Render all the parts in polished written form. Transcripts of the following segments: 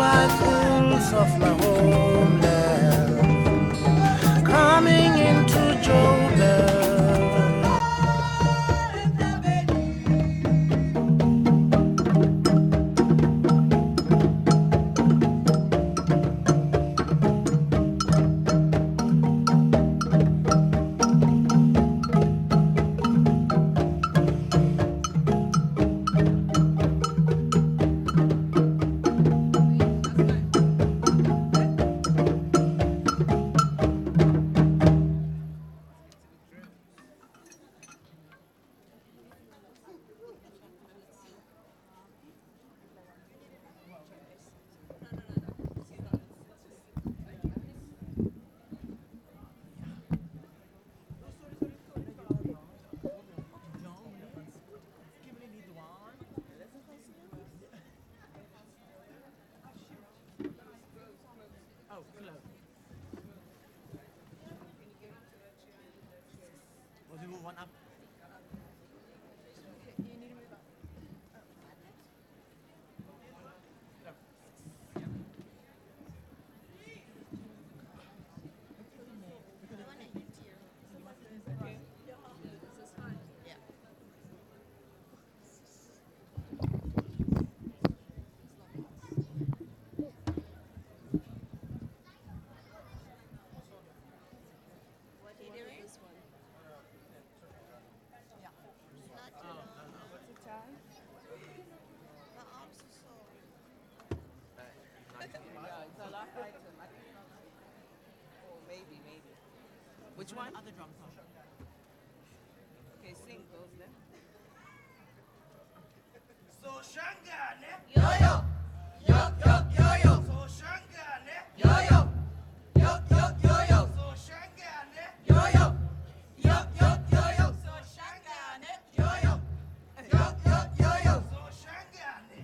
rifles of my homeland coming into Joburg. Which one? Other drum song. Okay, sing those then. So Shangane. Yo yo. Yo yo yo yo. So Shangane. Yo yo. Yo yo yo yo. So Shangane. Yo yo. Yo yo yo yo. So Shangane. Yo yo. Yo yo yo yo. So Shangane.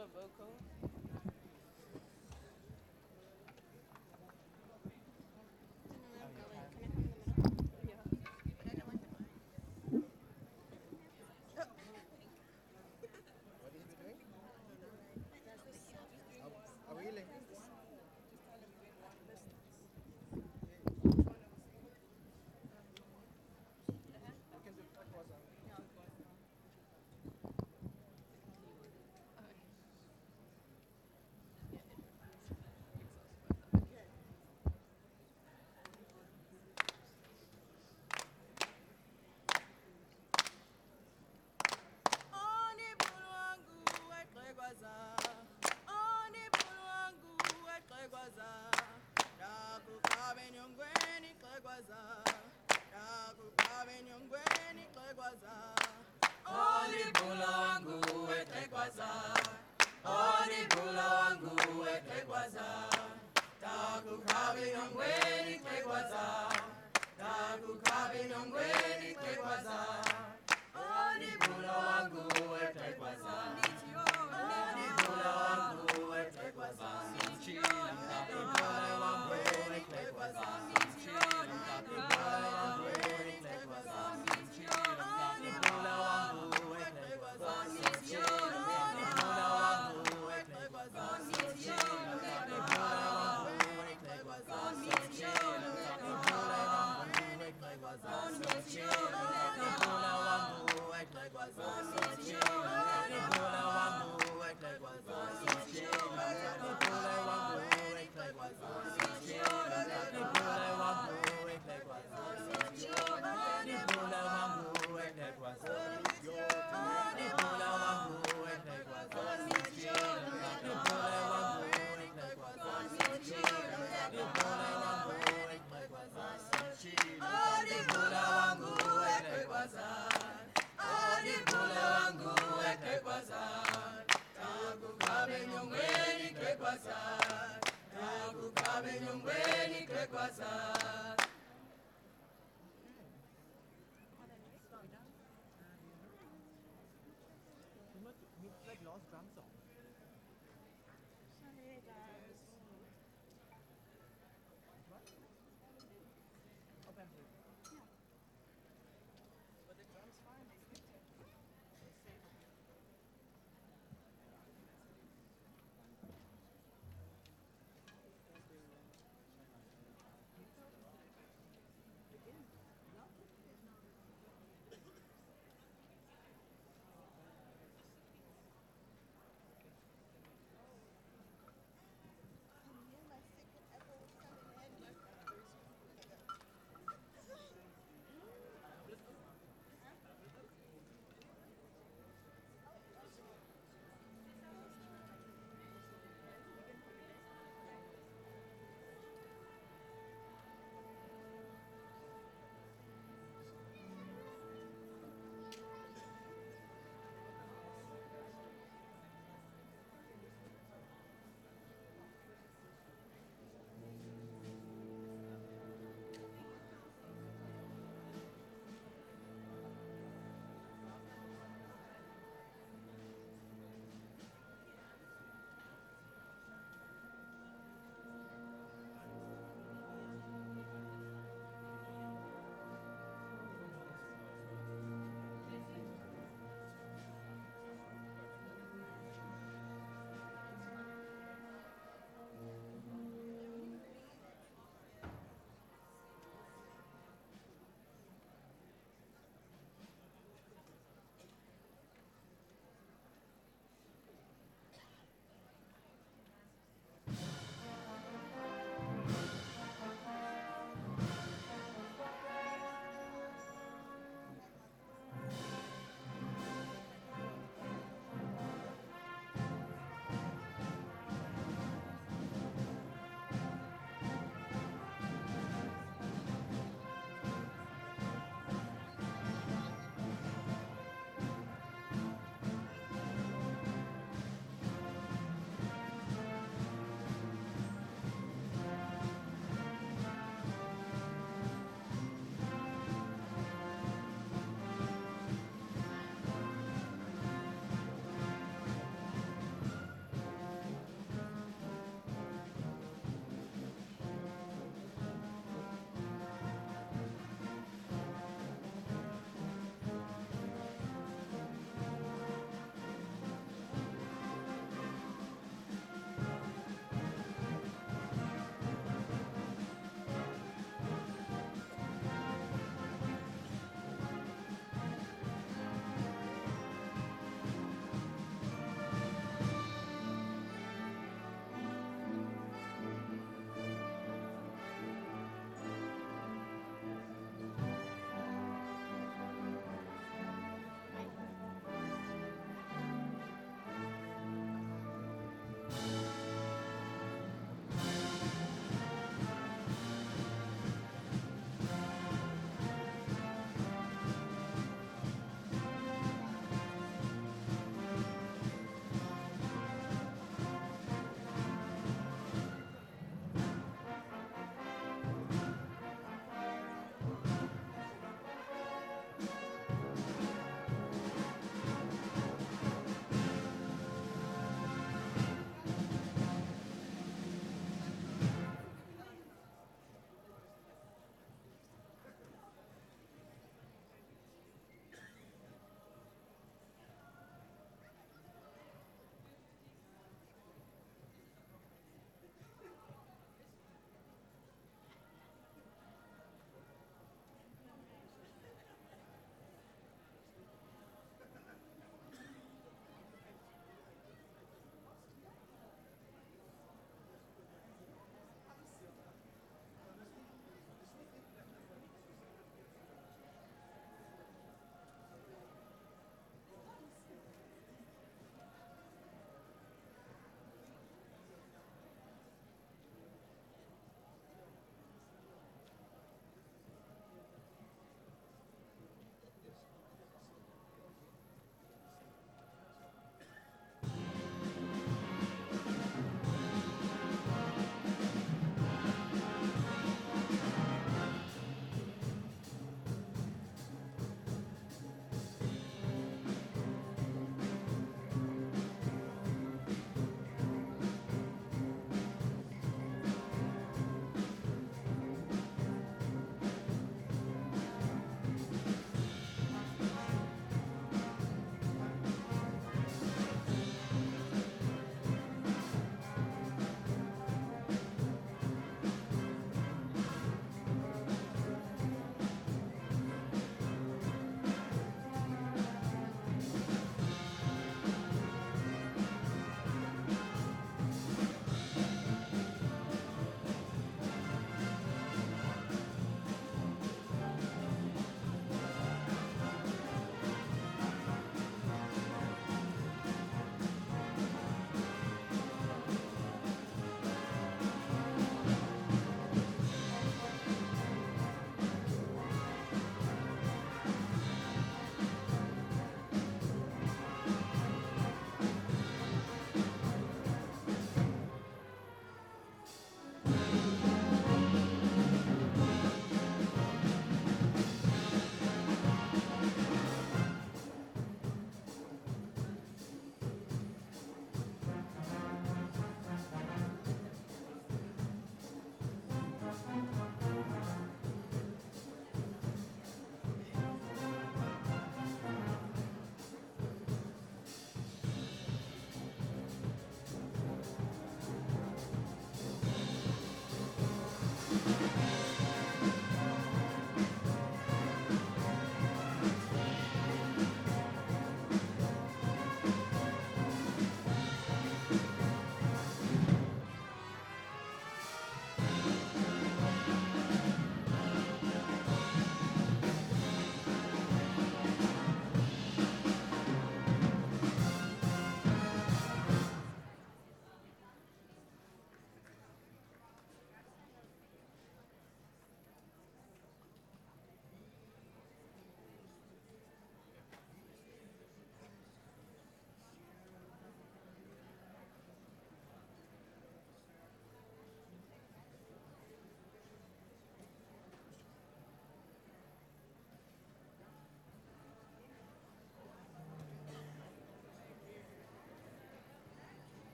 a vocal. What is we doing? Are we healing? We can do turquoise. Oni bulwangu wexhegwaza, oni bulwangu wexhegwaza, ndakuqabe nyongweni xhegwaza, ndakuqabe nyongweni xhegwaza. Oni bulwangu wexhegwaza, oni bulwangu wexhegwaza, ndakuqabe nyongweni xhegwaza, ndakuqabe nyongweni xhegwaza. Oni bula wangu wetekwaza, oni bula wangu wetekwaza, bula wangu wetekwaza, bula wangu wetekwaza, oni bula wangu wetekwaza, bula wangu wetekwaza, bula wangu wetekwaza, bula wangu wetekwaza, bula wangu wetekwaza, We like lost drum song. What? Oh, pamphlet. But the drum's fine. They fit it. It's safe.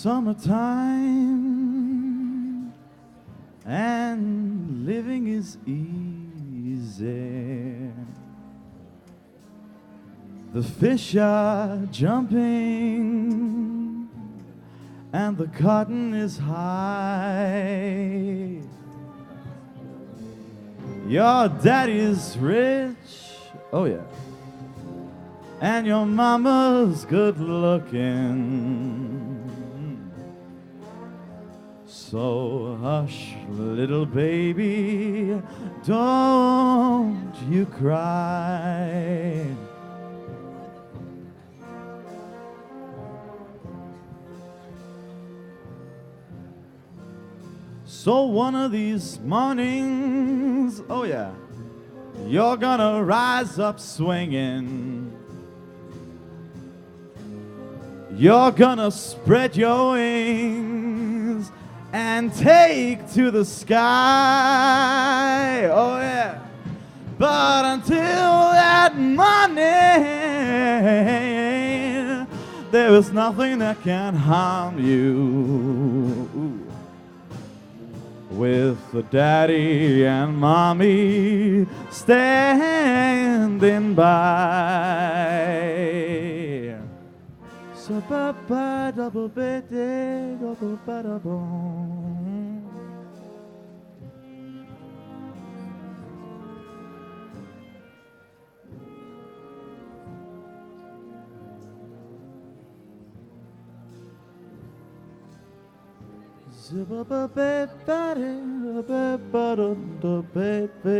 summertime and living is easy. The fish are jumping and the cotton is high. Your daddy's rich, oh yeah, and your mama's good looking. So hush, little baby, don't you cry. So one of these mornings, oh yeah, you're gonna rise up swinging. You're gonna spread your wings and take to the sky, oh yeah. But until that morning, there is nothing that can harm you. With the daddy and mommy standing by. So ba ba double ba day double ba da boom. Zibba ba ba ba da ba ba da da ba ba.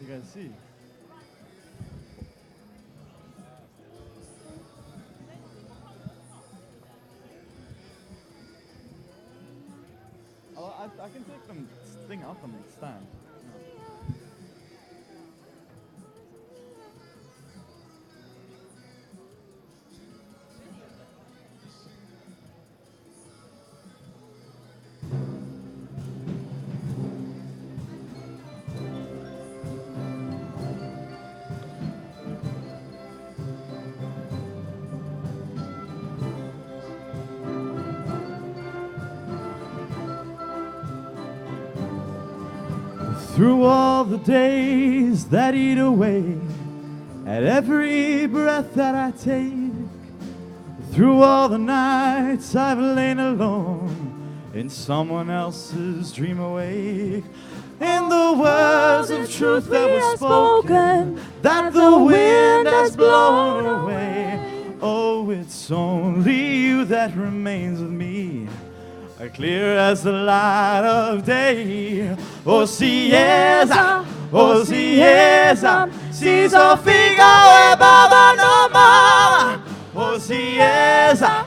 you guys see. Oh, I can take them thing out from the stand. Through all the days that eat away at every breath that I take, through all the nights I've lain alone in someone else's dream awake, in the words of truth that were spoken, that the wind has blown away. Oh, it's only you that remains with me, clear as the light of day. Oh, si esa, si Sofia e Baba no mama. Oh, si esa,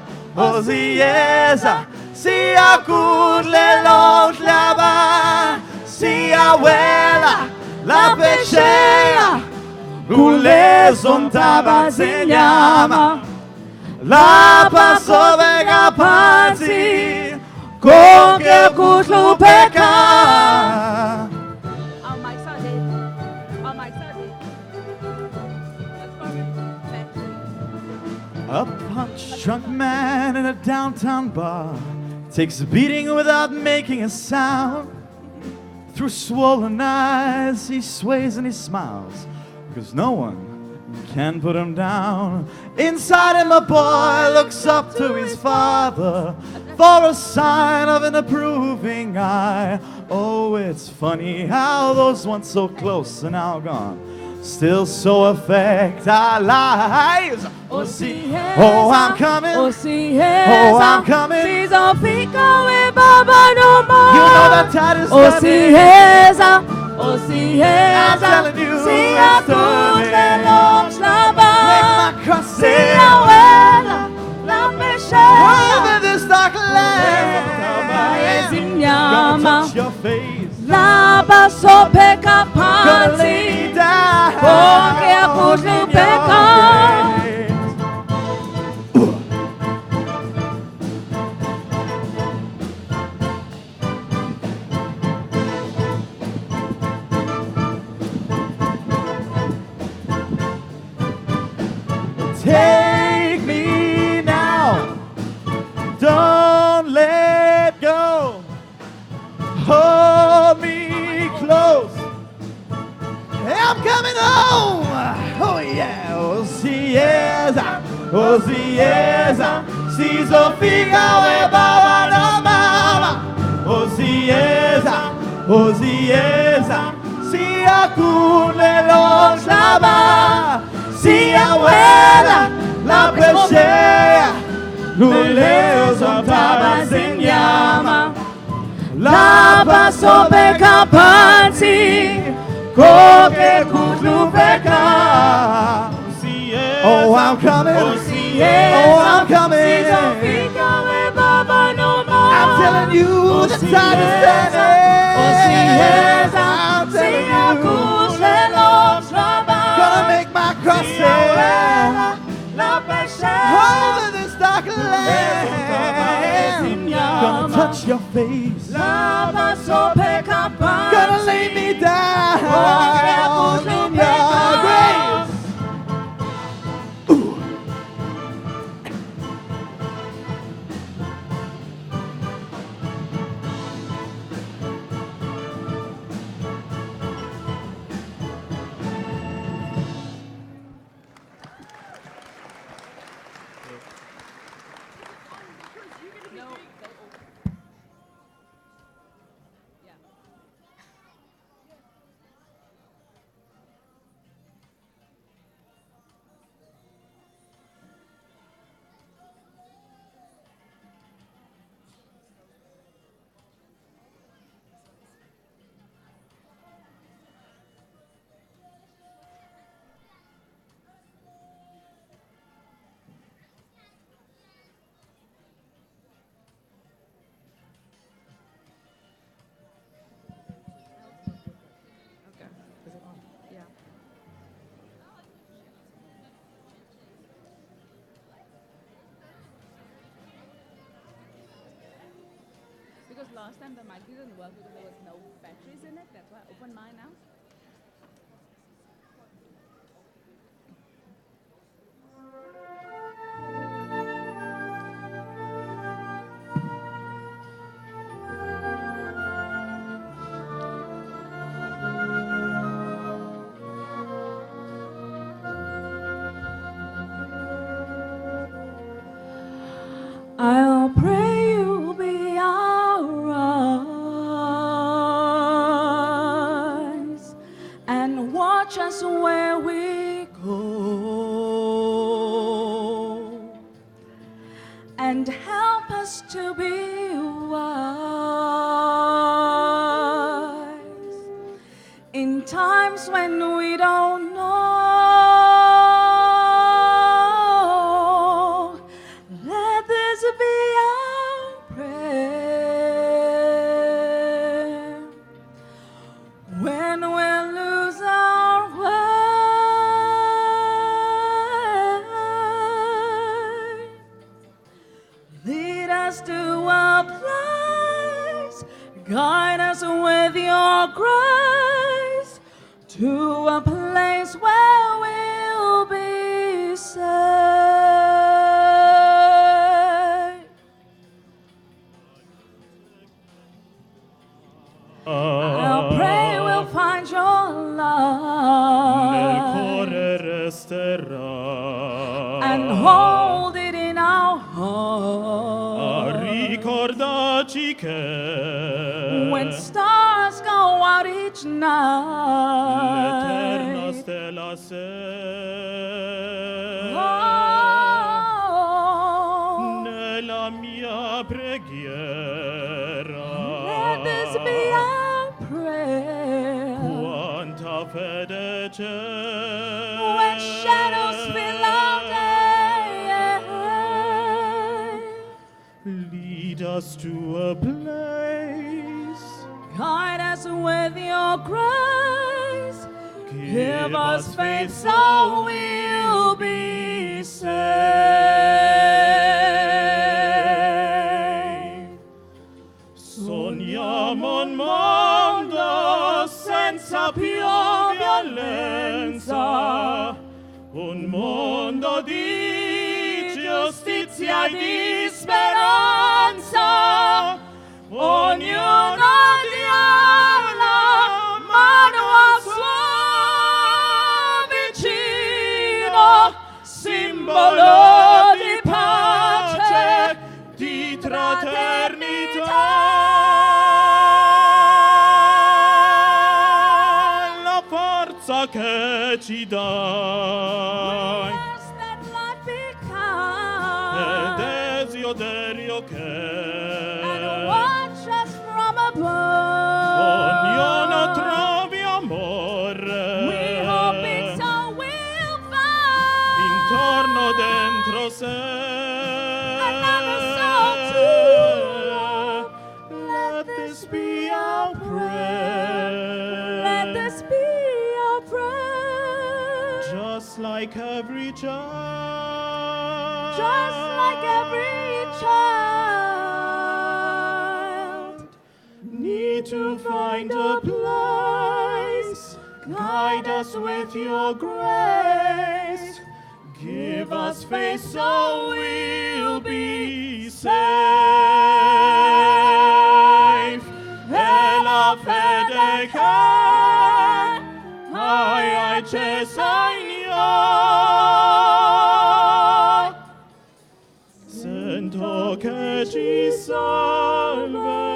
si acut le los lava, si abuela la pechea, gule sontaba se llama, la paso vega panzi. Con que kutlu peka. Oh, Mike Sunday. Oh, Mike Sunday. A punch-drunk man in a downtown bar takes a beating without making a sound. Through swollen eyes, he sways and he smiles, because no one can put him down. Inside him, a boy looks up to his father for a sign of an approving eye. Oh, it's funny how those once so close are now gone, still so affect our lives. Oh, si, oh, I'm coming. Oh, si, oh, I'm coming. Si Sofia e Baba no more. You know that tide is Oh, si, oh, si, I'm telling you, si it's turning. Make my cross si abuela la pechea. over this dark land. Gonna touch your face. La paso peka Gonna lay me panzi. down. Porque a kutlu peka. Take me now, don't let go, hold me close, I'm coming home. Oh yeah, oh si esa, si Sofia e Baba no mama. Oh si esa, si acune los lava. Si abuela la pechea, luleo sontaba sin llama, la paso peka panzi, coque kutlu peka. Oh, I'm coming. Oh, I'm coming. I'm telling you, the time is standing. I'm telling you. Gonna make my crossing over this dark land. Gonna touch your face. Gonna lay me down in your grace. last time the mic didn't work because there was no batteries in it. That's why I opened mine now. I'll pray you'll be our eyes and watch us where we go and help us to be wise in times when we don't know. Let this be our prayer when we lose our way. Lead us to a place, guide us with your grace, to a place where we'll be safe. I'll pray we'll find your Nel love cuore resterà. and hold it in our A heart. ricordarci che When stars go out each l'eterna night, stella sei. oh, Nella mia preghiera let this be our prayer. quanta fede c'è. When shadows fill our day, Lead us to a place, guide us with your grace. Give us faith so we'll be safe. Sogniamo un mondo senza più violenza, un mondo di giustizia e di speranza. Ognuno dia la mano al suo vicino, simbolo di pace, di fraternità. La forza che ci dai Yes, that life be e kind desiderio and che watch us from ognuno above. trovi amore We hope it's so we'll find intorno dentro sé. another soul to love. Let this be our prayer. Let this be our prayer. Just like every child. Just like every child. Need to find a place. Guide us with your grace. Give us faith so we'll be safe. E la fede che hai accesa in io, sento che ci salverà.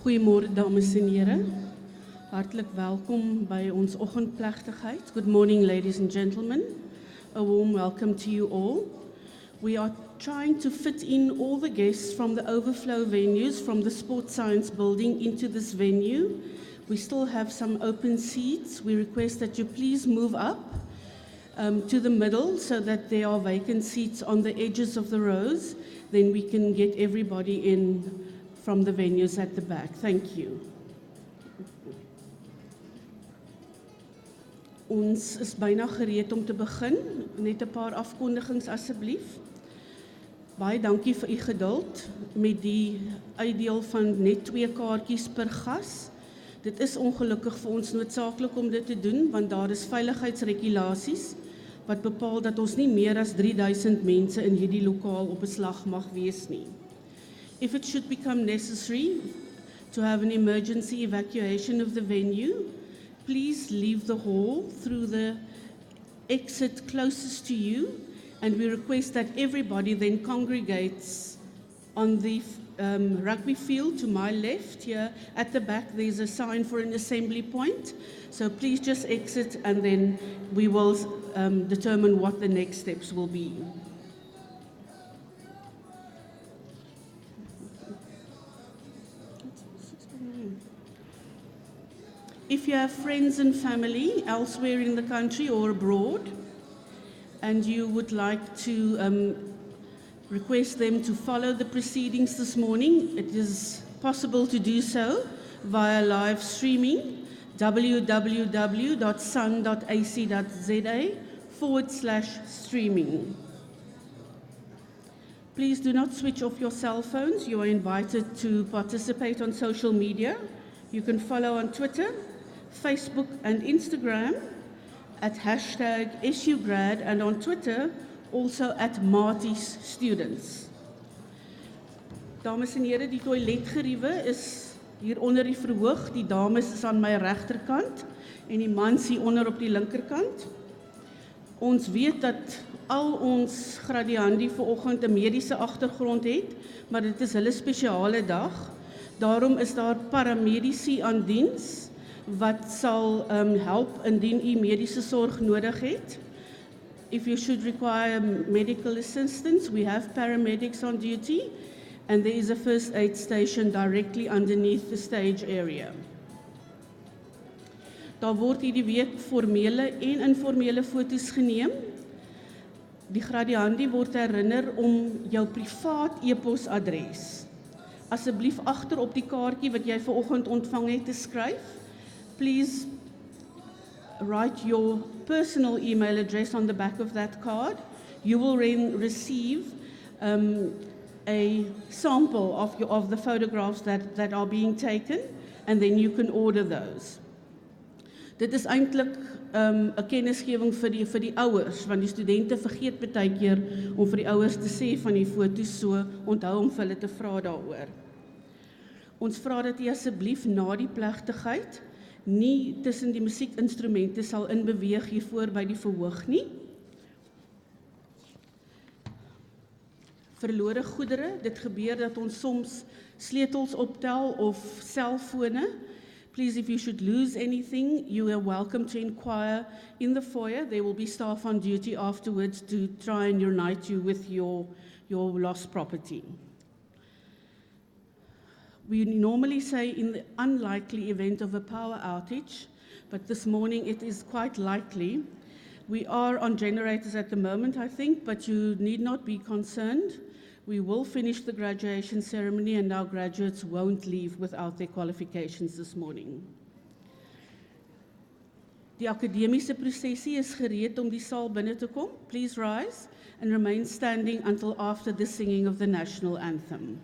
Goeiemôre dames en here. Hartlik welkom by ons oggendplegtigheid. Good morning ladies and gentlemen. A warm welcome to you all. We are trying to fit in all the guests from the overflow venues from the Sports Science building into this venue. We still have some open seats. We request that you please move up to the middle so that there are vacant seats on the edges of the rows. Then we can get everybody in from the venues at the back. Thank you. Ons is bijna gereed om te begin. Net 'n paar afkondigings asseblief. Baie dankie vir u geduld met die uitdeel van net 2 kaartjies per gas. Dit is ongelukkig vir ons noodsaaklik om dit te doen, want daar is veiligheidsregulasies wat bepaal dat ons nie meer as 3000 mense in hierdie lokaal op beslag mag wees nie. If it should become necessary to have an emergency evacuation of the venue, please leave the hall through the exit closest to you, and we request that everybody then congregates on the rugby field to my left. Here at the back there's a sign for an assembly point, so please just exit and then we will determine what the next steps will be. If you have friends and family elsewhere in the country or abroad, and you would like to request them to follow the proceedings this morning, it is possible to do so via live streaming, www.sun.ac.za/streaming. Please do not switch off your cell phones. You are invited to participate on social media. You can follow on Twitter, Facebook and Instagram at #SUgrad, and on Twitter also at Marties Students. Dames en here, die toiletgeriewe is hier onder die verhoog. Die dames is aan my regterkant en die mans hier onder op die linkerkant. Ons weet dat al ons gradiandi vanoggend 'n mediese agtergrond het, maar dit is hulle spesiale dag. Daarom is daar paramedici aan diens wat sal help indien u mediese sorg nodig het. If you should require medical assistance, we have paramedics on duty, and there is a first aid station directly underneath the stage area. Daar word hierdie week formele en informele foto's geneem. Die gradiandi word herinner om jou privaat e-posadres asseblief agter op die kaartjie wat jy vanoggend ontvang het te skryf. Please write your personal email address on the back of that card. You will receive a sample of the photographs that are being taken, and then you can order those. Dit is eintlik 'n kennisgewing vir die ouers, want die studente vergeet baie keer om vir die ouers te sê van die foto's, so onthou om vir hulle te vra daaroor. Ons vra dat jy asseblief na die plegtigheid nie tussen die musiekinstrumente sal inbeweeg hier voor by die verhoog nie. Verlore goedere, dit gebeur dat ons soms sleutels optel of selfone. Please, if you should lose anything, you are welcome to inquire in the foyer. There will be staff on duty afterwards to try and unite you with your lost property. We normally say in the unlikely event of a power outage, but this morning it is quite likely. We are on generators at the moment, I think, but you need not be concerned. We will finish the graduation ceremony and our graduates won't leave without their qualifications this morning. Die akademiese prosesie is gereed om die saal binne te kom. Please rise and remain standing until after the singing of the national anthem.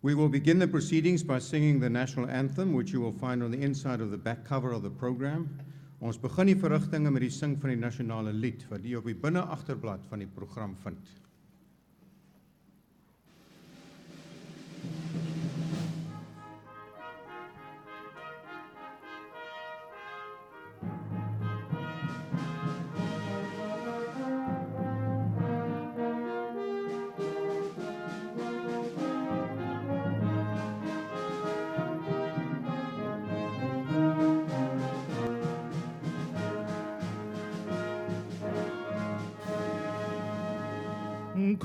We will begin the proceedings by singing the national anthem, which you will find on the inside of the back cover of the program. Ons begin die verrigtinge met die sing van die nasionale lied, wat jy op die binne agterblad van die program vind.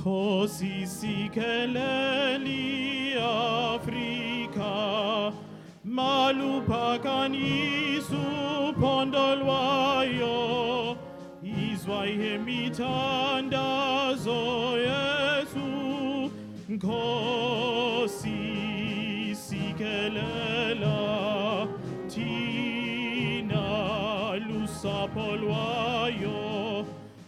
Così si che l'Africa malupa cani su pondolwaio iswai imitanda zo Jesu così si che la tina lusa polwaio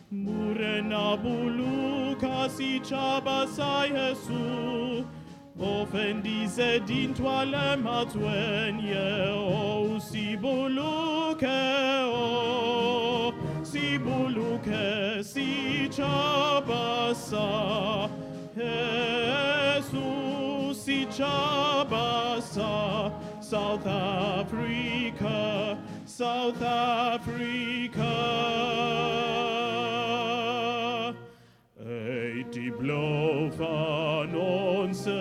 murena bulu Kasi chabasai Jesu, offendise din toalem hatwenye, o si buluke, si chabasa, Jesu si chabasa, South Africa, South Africa. Die blauw van onze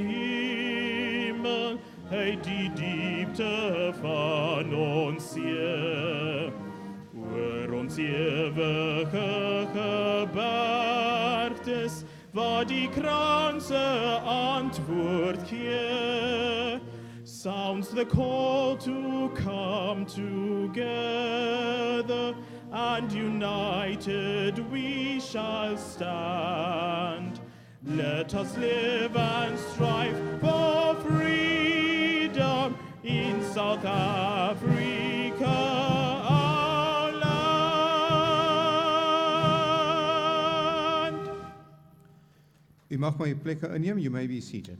hemel, die diepte van ons Heer, oor ons ewige gebergtes, waar die kranse antwoord gee. Sounds the call to come together, and united we shall stand. Let us live and strive for freedom in South Africa, our land. U mag maar uw plekke inneem, you may be seated.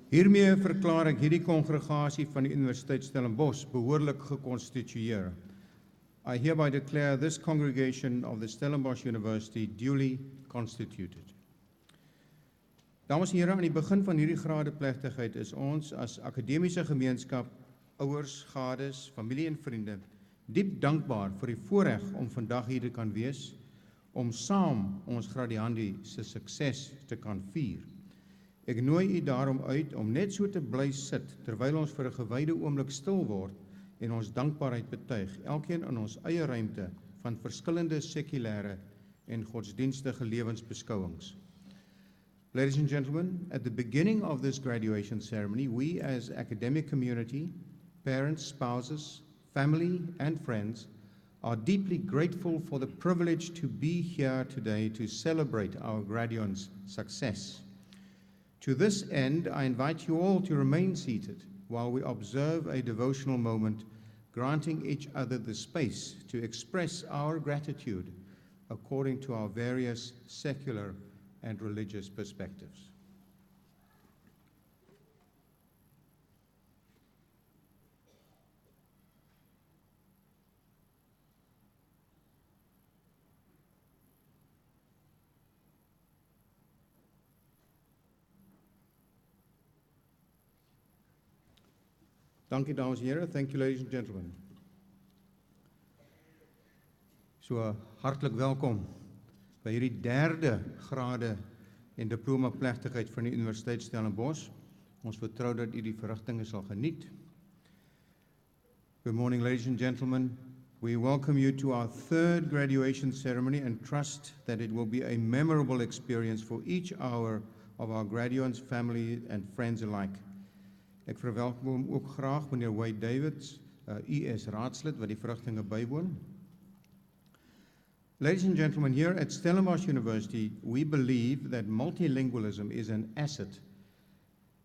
Hiermee verklaar ek hierdie kongregasie van die Universiteit Stellenbosch behoorlik geconstitueer. I hereby declare this congregation of the Stellenbosch University duly constituted. Dames en here, aan die begin van hierdie gradeplegtigheid is ons as akademiese gemeenskap, ouers, gades, familie en vriende diep dankbaar vir die voorreg om vandag hier te kan wees, om saam ons gradiandi se sukses te kan vier. Ek nooi u daarom uit om net so te bly sit terwyl ons vir 'n gewyde oomblik stil word en ons dankbaarheid betuig, elkeen in ons eie ruimte van verskillende sekulêre en godsdienstige lewensbeskouings. Ladies and gentlemen, at the beginning of this graduation ceremony, we as academic community, parents, spouses, family and friends are deeply grateful for the privilege to be here today to celebrate our graduates' success. To this end, I invite you all to remain seated while we observe a devotional moment, granting each other the space to express our gratitude according to our various secular and religious perspectives. Dankie dames en here, thank you ladies and gentlemen. So hartlik welkom by hierdie derde grade en diploma plegtigheid van die Universiteit Stellenbosch. Ons vertrou dat u die verrigtinge sal geniet. Good morning ladies and gentlemen. We welcome you to our third graduation ceremony and trust that it will be a memorable experience for each of our graduates, family and friends alike. Ek verwelkom ook graag meneer Wade Davids, US raadslid wat die verrigtinge bywoon. Ladies and gentlemen, here at Stellenbosch University, we believe that multilingualism is an asset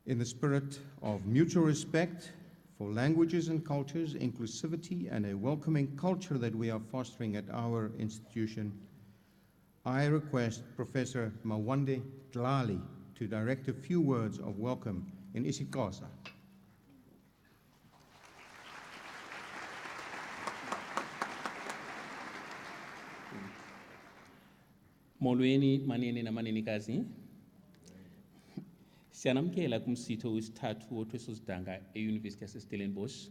in the spirit of mutual respect for languages and cultures, inclusivity, and a welcoming culture that we are fostering at our institution I request Professor Mawande Dlali to direct a few words of welcome in isiXhosa. Molweni manene namanenekazi. Siyanamkela kumsitho wesithathu wothweso-sidanga eYunivesithi yaseStellenbosch.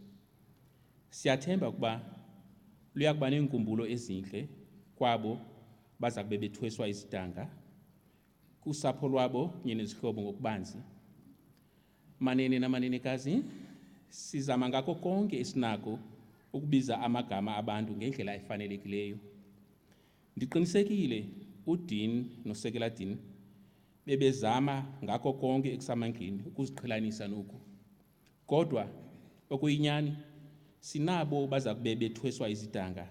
Siyathemba ukuba luya kuba neenkumbulo ezintle kwabo baza kube bethweswa izidanga, kusapho lwabo kunye nezihlobo ngokubanzi. Manene namanenekazi, sizama ngako konke esinako ukubiza amagama abantu ngendlela efanelekileyo. Ndiqinisekile uDean noSekela Dean bebezama ngako konke ekusamandleni ukuziqhelanisa noku. Kodwa okuyinyani sinabo baza kube bethweswa izidanga,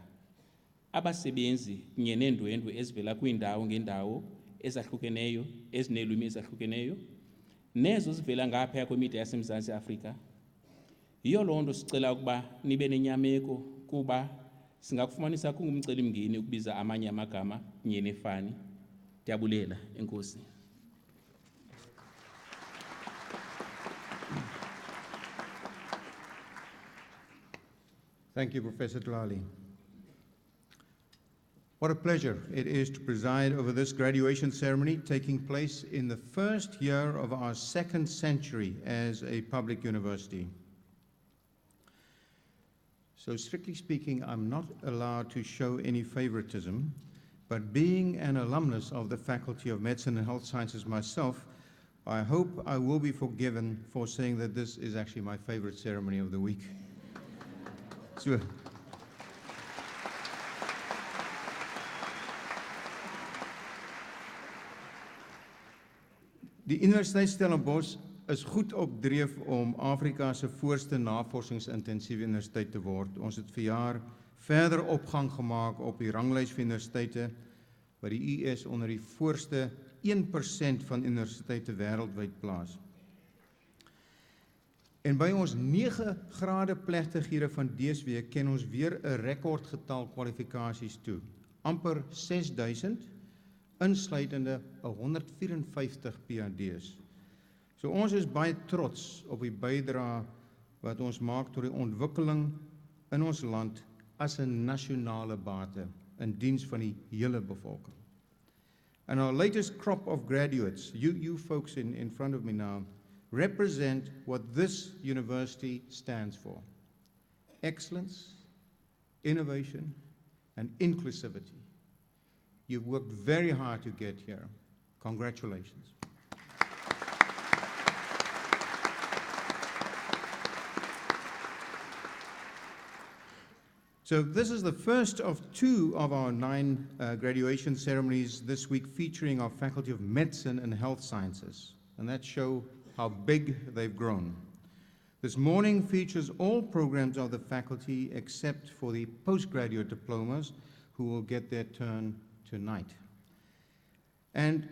abasebenzi kunye neendwendwe ezivela kwiindawo ngeendawo ezahlukeneyo, ezineelwimi ezahlukeneyo, nezo zivela ngaphaya kwemida yaseMzantsi Afrika. Yiyo loo nto sicela ukuba nibe nenyameko kuba singakufumanisa kungumcelimngeni ukubiza amanye amagama kunye nefani. Ndiyabulela, enkosi. Thank you, Professor Dlali. What a pleasure it is to preside over this graduation ceremony taking place in the first year of our second century as a public university. So strictly speaking, I'm not allowed to show any favoritism, but being an alumnus of the Faculty of Medicine and Health Sciences myself, I hope I will be forgiven for saying that this is actually my favorite ceremony of the week. So, die Universiteit Stellenbosch is goed op dreef om Afrika se voorste navorsingsintensiewe universiteit te word. Ons het verjaar verder opgang gemaak op die ranglys van universiteite wat die US onder die voorste 1% van universiteite wêreldwyd plaas. En by ons 9 grade plegtighede van dese week ken ons weer 'n rekordgetal kwalifikasies toe. Amper 6000 insluitende 154 PhD's. So ons is baie trots op die bydrae wat ons maak tot die ontwikkeling in ons land as 'n nasionale bate in diens van die hele bevolking. And our latest crop of graduates, you folks in front of me now, represent what this university stands for: excellence, innovation, and inclusivity. You've worked very hard to get here. Congratulations. So this is the first of 2 of our 9 graduation ceremonies this week featuring our Faculty of Medicine and Health Sciences, and that show how big they've grown. This morning features all programs of the faculty except for the postgraduate diplomas, who will get their turn tonight. And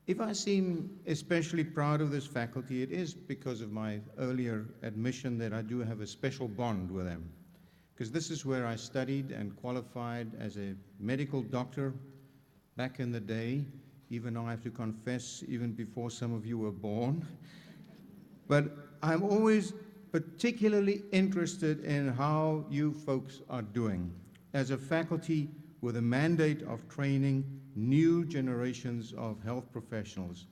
if I seem especially proud of this faculty, it is because of my earlier admission that I do have a special bond with them, because this is where I studied and qualified as a medical doctor back in the day, even though I have to confess, even before some of you were born. But I'm always particularly interested in how you folks are doing as a faculty with a mandate of training new generations of health professionals.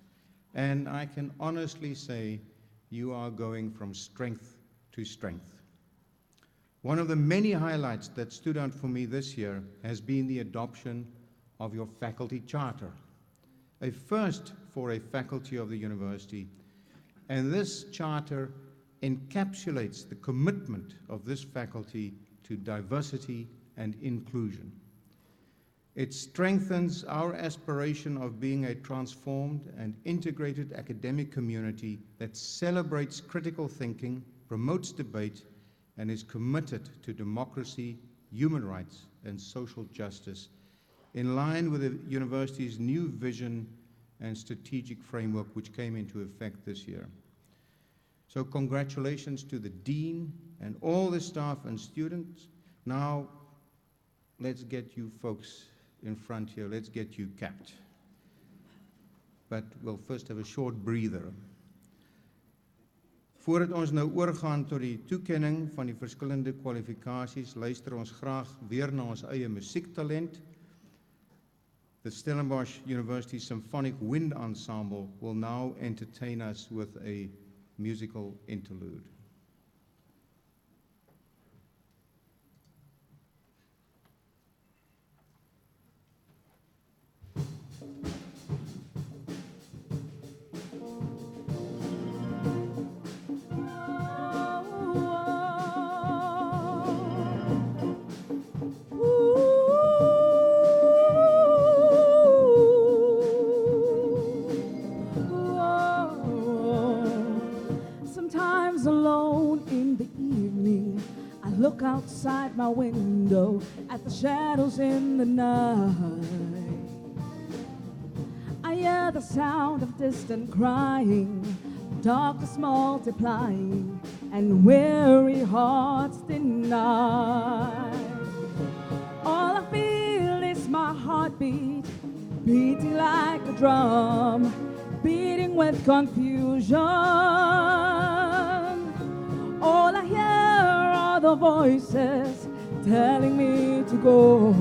And I can honestly say you are going from strength to strength. One of the many highlights that stood out for me this year has been the adoption of your faculty charter, a first for a faculty of the university. And this charter encapsulates the commitment of this faculty to diversity and inclusion. It strengthens our aspiration of being a transformed and integrated academic community that celebrates critical thinking, promotes debate, and is committed to democracy, human rights, and social justice, in line with the university's new vision and strategic framework, which came into effect this year. So congratulations to the Dean and all the staff and students. Now, let's get you folks in front here. Let's get you capped. But we'll first have a short breather. Voordat ons nou oorgaan tot die toekenning van die verskillende kwalifikasies, luister ons graag weer na ons eie musiektalent. The Stellenbosch University Symphonic Wind Ensemble will now entertain us with a musical interlude. Look outside my window at the shadows in the night. I hear the sound of distant crying, darkness multiplying, and weary hearts deny. All I feel is my heartbeat, beating like a drum, beating with confusion. All I hear the voices telling me to go,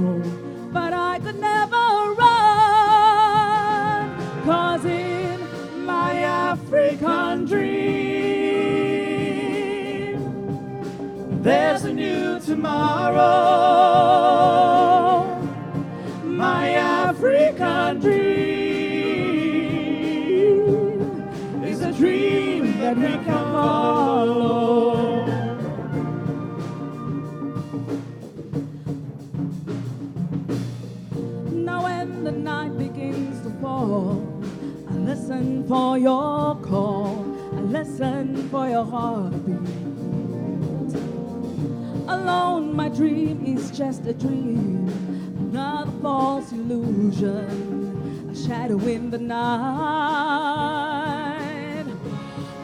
but I could never run, 'cause in my African dream There's a new tomorrow. my African dream is a dream that we can follow. The night begins to fall, I listen for your call, I listen for your heartbeat. Alone my dream is just a dream, another false illusion, a shadow in the night.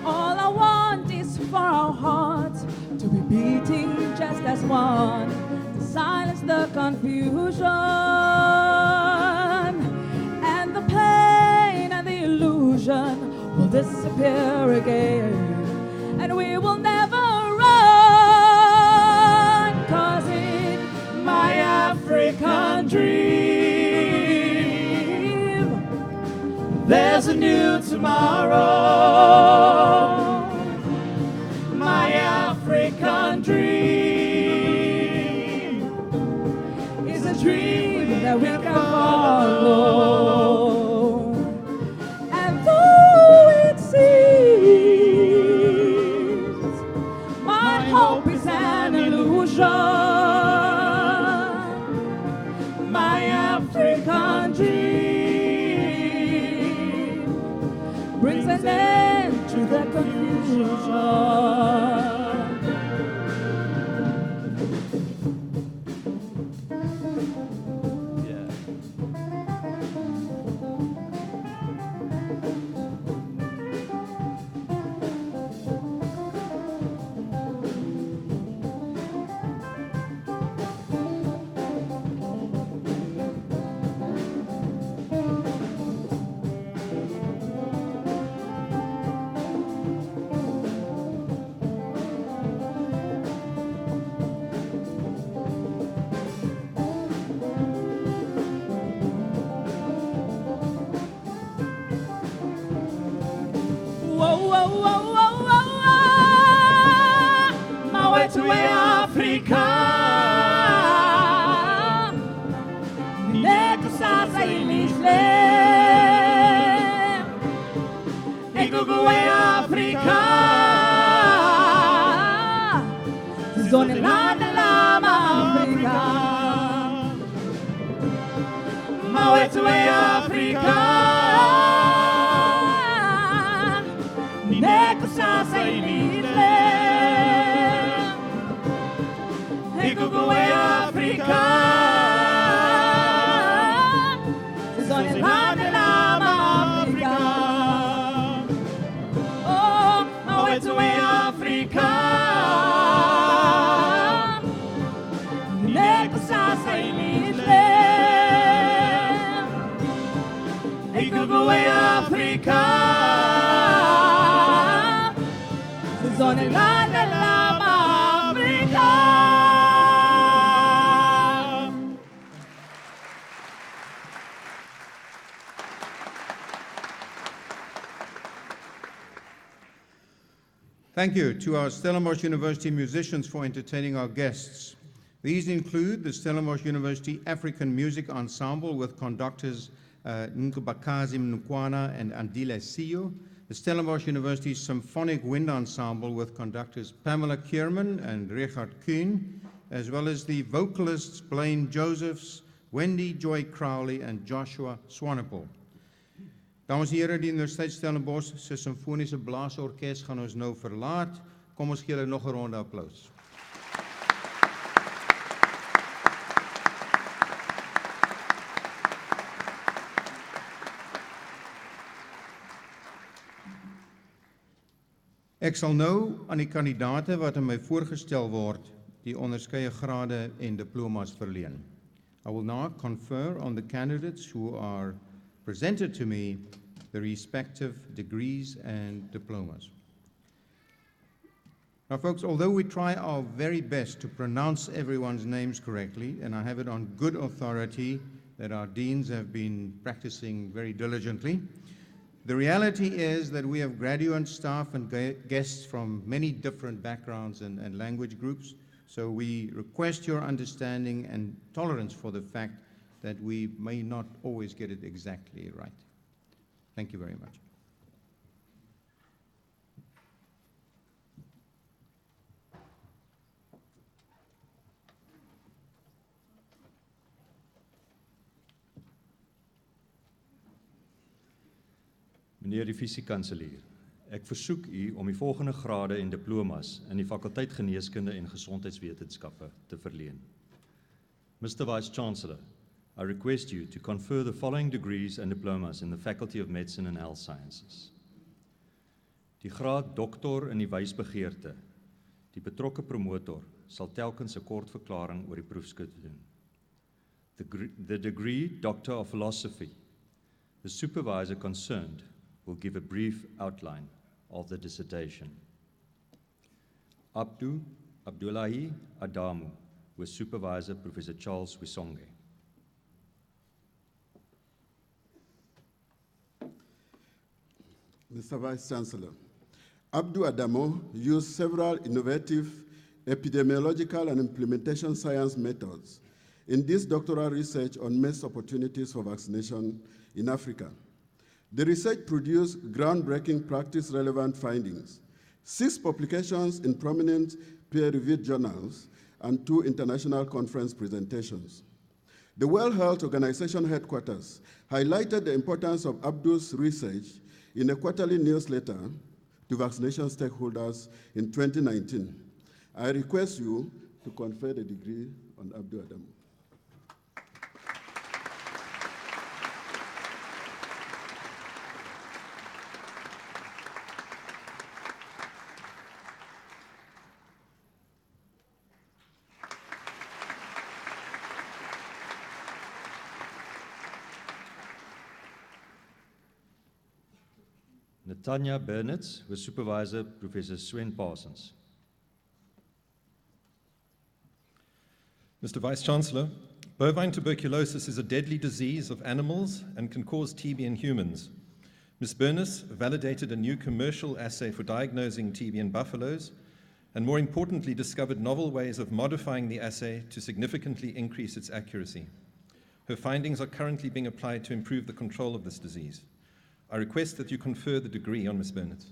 All I want is for our hearts to be beating just as one, to silence the confusion. Will disappear again, and we will never run, 'cause in my African dream There's a new tomorrow. My African dream is a dream that we can follow. My hope is an illusion. My African dream brings an end to the confusion. To Africa, Neko sasa ilisle, Iguguwe Africa, Zone Lada Lama Africa, Mawe to Africa, Neko sasa ilisle, Iguguwe Africa, Zone Lada Lama Africa. Oh, Mawe to Africa, Neko sasa ilisle, Thank you to our Stellenbosch University musicians for entertaining our guests. These include the Stellenbosch University African Music Ensemble with conductors Nkubakazi Mnukwana and Andile Siyo, the Stellenbosch University Symphonic Wind Ensemble with conductors Pamela Kierman and Richard Kuhn, as well as the vocalists Blaine Josephs, Wendy Joy Crowley and Joshua Swanepoel. Dames en heren, die Universiteit Stellenbosch se Symfoniese Blaasorkes gaan ons nou verlaat. Kom ons gee hulle nog 'n ronde applaus. Ek sal nou aan die kandidaate wat aan my voorgestel word, die onderskeie grade en diplomas verleen. I will now confer on the candidates who are presented to me the respective degrees and diplomas. Now folks, although we try our very best to pronounce everyone's names correctly, and I have it on good authority that our deans have been practicing very diligently, the reality is that we have graduate staff and guests from many different backgrounds and language groups, so we request your understanding and tolerance for the fact that we may not always get it exactly right. Thank you very much. Meneer die Visie-Kanselier, ek versoek u om die volgende grade en diplomas in die fakulteit Geneeskunde en Gesondheidswetenskappe te verleen. Mr. Vice-Chancellor, I request you to confer the following degrees and diplomas in the Faculty of Medicine and Health Sciences. Die graad dokter in die wysbegeerte, die betrokke promotor sal telkens 'n kort verklaring oor die proefskrif doen. The degree Doctor of Philosophy, the supervisor concerned will give a brief outline of the dissertation. Abdullahi Adamu, with Supervisor Professor Charles Wisonge. Mr. Vice-Chancellor, Abdu Adamo used several innovative epidemiological and implementation science methods in this doctoral research on missed opportunities for vaccination in Africa. The research produced groundbreaking practice-relevant findings, 6 publications in prominent peer-reviewed journals, and 2 international conference presentations. The World Health Organization headquarters highlighted the importance of Abdu's research in a quarterly newsletter to vaccination stakeholders in 2019. I request you to confer the degree on Abdu Adamu. Tanya Bernitz, with Supervisor Professor Swen Parsons. Mr. Vice-Chancellor, bovine tuberculosis is a deadly disease of animals and can cause TB in humans. Ms. Bernitz validated a new commercial assay for diagnosing TB in buffaloes, and more importantly, discovered novel ways of modifying the assay to significantly increase its accuracy. Her findings are currently being applied to improve the control of this disease. I request that you confer the degree on Ms. Bernitz.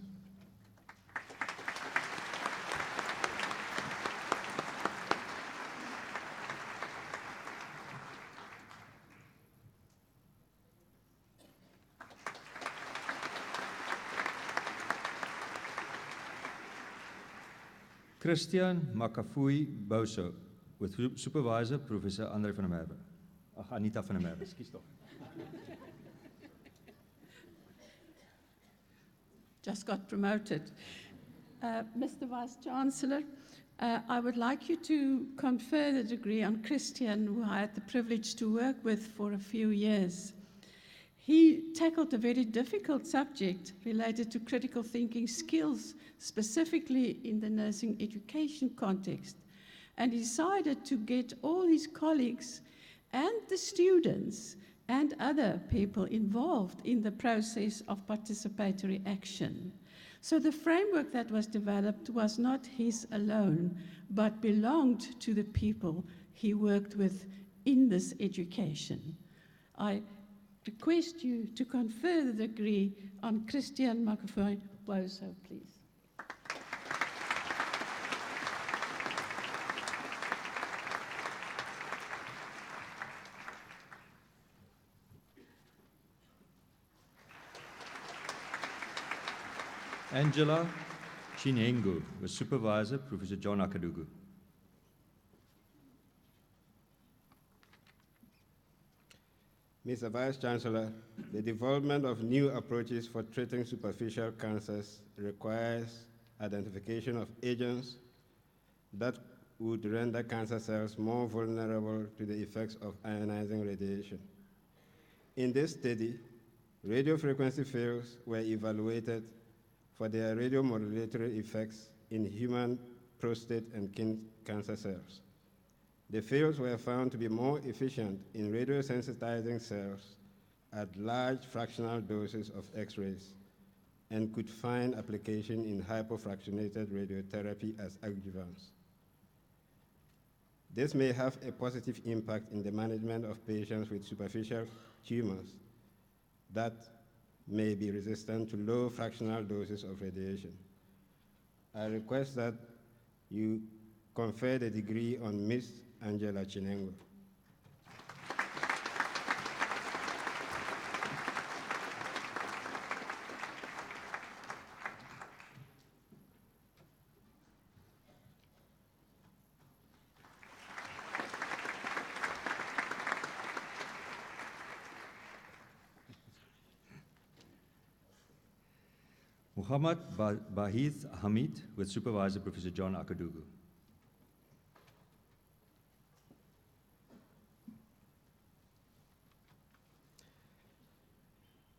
Christian Makafui Boso, with Supervisor Professor Andre van der Merwe. Anita van der Merwe, excuse me. Just got promoted. Mr. Vice-Chancellor, I would like you to confer the degree on Christian, who I had the privilege to work with for a few years. He tackled a very difficult subject related to critical thinking skills, specifically in the nursing education context, and decided to get all his colleagues and the students and other people involved in the process of participatory action. So the framework that was developed was not his alone, but belonged to the people he worked with in this education. I request you to confer the degree on Christian Makafoy-Boso, please. Angela Chinengu, with Supervisor Professor John Akadugu. Mr. Vice Chancellor, the development of new approaches for treating superficial cancers requires identification of agents that would render cancer cells more vulnerable to the effects of ionizing radiation. In this study, radiofrequency fields were evaluated for their radiomodulatory effects in human prostate and cancer cells. The fields were found to be more efficient in radiosensitizing cells at large fractional doses of X-rays and could find application in hypofractionated radiotherapy as adjuvants. This may have a positive impact in the management of patients with superficial tumors that may be resistant to low fractional doses of radiation. I request that you confer the degree on Ms. Angela Chinengu. Muhammad Bahith Hamid, with Supervisor Professor John Akadugu.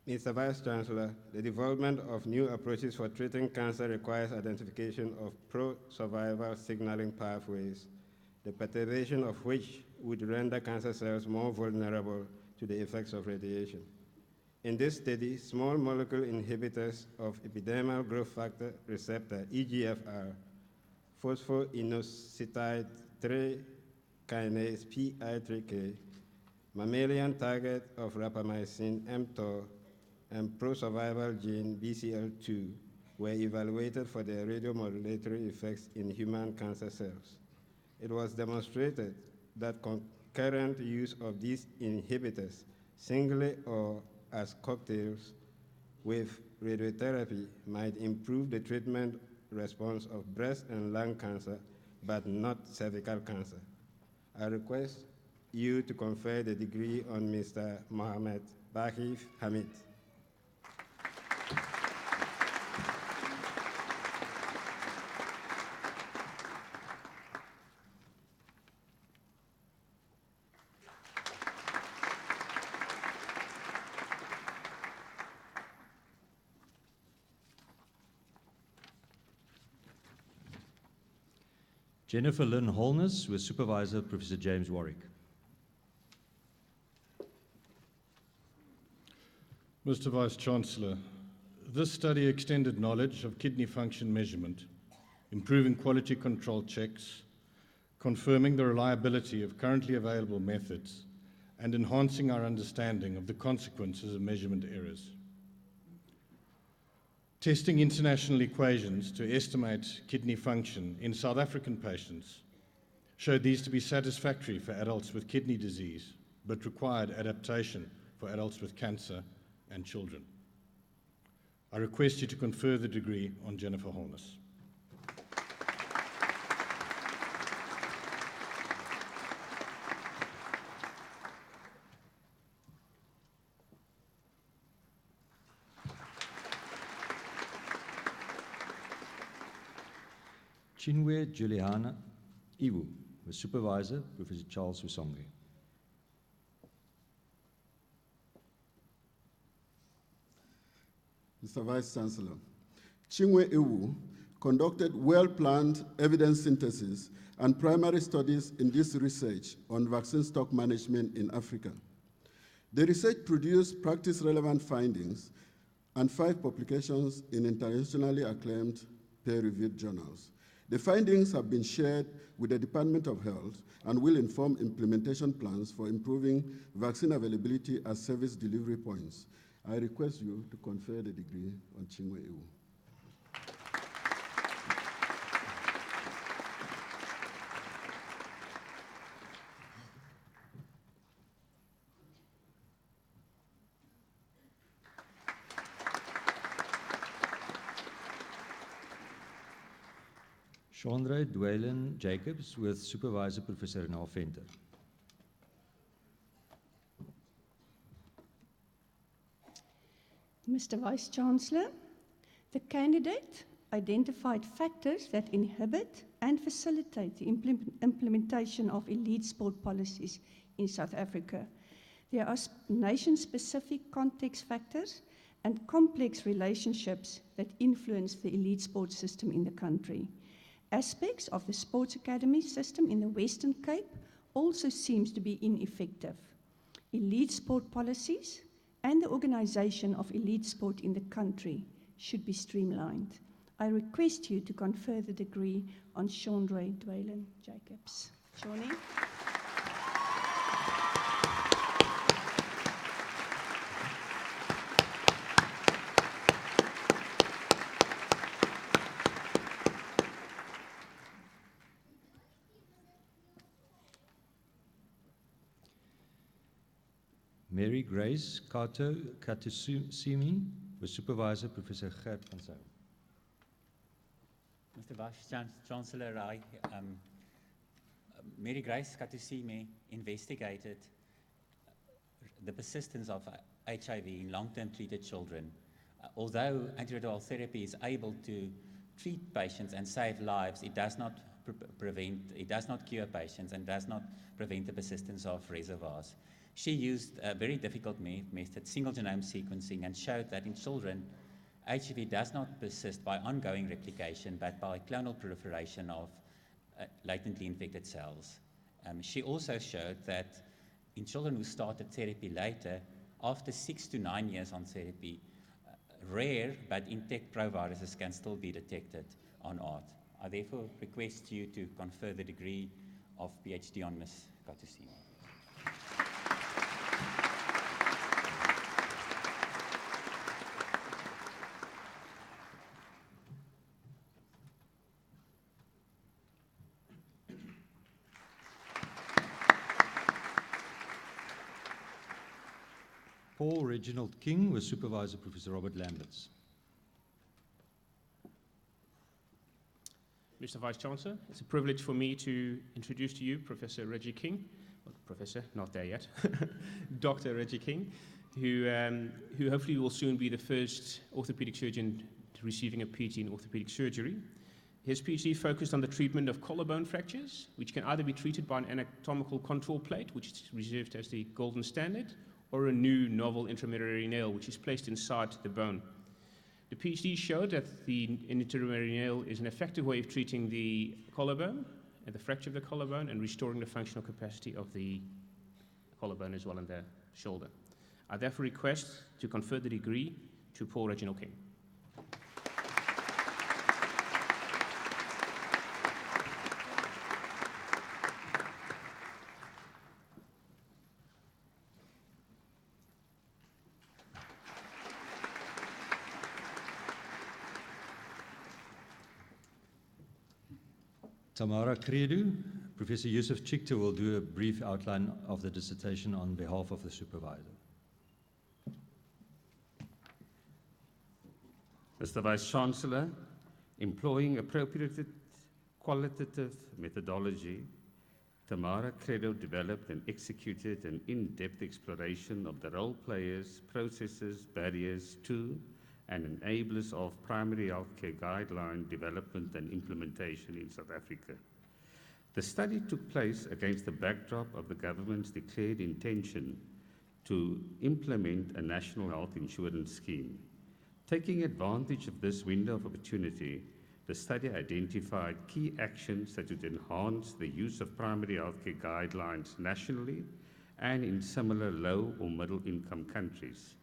Mr. Vice Chancellor, the development of new approaches for treating cancer requires identification of pro-survival signaling pathways, the perturbation of which would render cancer cells more vulnerable to the effects of radiation. In this study, small molecule inhibitors of epidermal growth factor receptor, EGFR, phosphoinositide 3 kinase PI3K, mammalian target of rapamycin mTOR, and pro-survival gene BCL2 were evaluated for their radiomodulatory effects in human cancer cells. It was demonstrated that concurrent use of these inhibitors, singly or as cocktails with radiotherapy, might improve the treatment response of breast and lung cancer, but not cervical cancer. I request you to confer the degree on Mr. Mohammed Bahith Hamid. Jennifer Lynn Holness, with Supervisor Professor James Warwick. Mr. Vice Chancellor, this study extended knowledge of kidney function measurement, improving quality control checks, confirming the reliability of currently available methods, and enhancing our understanding of the consequences of measurement errors. Testing international equations to estimate kidney function in South African patients showed these to be satisfactory for adults with kidney disease, but required adaptation for adults with cancer and children. I request you to confer the degree on Jennifer Holness. Chinwe Juliana Iwu, with Supervisor Professor Charles Usonge. Mr. Vice Chancellor, Chinwe Iwu conducted well-planned evidence synthesis and primary studies in this research on vaccine stock management in Africa. The research produced practice-relevant findings and 5 publications in internationally acclaimed peer-reviewed journals. The findings have been shared with the Department of Health and will inform implementation plans for improving vaccine availability at service delivery points. I request you to confer the degree on Chingwe Ewu. Chandra Dwaylen Jacobs with Supervisor Professor Renal Venter. Mr. Vice Chancellor, the candidate identified factors that inhibit and facilitate the implementation of elite sport policies in South Africa. There are nation-specific context factors and complex relationships that influence the elite sports system in the country. Aspects of the sports academy system in the Western Cape also seems to be ineffective. Elite sport policies and the organization of elite sport in the country should be streamlined. I request you to confer the degree on Chandra Dwaylen Jacobs. Shawnee. Mary Grace Katusimi with Supervisor Professor Gert van Zyl. Mr. Vice Chancellor, Mary Grace Katusimi investigated the persistence of HIV in long-term treated children. Although antiretroviral therapy is able to treat patients and save lives, it does not cure patients and does not prevent the persistence of reservoirs. She used a very difficult method, single genome sequencing, and showed that in children, HIV does not persist by ongoing replication, but by clonal proliferation of latently infected cells. She also showed that in children who started therapy later, after 6 to 9 years on therapy, rare but intact proviruses can still be detected on ART. I therefore request you to confer the degree of PhD on Ms. Katusimi. Paul Reginald King with Supervisor Professor Robert Lamberts. Mr. Vice Chancellor, it's a privilege for me to introduce to you Professor Reggie King, well, Professor, not there yet, Dr. Reggie King, who hopefully will soon be the first orthopedic surgeon receiving a PhD in orthopedic surgery. His PhD focused on the treatment of collarbone fractures, which can either be treated by an anatomical control plate, which is reserved as the golden standard, or a new novel intramedullary nail, which is placed inside the bone. The PhD showed that the intramedullary nail is an effective way of treating the collarbone and the fracture of the collarbone and restoring the functional capacity of the collarbone as well in the shoulder. I therefore request to confer the degree to Paul Reginald King. Tamara Credu, Professor Yusuf Chikta will do a brief outline of the dissertation on behalf of the supervisor. Mr. Vice Chancellor, employing appropriate qualitative methodology, Tamara Credo developed and executed an in-depth exploration of the role players, processes, barriers to, and enablers of primary healthcare guideline development and implementation in South Africa. The study took place against the backdrop of the government's declared intention to implement a national health insurance scheme. Taking advantage of this window of opportunity, the study identified key actions that would enhance the use of primary healthcare guidelines nationally and in similar low or middle income countries.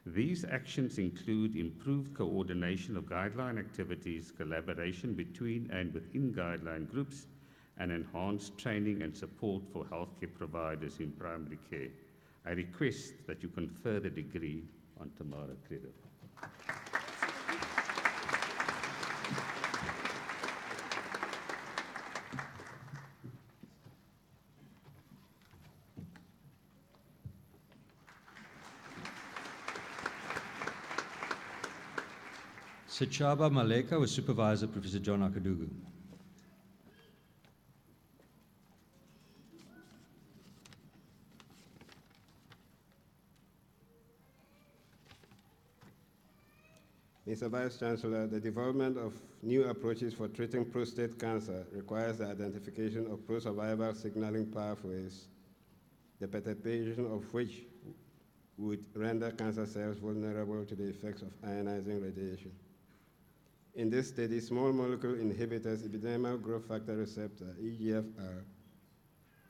These actions include improved coordination of guideline activities, collaboration between and within guideline groups, and enhanced training and support for healthcare providers in primary care. I request that you confer the degree on Tamara Credo. Sechaba Maleka with Supervisor Professor John Akadugu. Mr. Vice Chancellor, the development of new approaches for treating prostate cancer requires the identification of pro-survival signaling pathways, the perturbation of which would render cancer cells vulnerable to the effects of ionizing radiation. In this study, small molecule inhibitors, epidermal growth factor receptor, EGFR,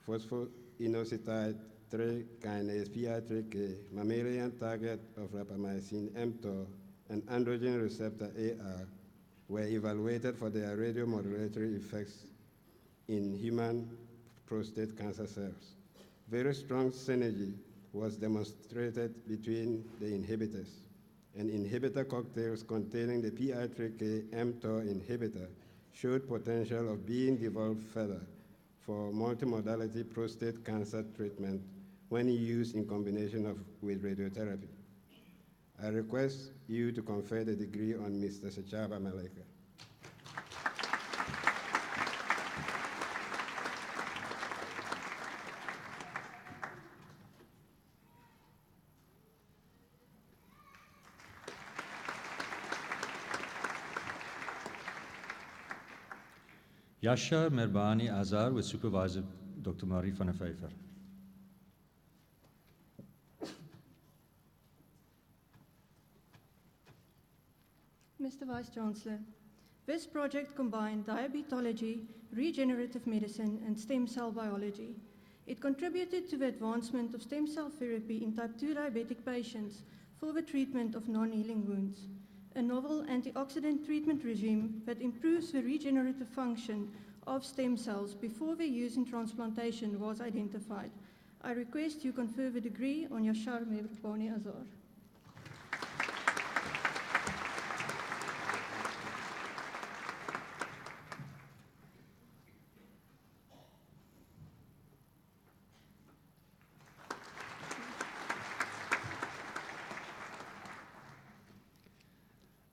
phosphodienocytide 3 kinase, PI3K, mammalian target of rapamycin, mTOR, and androgen receptor AR were evaluated for their radiomodulatory effects in human prostate cancer cells. Very strong synergy was demonstrated between the inhibitors, and inhibitor cocktails containing the PI3K mTOR inhibitor showed potential of being developed further for multimodality prostate cancer treatment when used in combination with radiotherapy. I request you to confer the degree on Mr. Sechaba Maleka. Yasha Merbani Azar with Supervisor Dr. Marie van der Vyver. Mr. Vice Chancellor, this project combined diabetology, regenerative medicine, and stem cell biology. It contributed to the advancement of stem cell therapy in type 2 diabetic patients for the treatment of non-healing wounds. A novel antioxidant treatment regime that improves the regenerative function of stem cells before their use in transplantation was identified. I request you confer the degree on Yashar Merbani Azar.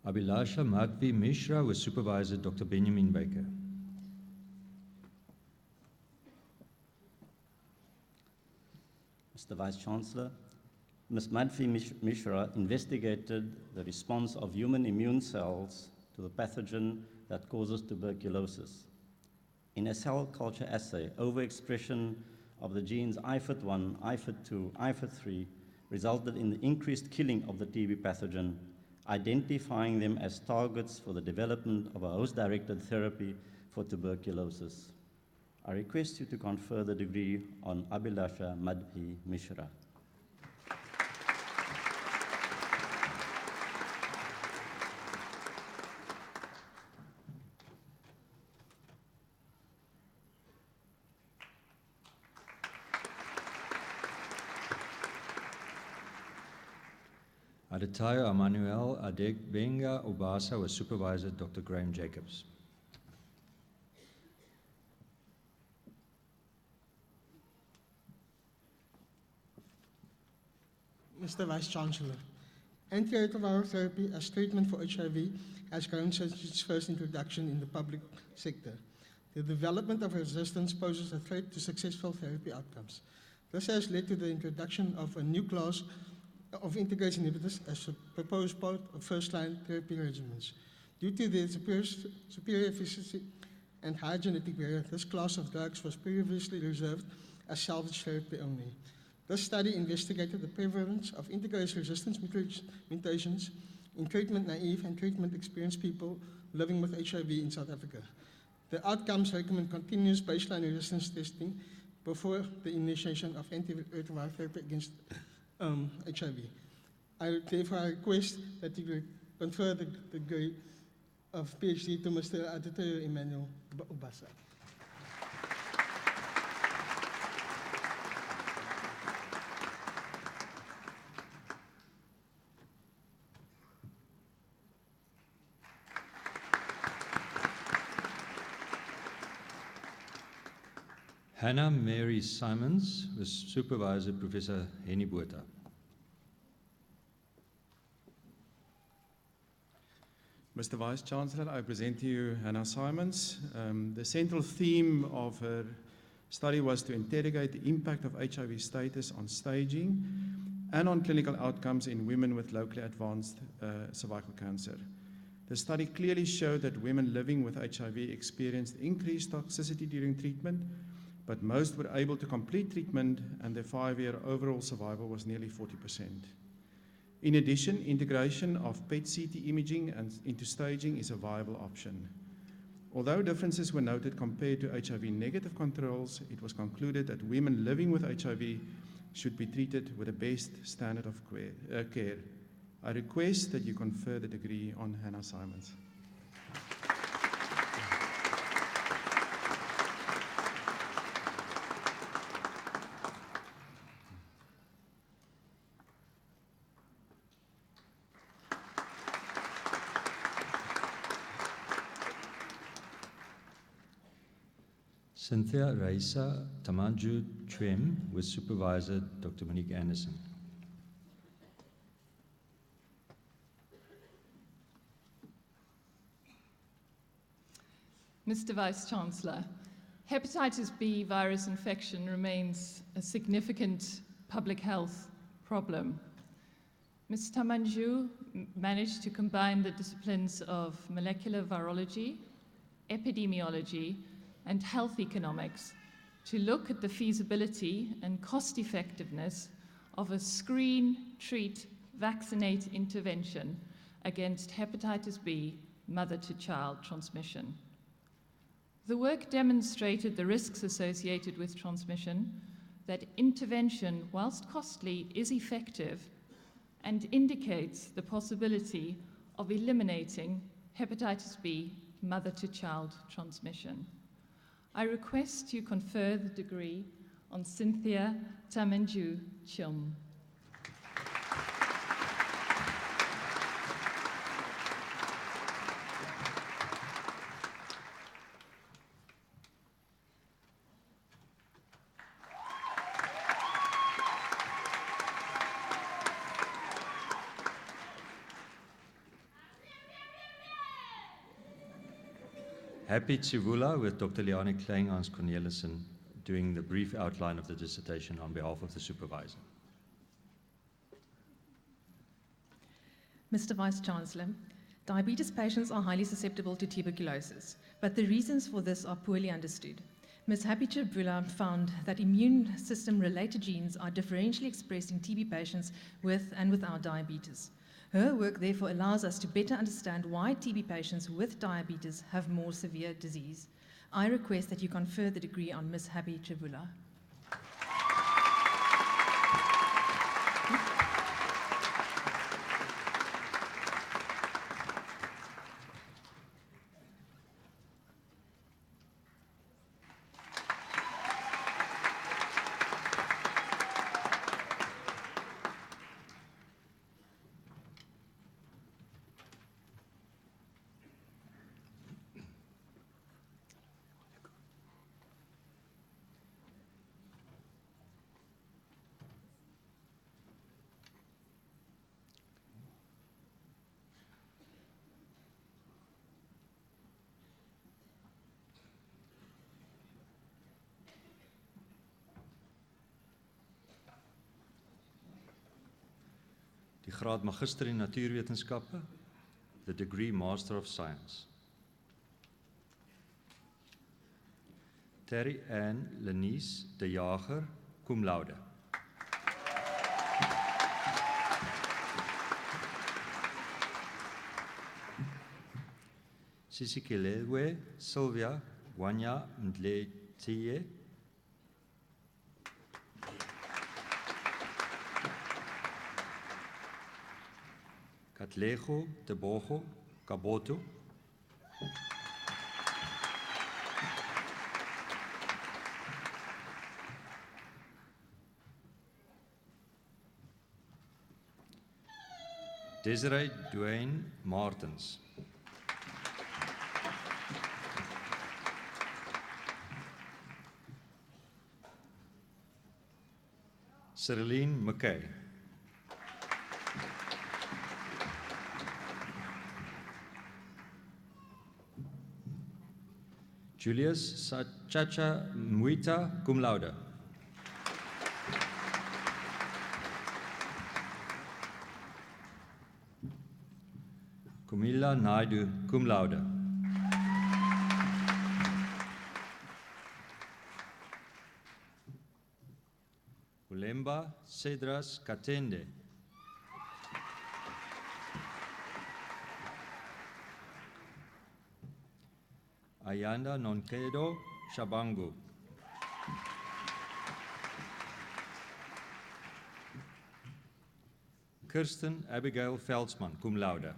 Abhilasha Madhvi Mishra with Supervisor Dr. Benjamin Baker. Mr. Vice Chancellor, Ms. Madhvi Mishra investigated the response of human immune cells to the pathogen that causes tuberculosis. In a cell culture assay, overexpression of the genes IFID1, IFID2, IFID3 resulted in the increased killing of the TB pathogen, identifying them as targets for the development of a host-directed therapy for tuberculosis. I request you to confer the degree on Abhilasha Madhvi Mishra. Adetayo Emmanuel Adegbenga Obasa with Supervisor Dr. Graham Jacobs. Mr. Vice Chancellor, antiretroviral therapy as treatment for HIV has grown since its first introduction in the public sector. The development of resistance poses a threat to successful therapy outcomes. This has led to the introduction of a new class of integrase inhibitors as a proposed part of first-line therapy regimens. Due to their superior efficiency and high genetic variant, this class of drugs was previously reserved as salvage therapy only. This study investigated the prevalence of integrase resistance mutations in treatment-naive and treatment-experienced people living with HIV in South Africa. The outcomes recommend continuous baseline resistance testing before the initiation of antiretroviral therapy against HIV. Therefore, I request that you confer the degree of PhD to Mr. Adetuyo Emmanuel Ubasa. Hannah Mary Simons with Supervisor Professor Henny Botha. Mr. Vice Chancellor, I present to you Hannah Simons. The central theme of her study was to interrogate the impact of HIV status on staging and on clinical outcomes in women with locally advanced cervical cancer. The study clearly showed that women living with HIV experienced increased toxicity during treatment, but most were able to complete treatment and their 5-year overall survival was nearly 40%. In addition, integration of PET-CT imaging into staging is a viable option. Although differences were noted compared to HIV-negative controls, it was concluded that women living with HIV should be treated with the best standard of care. I request that you confer the degree on Hannah Simons. Cynthia Raisa Tamanju Chwem with Supervisor Dr. Monique Anderson. Mr. Vice Chancellor, hepatitis B virus infection remains a significant public health problem. Ms. Tamanju managed to combine the disciplines of molecular virology, epidemiology, and health economics to look at the feasibility and cost effectiveness of a screen, treat, vaccinate intervention against hepatitis B mother-to-child transmission. The work demonstrated the risks associated with transmission, that intervention, whilst costly, is effective, and indicates the possibility of eliminating hepatitis B mother-to-child transmission. I request you confer the degree on Cynthia Tamanju Chum. Happy Tsivula with Dr. Liane Klein-Hans Cornelissen doing the brief outline of the dissertation on behalf of the supervisor. Mr. Vice Chancellor, diabetes patients are highly susceptible to tuberculosis, but the reasons for this are poorly understood. Ms. Happy Tsivula found that immune system-related genes are differentially expressed in TB patients with and without diabetes. Her work therefore allows us to better understand why TB patients with diabetes have more severe disease. I request that you confer the degree on Ms. Happy Tsivula. Die graad Magister in Natuurwetenskappe, the degree Master of Science. Terry Ann Lenice de Jager, cum laude. Sisikelewe Sylvia Wanya Mdletiye. Katlego Tebogo Kaboto. Desiree Dwayne Martens. Ceriline McKay. Julius Sachacha Mwita, cum laude. Kumila Naidu, cum laude. Ulemba Cedras Katende. Ayanda Nonkedo Shabangu. Kirsten Abigail Veldsman, cum laude.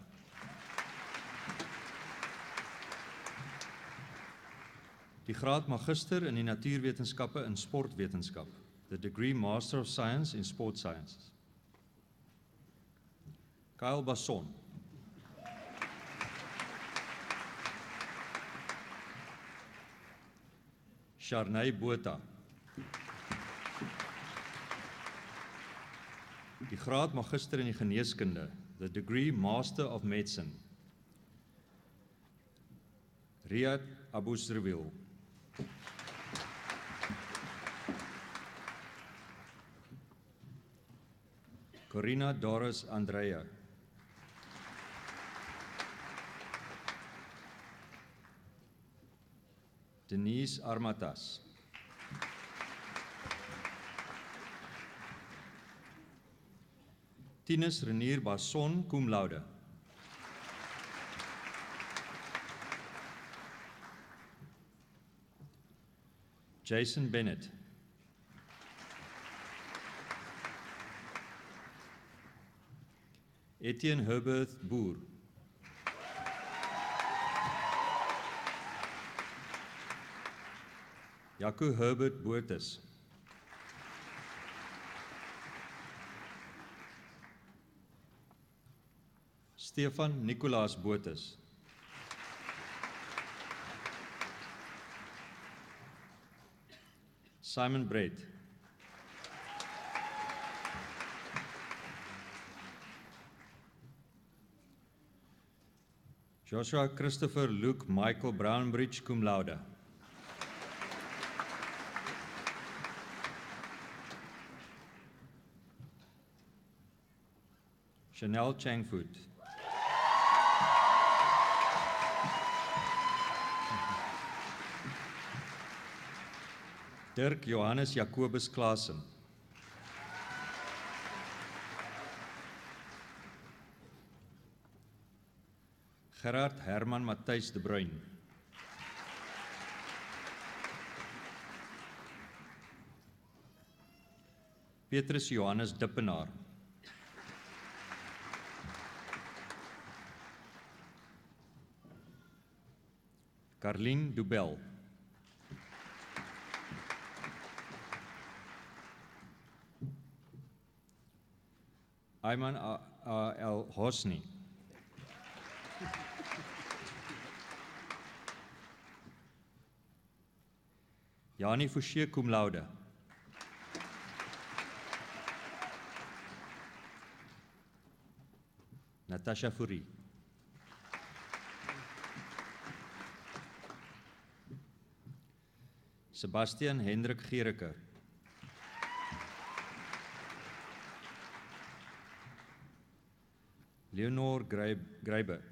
Die graad magister in die natuurwetenskappe en sportwetenskap. The degree Master of Science in Sport Sciences. Kyle Basson. Sharnay Botha. Die graad magister in die geneeskunde. The degree Master of Medicine. Riyad Abusrewil. Corina Doris Andrea. Denise Armatas. Tinus Renier Basson, cum laude. Jason Bennett. Etienne Herbert Boer. Jaco Herbert Boertes. Stefan Nicolaas Boertes. Simon Brett. Joshua Christopher Luke Michael Brownbridge, cum laude. Chanel Changfoot. Dirk Johannes Jacobus Klaasen. Gerard Herman Matthijs de Bruin. Petrus Johannes Dippenaar. Carlien Dubel. Ayman El Hosni. Jani Fouché, cum laude. Natasha Fourie. Sebastian Hendrik Gericke. Leonor Greiber.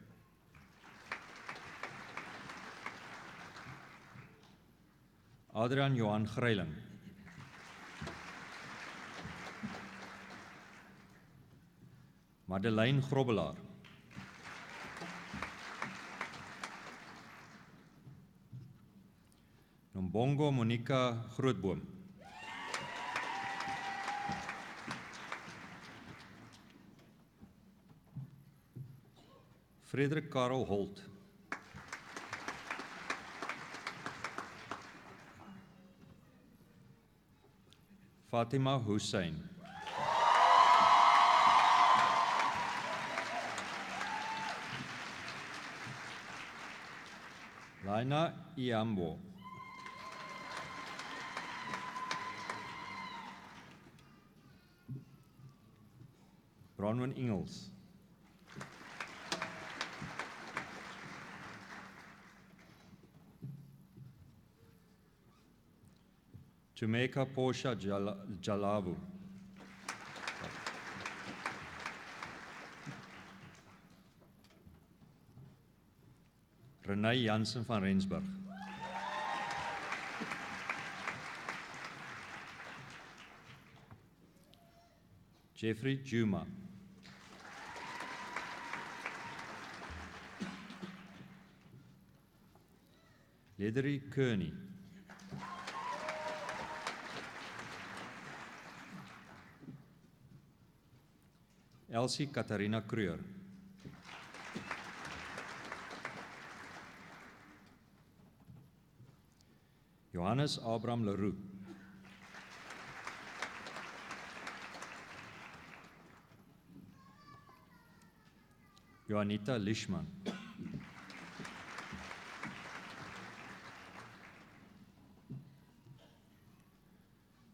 Adrian Johan Greiling. Madeleine Grobbelaar. Nombongo Monica Grootboom. Frederik Karel Holt. Fatima Hussein. Laina Iambo. Bronwyn Ingels. Tumeka Portia Jalavu. Renee Jansen van Rensburg. Jeffrey Juma. Ledery Kearney. Elsie Katharina Kreur. Johannes Abraham Leroux. Joanita Lishman.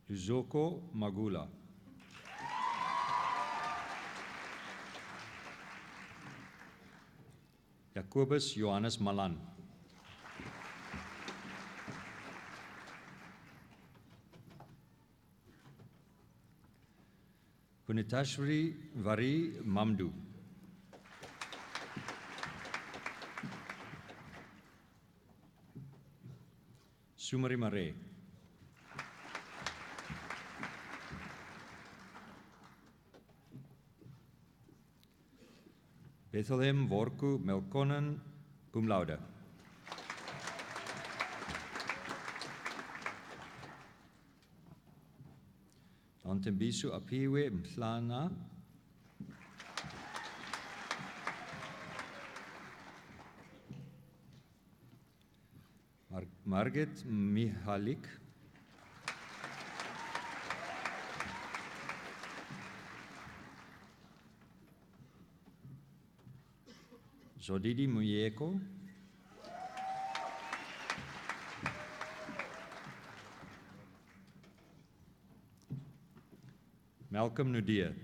Luzoko Magula. Jacobus Johannes Malan. Punitashvari Vari Mamdu. Sumari Mare. Bethlehem Worku Melkonen, cum laude. Antembisu Apiwe Mhlana. Margit Mihalik. Zodidi Muyeko. Malcolm Nudia.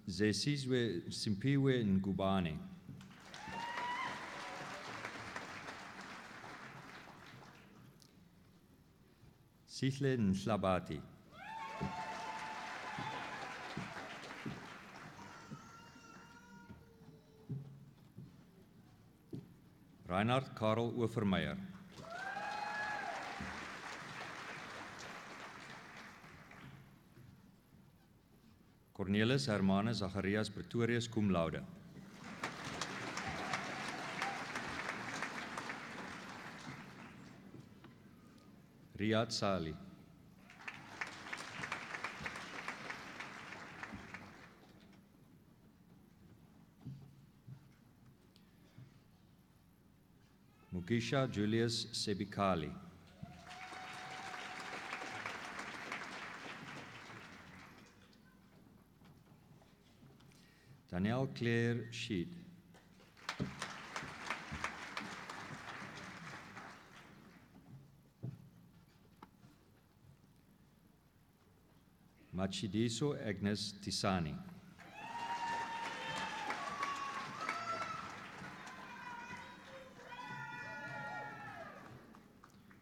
Zesizwe Simpiwe Ngubane. Sihle Nhlabati. Reinhard Karel Overmeyer. Cornelis Hermanus Zacharias Pretorius cum laude. Riyad Sali. Mukisha Julius Sebikali. Danielle Claire Sheed. Machidiso Agnes Tisani.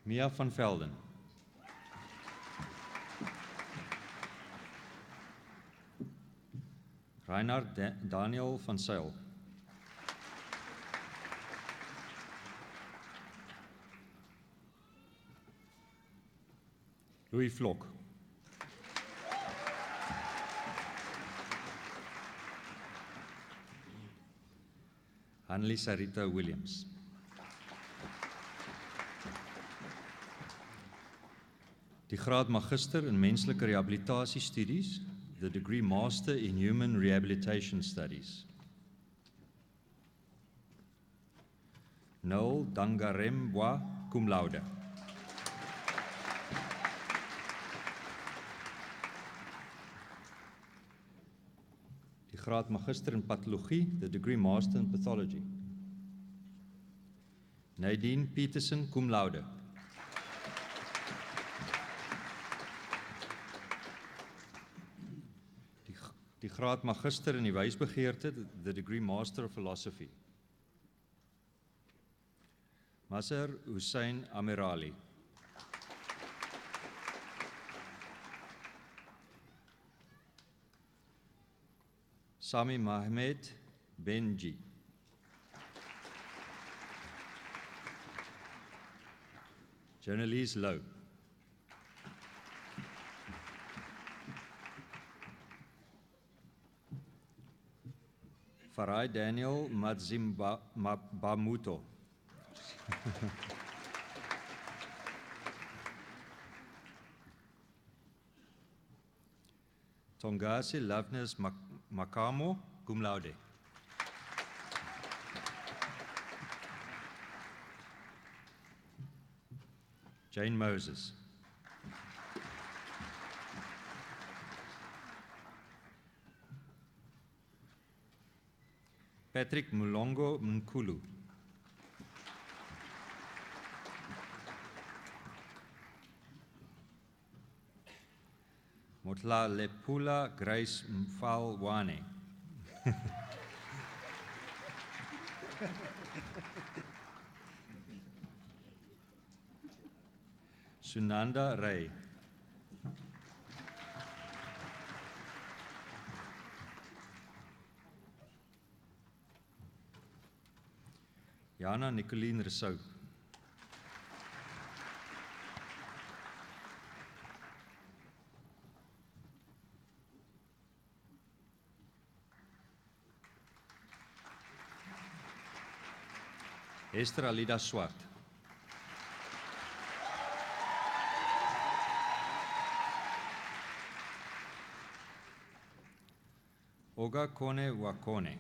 Mia van Velden. Reinhard Daniel van Zyl. Louis Vlok. Annelise Rita Williams. Die graad magister in menslike rehabilitasiestudies, the degree master in human rehabilitation studies. Noel Dangarembwa, cum laude. Die graad magister in pathologie, the degree master in pathology. Nadine Peterson, cum laude. Die graad magister in die wysbegeerte, the degree master of philosophy. Mazhar Hussein Amirali. Sami Mahmed Benji. Journalise Low. Farai Daniel Madzimbamuto. Tongasi Loveness Makamo, cum laude. Jane Moses. Patrick Mulongo Mkulu. Motla Lepula Grace Mfalwane. Sunanda Ray. Jana Nicoline Rousseau. Esther Alida Swart. Oga Kone Wakone.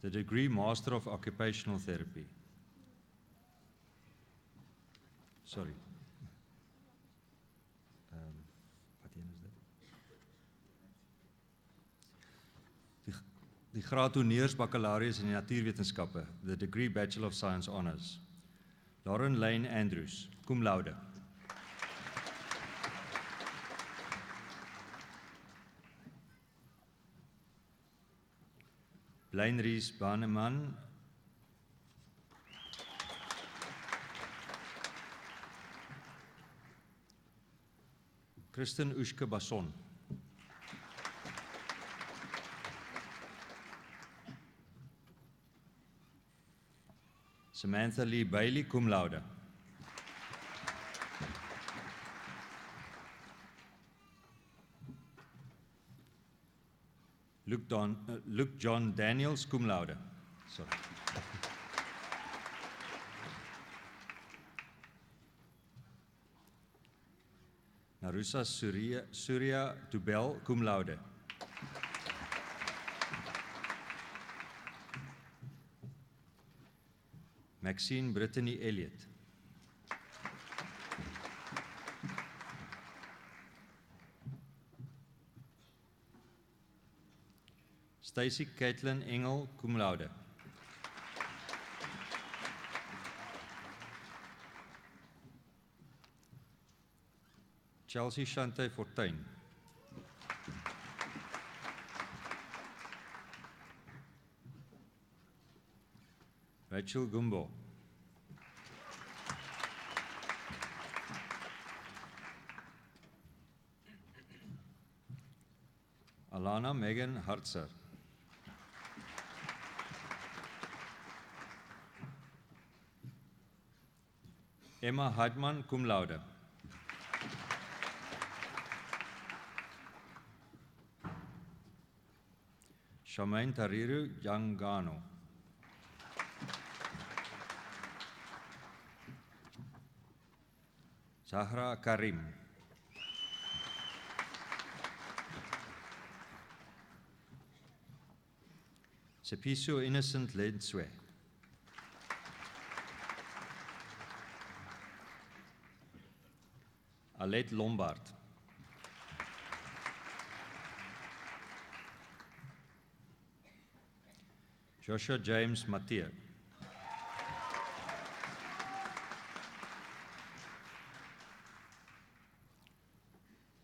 The degree Master of Occupational Therapy. Sorry. Wat een is dit? Die graad honeurs baccalaureus in die natuurwetenskappe, the degree Bachelor of Science Honours. Lauren Lane Andrews, cum laude. Blaine Rees Baneman. Kristen Oeske Basson. Samantha Lee Bailey, cum laude. Luke John Daniels, cum laude. Sorry. Narusa Surya Dubel, cum laude. Maxine Brittany Elliott. Stacy Caitlin Engel, cum laude. Chelsea Shante Fortuin. Rachel Gumbo. Alana Megan Hartzer. Emma Hartman, cum laude. Shamaine Tariru Jangano. Zahra Karim. Sepiso Innocent Lenswe. Alet Lombard. Joshua James Mathieu.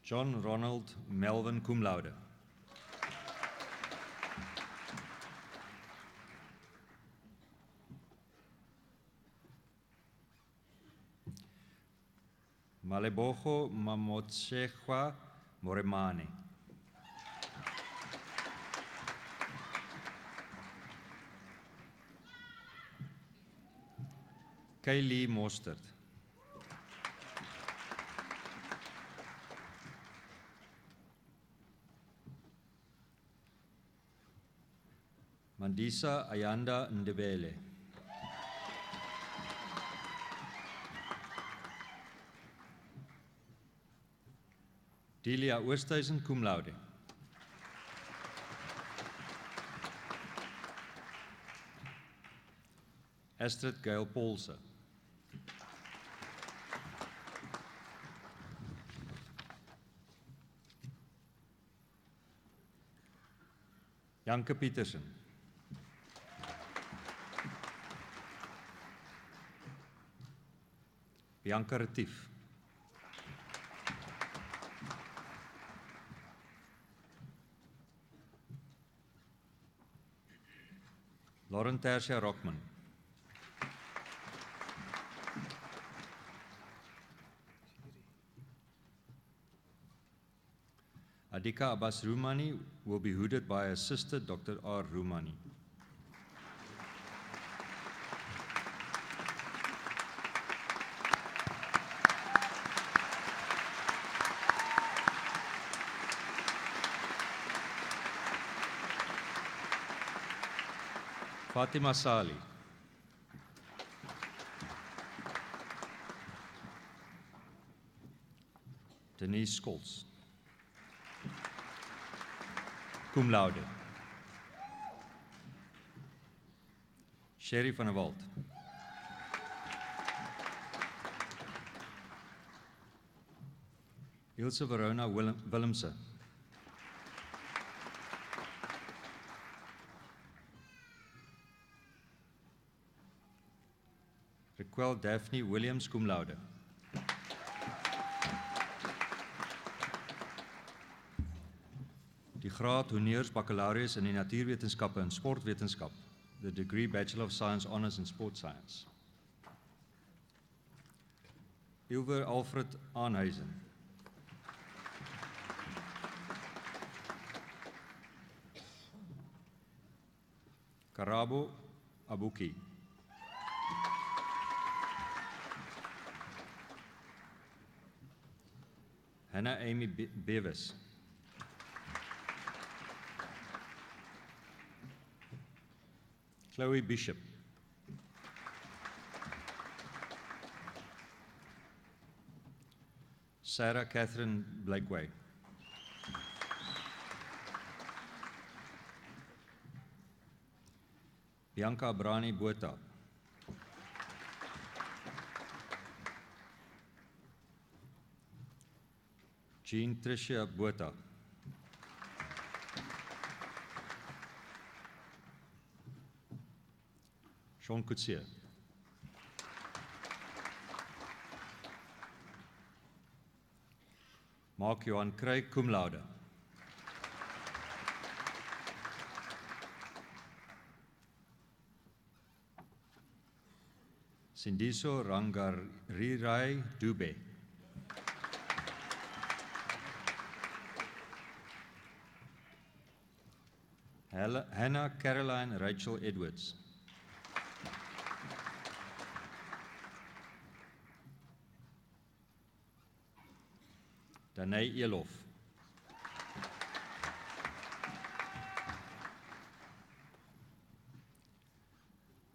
John Ronald Melvin cum laude. Malebogo Mamotsegwa Moremane. Kaylee Mostert. Mandisa Ayanda Ndebele. Delia Oosthuizen cum laude. Astrid Gail Paulse. Janke Pietersen. Bianca Retief. Lauren Tersia Rockman. Adika Abbas Rumani will be hooded by her sister, Dr. R. Rumani. Fatima Sali. Denise Scholz. Cum laude. Sherry van der Walt. Ilse Verona Willemse. Raquel Daphne Williams cum laude. Die graad honneurs baccalaureus in die natuurwetenskappe en sportwetenskap, the degree Bachelor of Science Honours in Sport Science. Ilver Alfred Aanhuizen. Karabo Abuki. Hannah Amy Bevis. Chloe Bishop. Sarah Catherine Blakeway. Bianca Brani Botha. Jean Tricia Botha. Sean Coetzee. Mark Johan Craig cum laude. Sindiso Rangarirai Dube. Hannah Caroline Rachel Edwards. Danai Elof.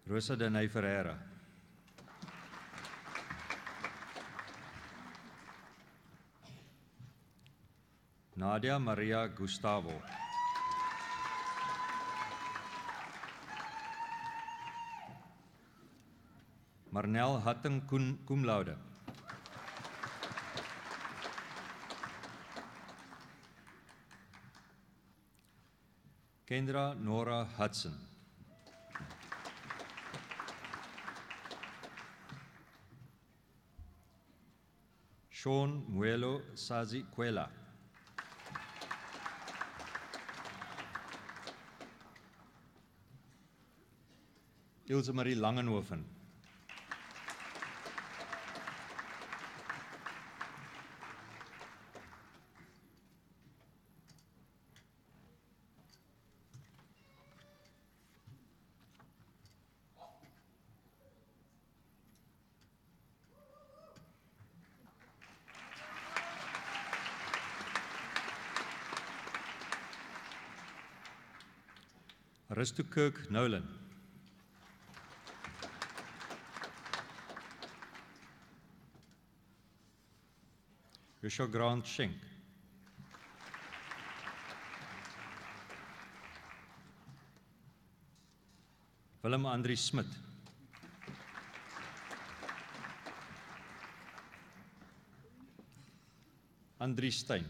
Rosa Danai Ferreira. Nadia Maria Gustavo. Marnel Hatting cum laude. Kendra Nora Hudson. Sean Muelo Sazi Quela. Ilse Marie Langenhoven. Aristo Kirk Nolan. Joshua Grant Schenk. Willem Andrie Smit. Andrie Stein.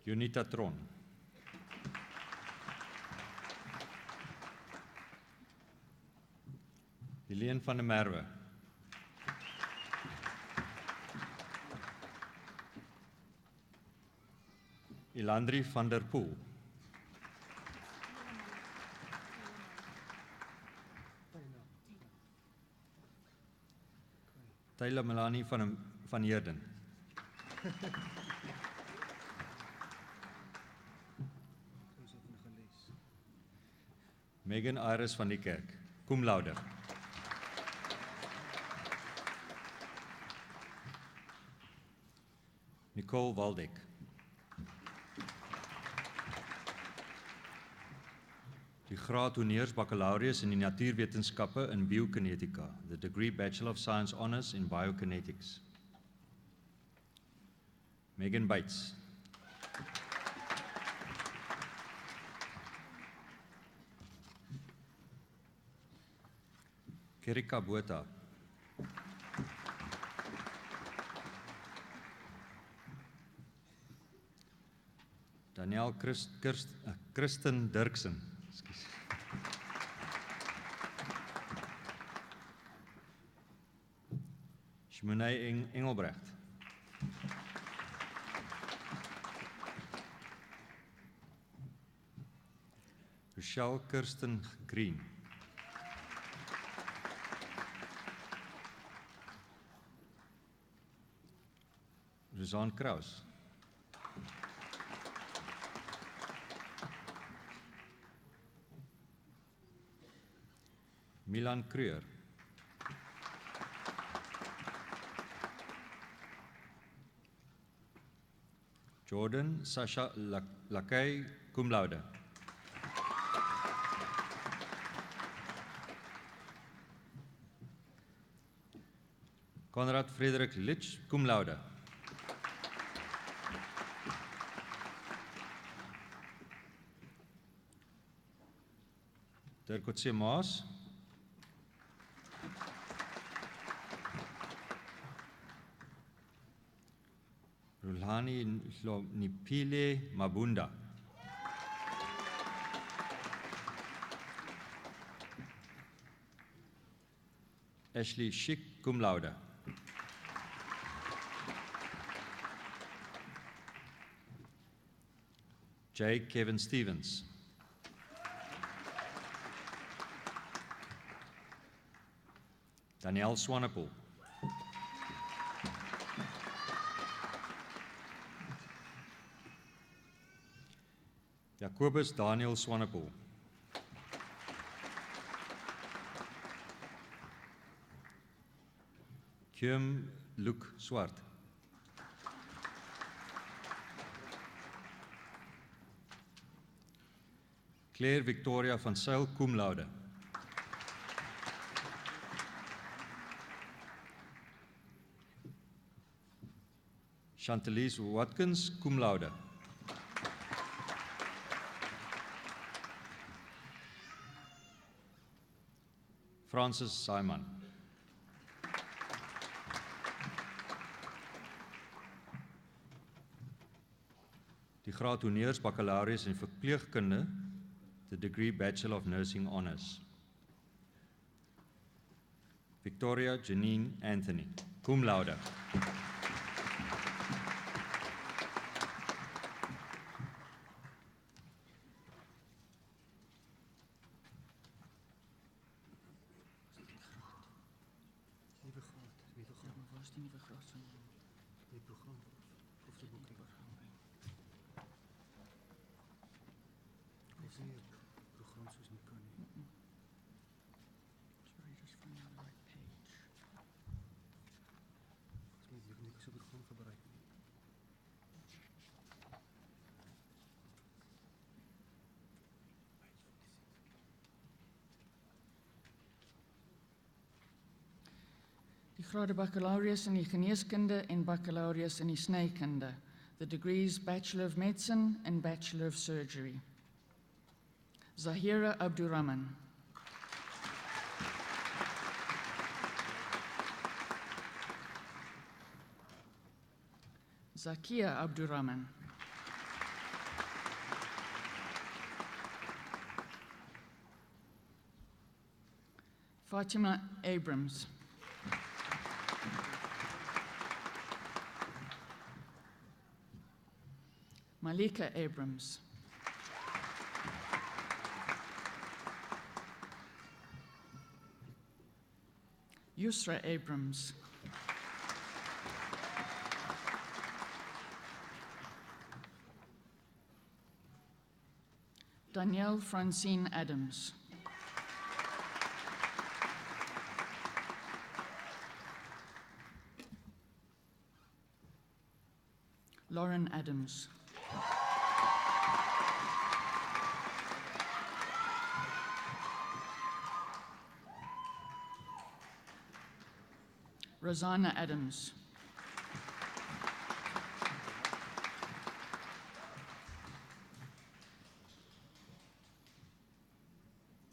Junita Tron. Helene van der Merwe. Ilandri van der Poel. Taylor Melanie van Heerden. Megan Iris van die Kerk, cum laude. Nicole Waldeck. Die graad honneurs baccalaureus in die natuurwetenskappe in biokinetika, the degree Bachelor of Science Honours in Biokinetics. Megan Bates. Kerika Botha. Daniel Kirsten Dirksen. Ekskuus. Shmonay Engelbrecht. Rochelle Kirsten Green. Rosanne Kraus. Milan Kreur. Jordan Sasha Lakay, cum laude. Konrad Frederik Litsch, cum laude. Dirk Maas. Rulhani Nipile Mabunda. Ashley Schick, cum laude. J. Kevin Stevens. Danielle Swanepoel. Jacobus Daniel Swanepoel. Kim Luke Swart. Claire Victoria van Zyl, cum laude. Chantalise Watkins, cum laude. Francis Simon. Die graad honneurs baccalaureus in verpleegkunde, the degree Bachelor of Nursing Honours. Victoria Janine Anthony, cum laude. Die grade baccalaureus in die geneeskunde en baccalaureus in die snykunde. The degrees Bachelor of Medicine and Bachelor of Surgery. Zahira Abdurrahman. Zakia Abdurrahman. Fatima Abrams. Malika Abrams. Yusra Abrams. Danielle Francine Adams. Lauren Adams. Rosanna Adams.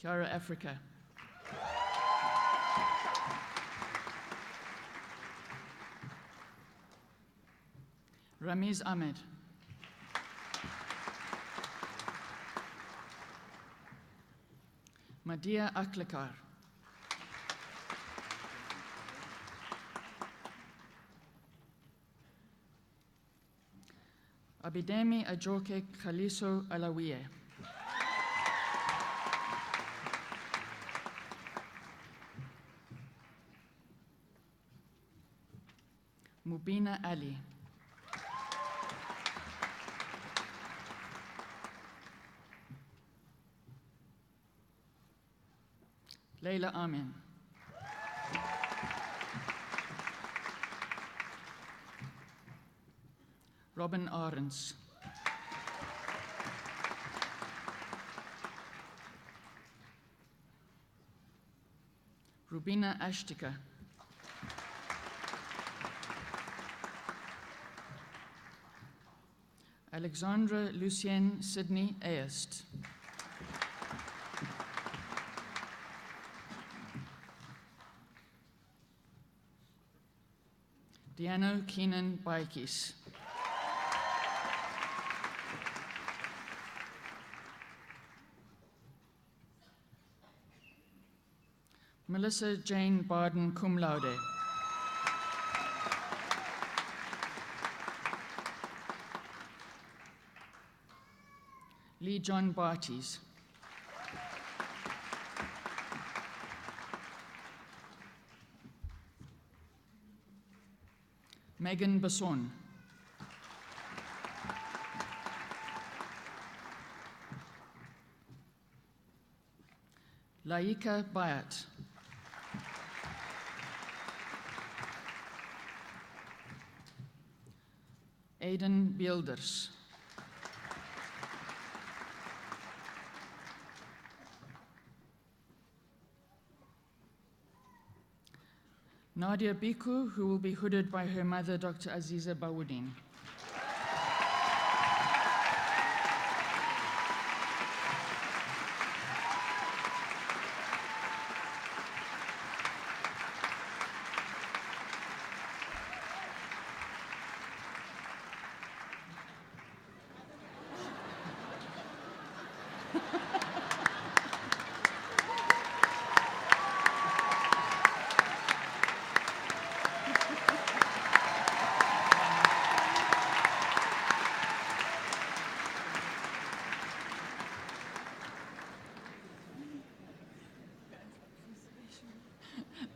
Kiara Africa. Ramiz Ahmed. Madia Aklikar. Abidemi Ajoke Khaliso Alawiye. Mubina Ali. Leila Amin. Robin Arends. Rubina Ashtika. Alexandra Lucienne Sydney Aest. Diano Keenan Baikis. Melissa Jane Barden, cum laude. Lee John Barties. Megan Basson. Laika Bayat. Aiden Beelders. Nadia Biku, who will be hooded by her mother, Dr. Aziza Bawuddin.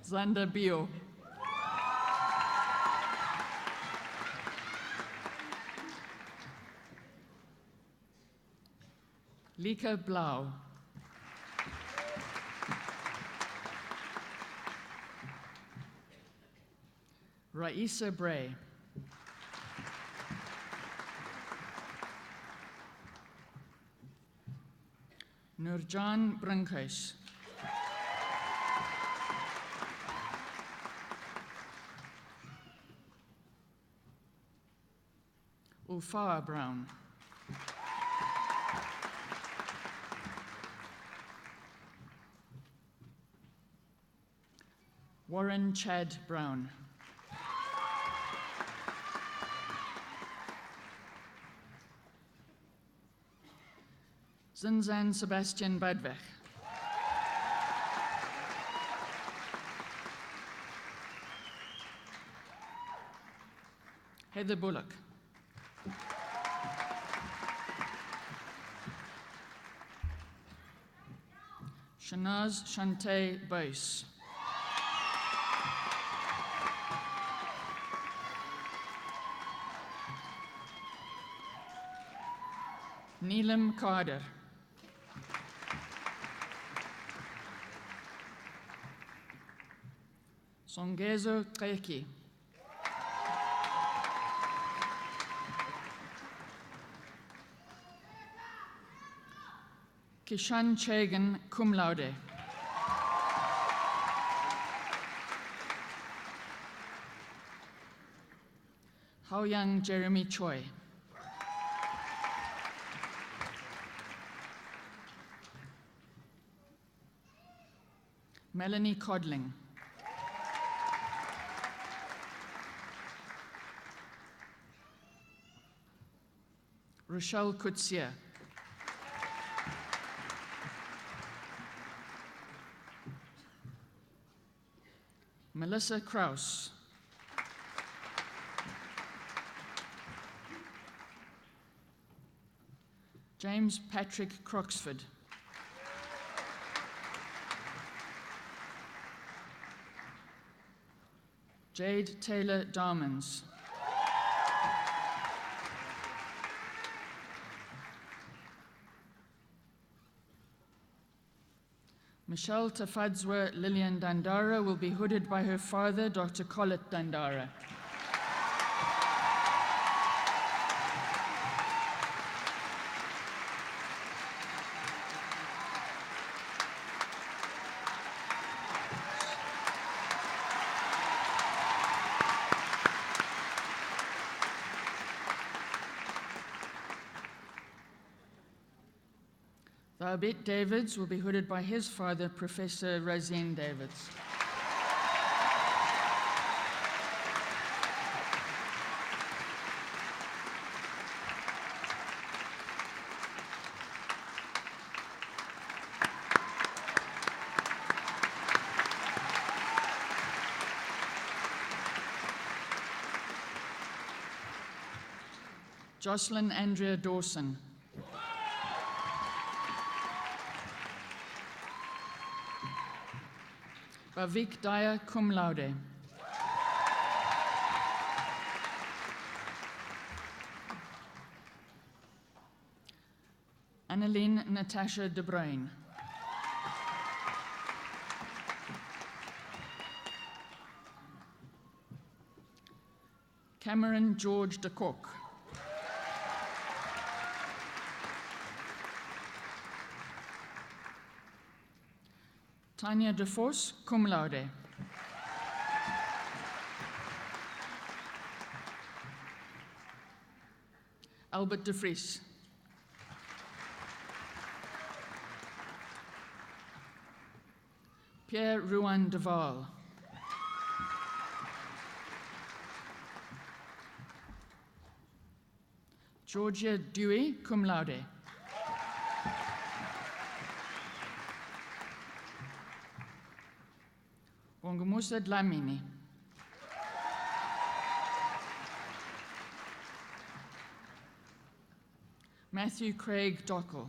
Zander Bio. Lika Blau. Raisa Bray. Nurjan Brinkhuis. Ulfa Brown. Warren Chad Brown. Zinzan Sebastian Badweg. Heather Bullock. Shanaz Shante Boyce. Neelam Carter. Songezo Kayeki. Kishan Chagan, cum laude. Haoyang Jeremy Choi. Melanie Codling. Rochelle Kutsia. Melissa Kraus. James Patrick Croxford. Jade Taylor Darmans. Michelle Tafadzwa Lillian Dandara will be hooded by her father, Dr. Collet Dandara. Thabit Davids will be hooded by his father, Professor Razine Davids. Jocelyn Andrea Dawson. Bavik Daya, cum laude. Anneline Natasha De Bruyn. Cameron George de Kock. Tanya De Vos, cum laude. Albert de Vries. Pierre Ruan de Waal. Georgia Dewey, cum laude. Bongamusa Dlamini. Matthew Craig Dockel.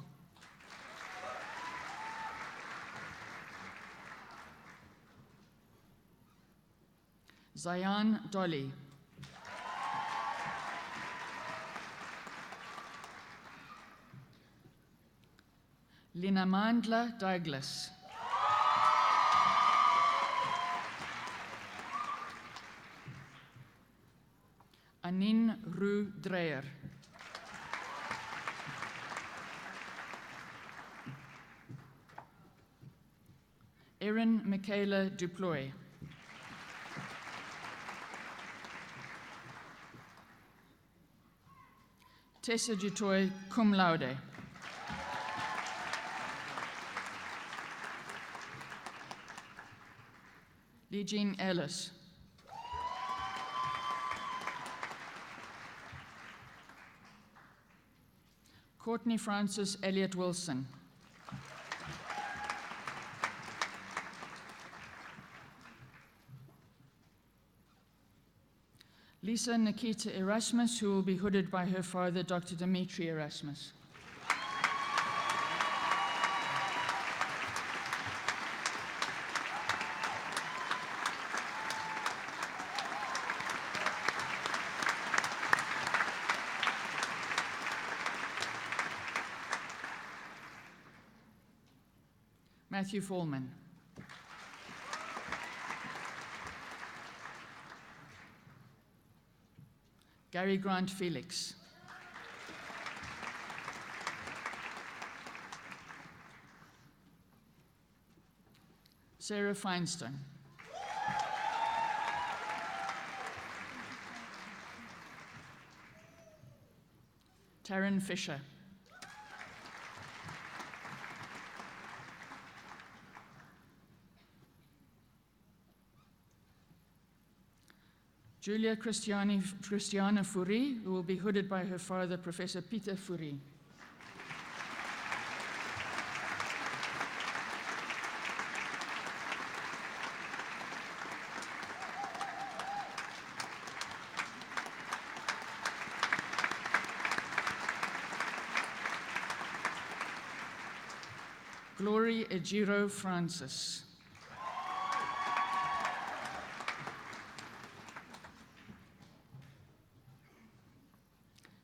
Zayan Dolly. Linamandla Douglas. Anin Roo Dreyer. Erin Michaela Duploy. Tessa Dutoy, cum laude. Lee Jean Ellis. Courtney Francis Elliott Wilson. Lisa Nikita Erasmus, who will be hooded by her father, Dr. Dimitri Erasmus. Matthew Fallman. Gary Grant Felix. Sarah Feinstein. Taryn Fisher. Julia Christiana Fourie, who will be hooded by her father, Professor Peter Fourie. Glory Ejiro Francis.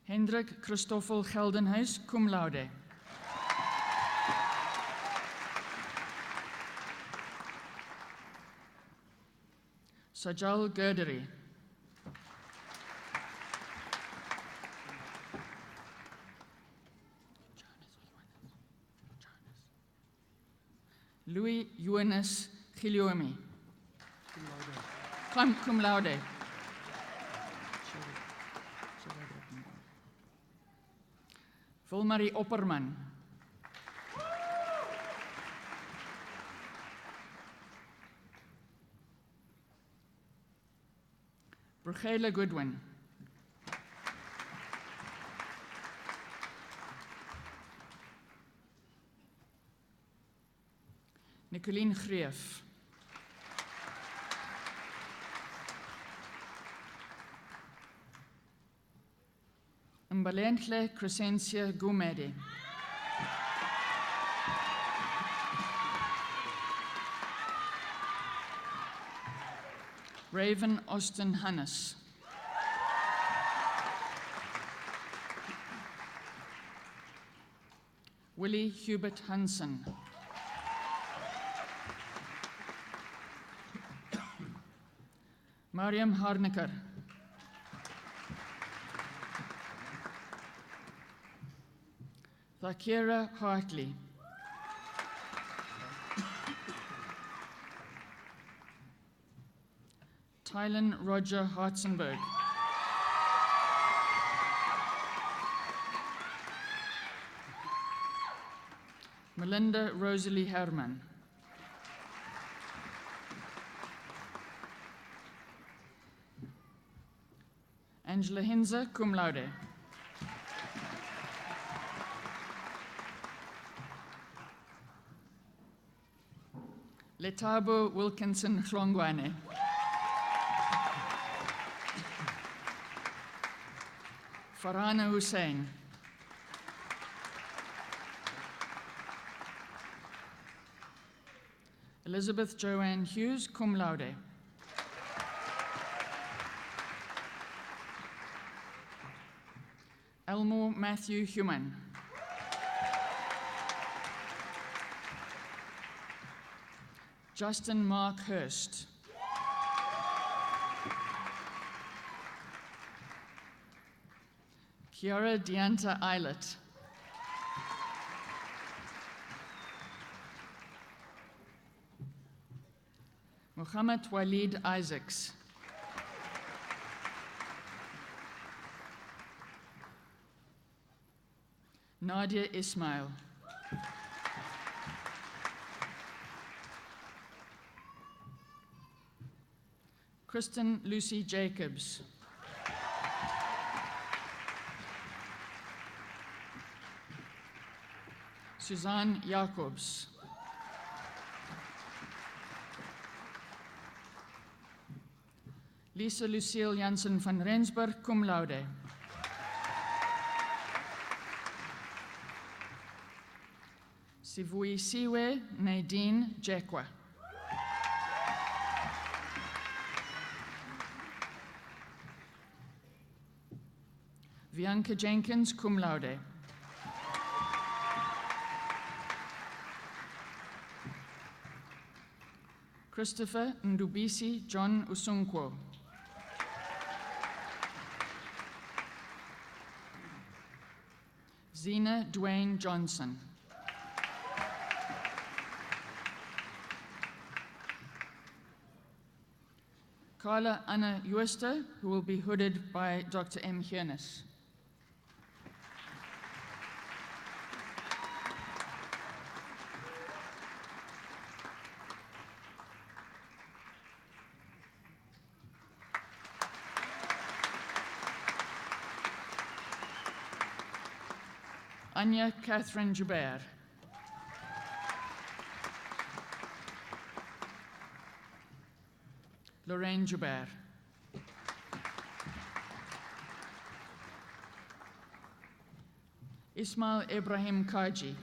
Hendrik Christoffel Geldenhuis, cum laude. Sajal Gurderi. Louis Johannes Giliomi. Cum laude. Vilmarie Opperman. Brugela Goodwin. Nicoline Greef. Mbalenhle Crescencia Gumede. Raven Austin Hannes. Willie Hubert Hansen. Mariam Harnecker. Thakira Hartley. Tylen Roger Hartzenberg. Melinda Rosalie Herman. Angela Hinze, cum laude. Letabo Wilkinson Hlongwane. Farhana Hussein. Elizabeth Joanne Hughes, cum laude. Elmore Matthew Human. Justin Mark Hurst. Kiara Deanta Eilert. Muhammad Walid Isaacs. Nadia Ismail. Kristen Lucy Jacobs. Suzanne Jacobs. Lisa Lucille Jansen van Rensburg, cum laude. Sivui Siwe Nadine Jekwa. Bianca Jenkins, cum laude. Christopher Ndubisi John Usunkwo. Zena Dwayne Johnson. Carla Anna Uester, who will be hooded by Dr. M. Hiernes. Anya Catherine Joubert. Lorraine Joubert. Ismail Ibrahim Kaji.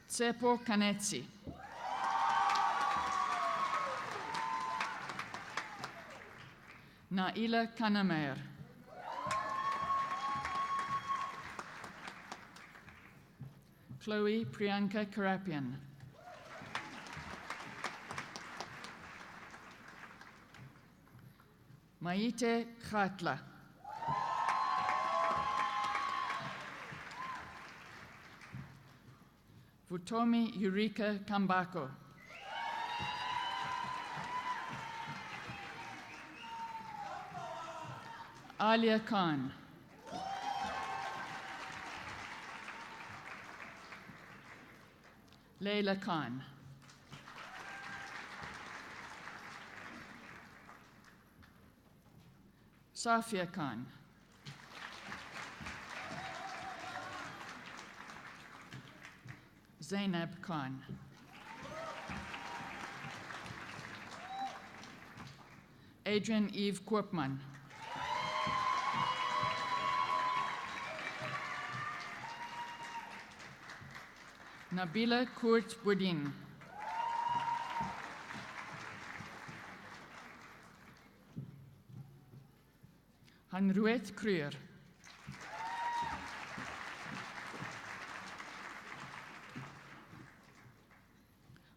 Tsepo Kanetsi. Naila Kanameyer. Chloe Priyanka Karapian. Maite Khatla. Vutomi Eureka Kambako. Alia Khan. Leila Khan. Safia Khan. Zainab Khan. Adrian Eve Koopman. Nabila Kurt Boudin. Hanruet Kruer.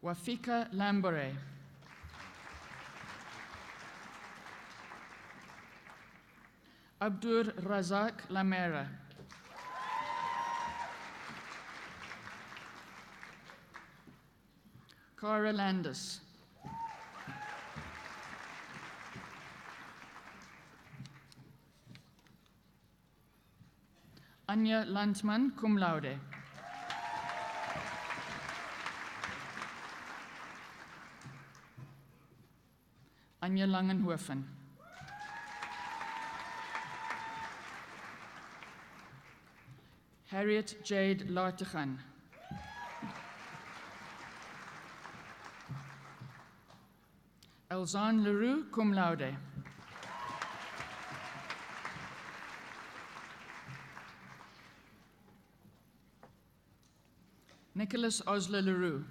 Wafika Lambore. Abdur Razak Lamera. Cara Landis. Anja Landman, cum laude. Anja Langenhoven. Harriet Jade Lartigan. Elzaan Leroux, cum laude. Nicholas Osler Leroux.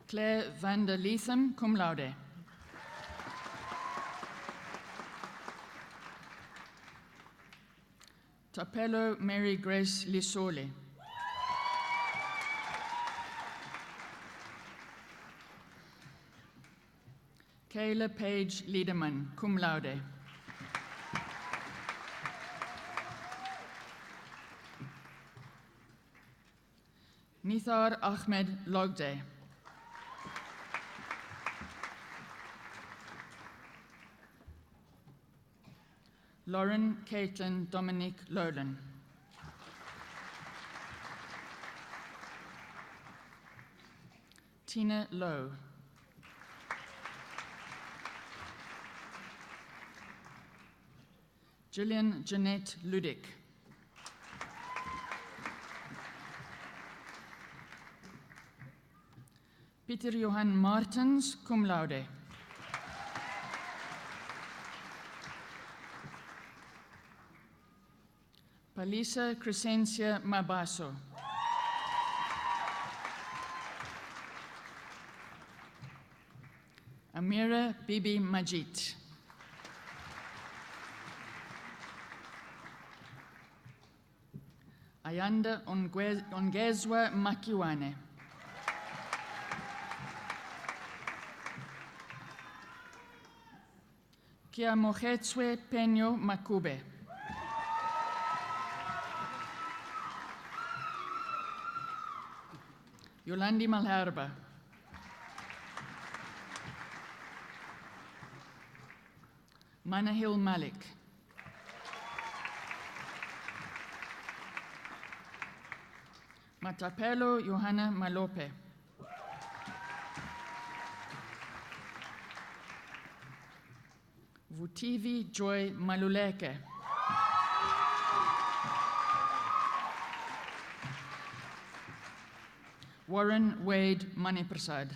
Claire van der Leethen, cum laude. Tapelo Mary Grace Lisole. Kayla Page Liederman, cum laude. Nithar Ahmed Logde. Lauren Caitlin Dominique Lolan. Tina Lowe. Gillian Jeanette Ludick. Pieter Johan Martens, cum laude. Palisa Crescencia Mabaso. Amira Bibi Majid. Ayanda Ongezwa Makiwane. Kia Mohetswe Peño Makube. Yolandi Malherba. Manahil Malik. Matapelo Johanna Malope. Vutivi Joy Maluleke. Warren Wade Maniprasad.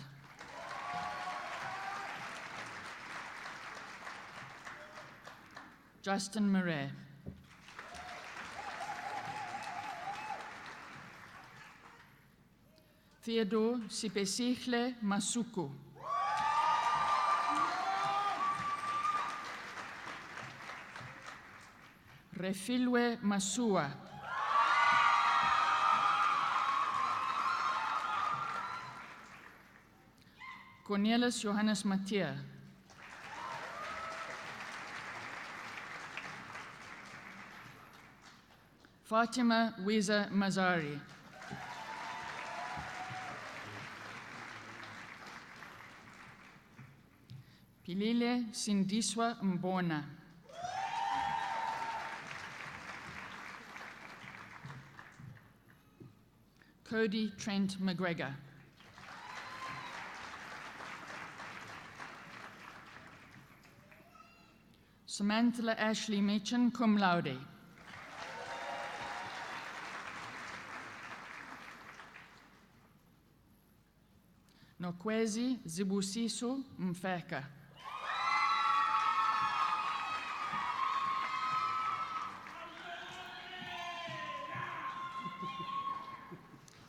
Justin Murray. Theodore Sipesihle Masuku. Refilwe Masua. Cornelis Johannes Mathieu. Fatima Wiza Mazari. Pilile Sindiswa Mbona. Cody Trent McGregor. Samantha Ashley Machen, cum laude. Nokwezi Zibusiso Mfeka.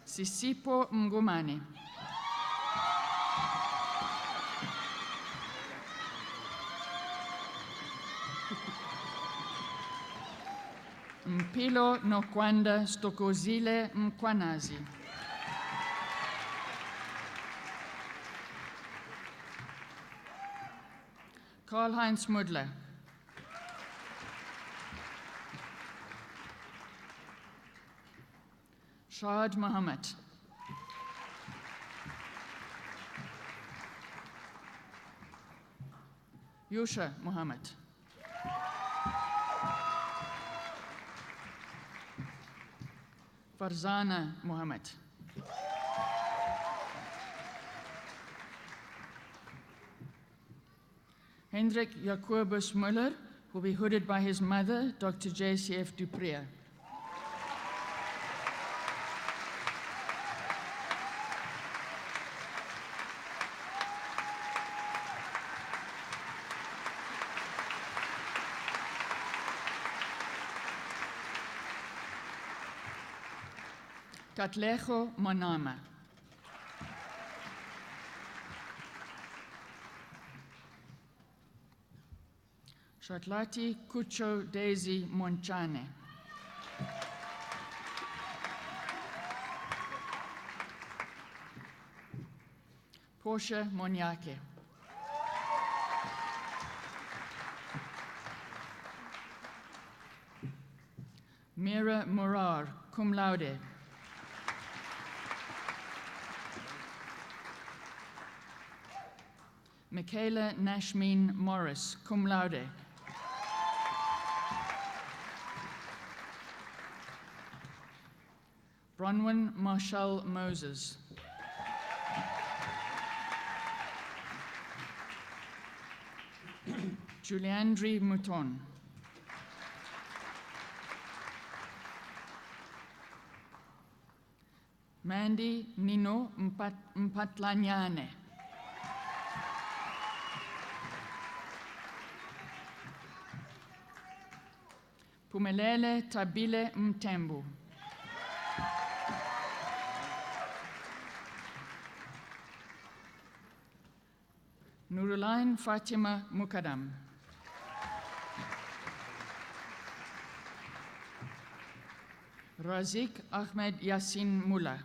Sisipo Mgumane. Mpilo Nokwanda Stokozile Mkwanazi. Karl-Heinz Mudler. Shahad Mohammed. Yusha Muhammad. Farzana Muhammad. Hendrik Jacobus Muller will be hooded by his mother, Dr. JCF Dupree. Katlejo Manama. Shatlati Kucho Daisy Monchane. Portia Moniake. Mira Murar, cum laude. Michaela Nashmeen Morris, cum laude. Bronwyn Marshall Moses. Juliandre Mouton. Mandy Nino Mpatlanyane. Pumelele Tabile Mtembu. Nurulain Fatima Mukadam. Razik Ahmed Yassin Mullah.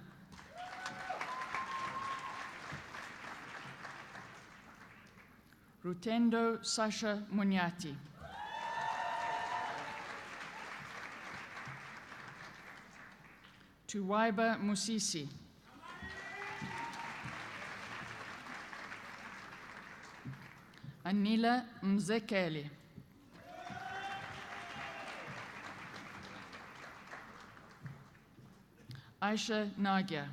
Rutendo Sasha Munyati. Tuwaiba Musisi. Anila Mzekeli. Aisha Nagia.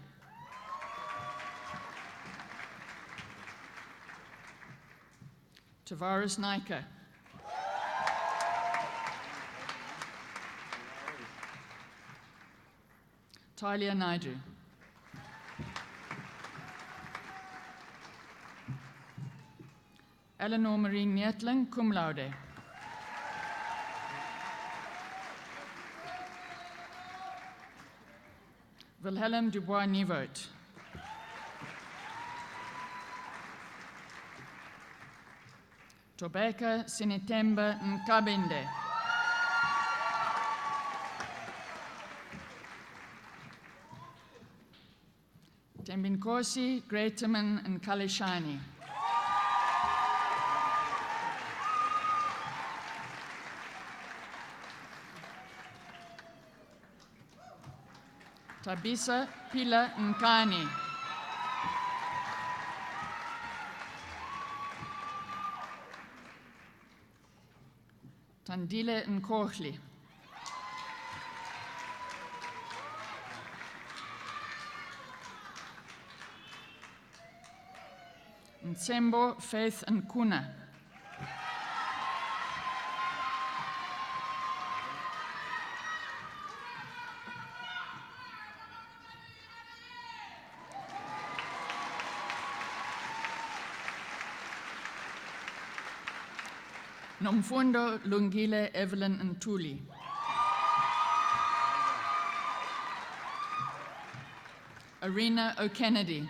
Tavares Naika. Talia Naidu. Eleanor Marie Nietling, cum laude. Wilhelm Dubois Nieuwoud. Tobeka Sinetemba Nkabinde. Tembinkosi Greaterman and Kalishani. Tabisa Pila Nkani. Tandile Nkohli. Nsembo Faith Nkuna. Nomfundo Lungile Evelyn Ntuli. Arena O'Kennedy.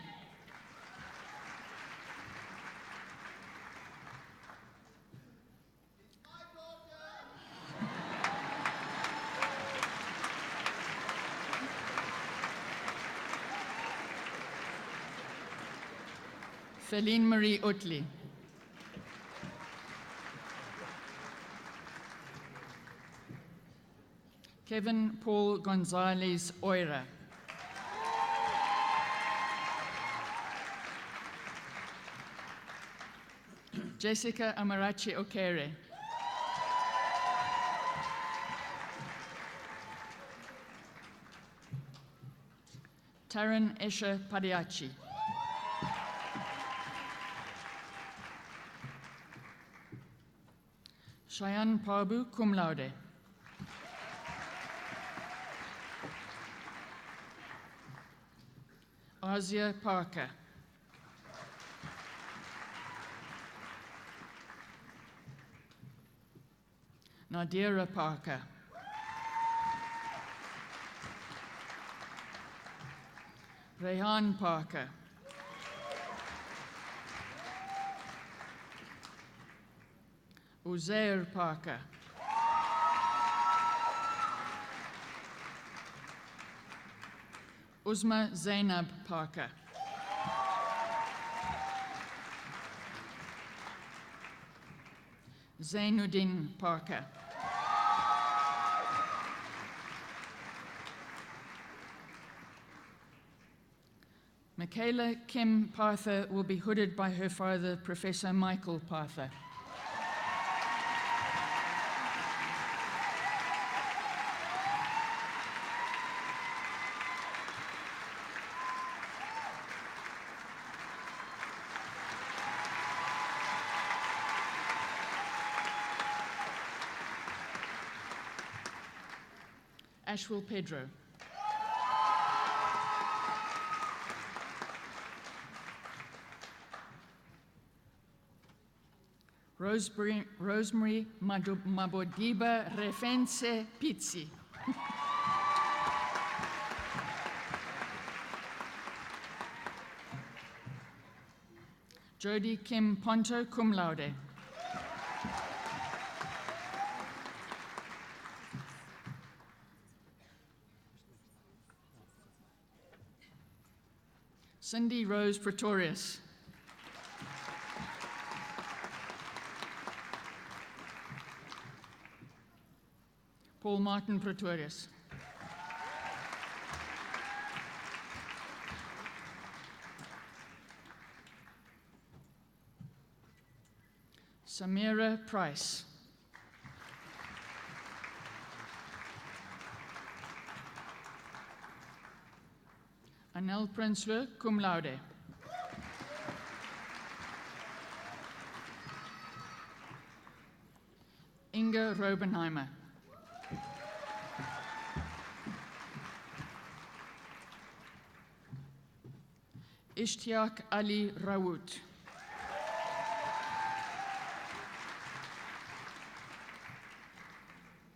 Feline Marie Utley. Kevin Paul Gonzalez Oira. Jessica Amarachi Okere. Taryn Esha Padiachi. Cheyenne Pabu, cum laude. Asia Parker. Nadira Parker. Rehan Parker. Uzair Parker. Uzma Zainab Parker. Zainuddin Parker. Michaela Kim Parther will be hooded by her father, Professor Michael Parther. Ashwell Pedro. Rosemary Mabodiba Refense Pizzi. Jody Kim Ponto, cum laude. Cindy Rose Pretorius. Paul Martin Pretorius. Samira Price. Anel Prinsloo, cum laude. Inge Robenheimer. Ishtiaq Ali Rawoot.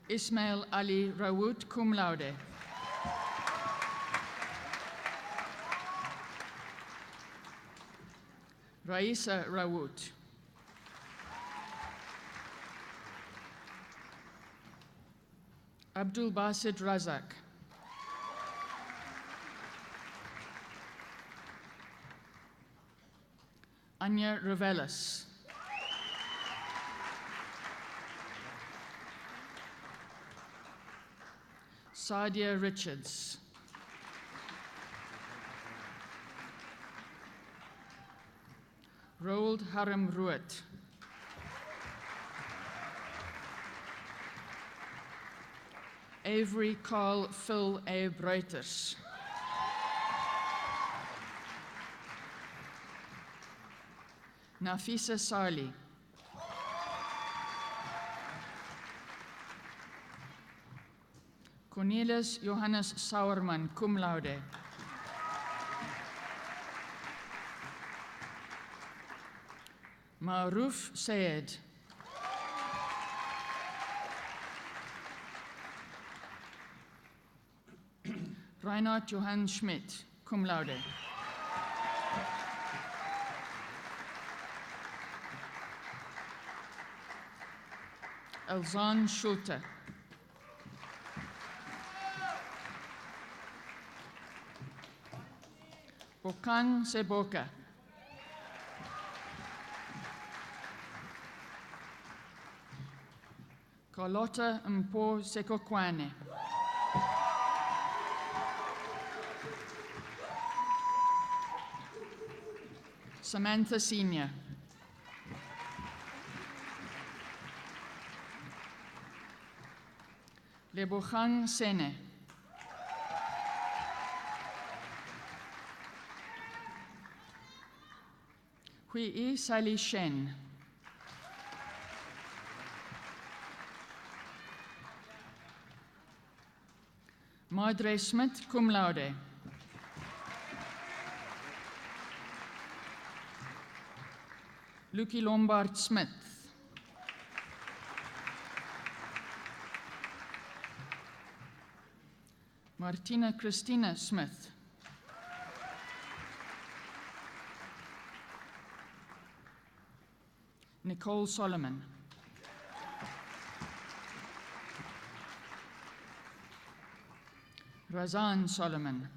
Ismail Ali Rawoot, cum laude. Raisa Rawoot. Abdul Basit Razak. Anya Ravelis. Sadia Richards. Roald Haram Ruet. Avery Carl Phil A. Breuters. Nafisa Sali. Cornelius Johannes Sauerman, cum laude. Maruf Sayed. Reinhard Johann Schmidt, cum laude. Elzan Schulte. Bokan Seboka. Carlotta Mpo Sekokwane. Samantha Senior. Lebogang Sene. Hui Sally Shen. Madre Smith, cum laude. Lucky Lombard Smith. Martina Christina Smith. Nicole Solomon. Razan Solomon.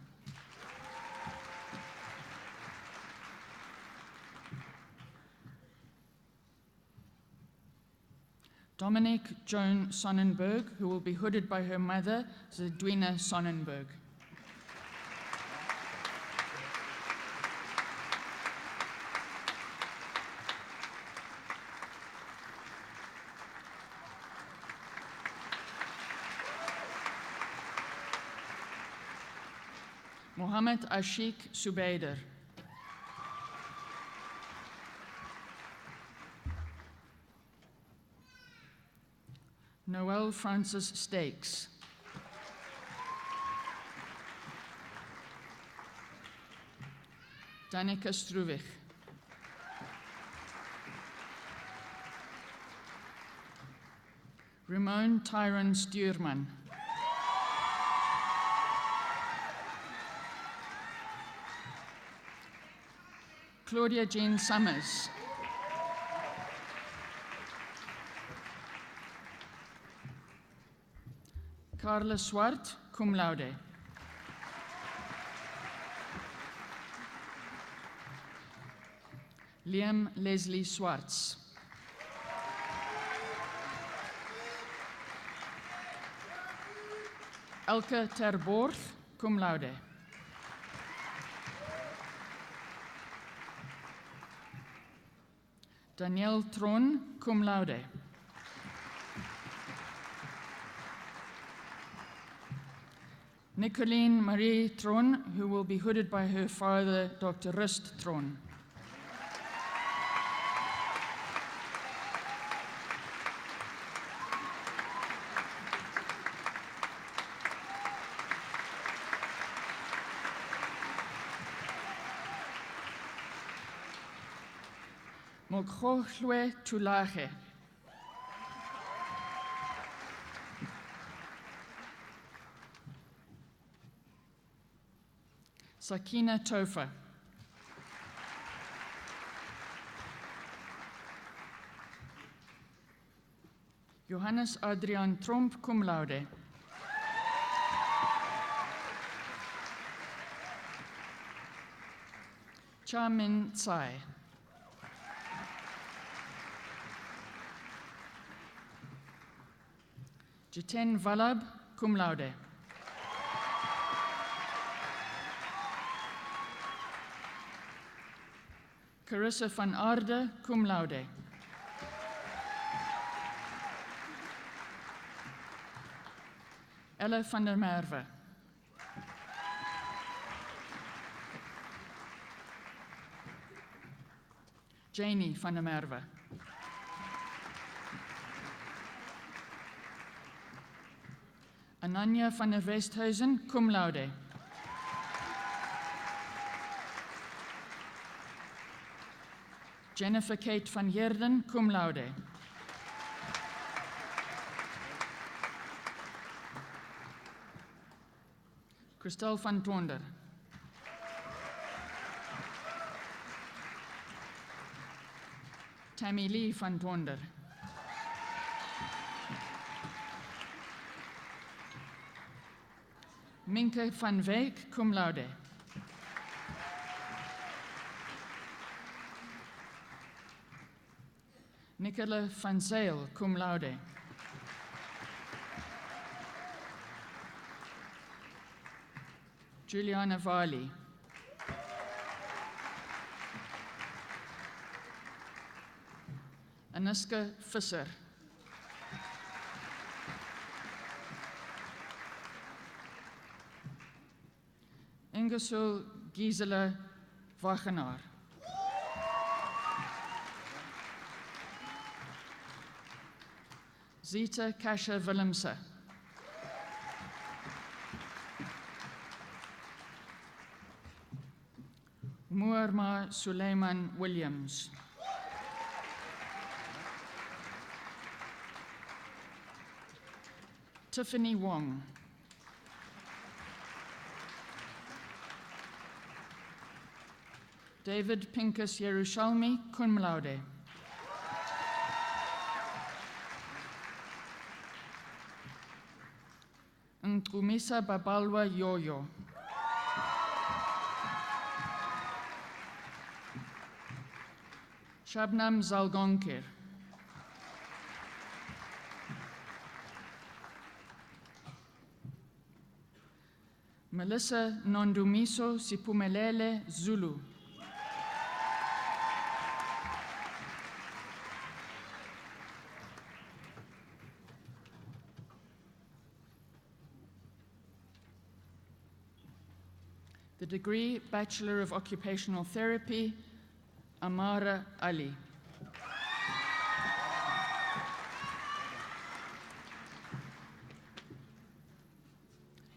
Dominique Joan Sonnenberg, who will be hooded by her mother, Zedwina Sonnenberg. Mohammed Ashik Subaider. Noel Francis Stakes. Danica Struwig. Ramon Tyron Stuurman. Claudia Jean Summers. Carla Swart, cum laude. Liam Leslie Swartz. Elke Terborg, cum laude. Danielle Tron, cum laude. Nicoline Marie Tron, who will be hooded by her father, Dr. Rust Tron. Mokgohlwe Tulache. Sakina Tofa. Johannes Adrian Tromp, cum laude. Cha Min Tsai. Jiten Vallab, cum laude. Carissa van Aarde, cum laude. Elle van der Merwe. Janie van der Merwe. Ananya van der Westhuizen, cum laude. Jennifer Kate van Heerden, cum laude. Christel van Tonder. Tammy Lee van Tonder. Minke van Wyk, cum laude. Nicola van Zyl, cum laude. Juliana Varley. Aniska Visser. Engelsul Gisela Wagenaar. Zita Kasha Willemse. Muarma Suleiman Williams. Tiffany Wong. David Pincus Yerushalmi, cum laude. Ntrumisa Babalwa Yoyo. Shabnam Zalgonkir. Melissa Nondumiso Sipumelele Zulu. The degree Bachelor of Occupational Therapy, Amara Ali.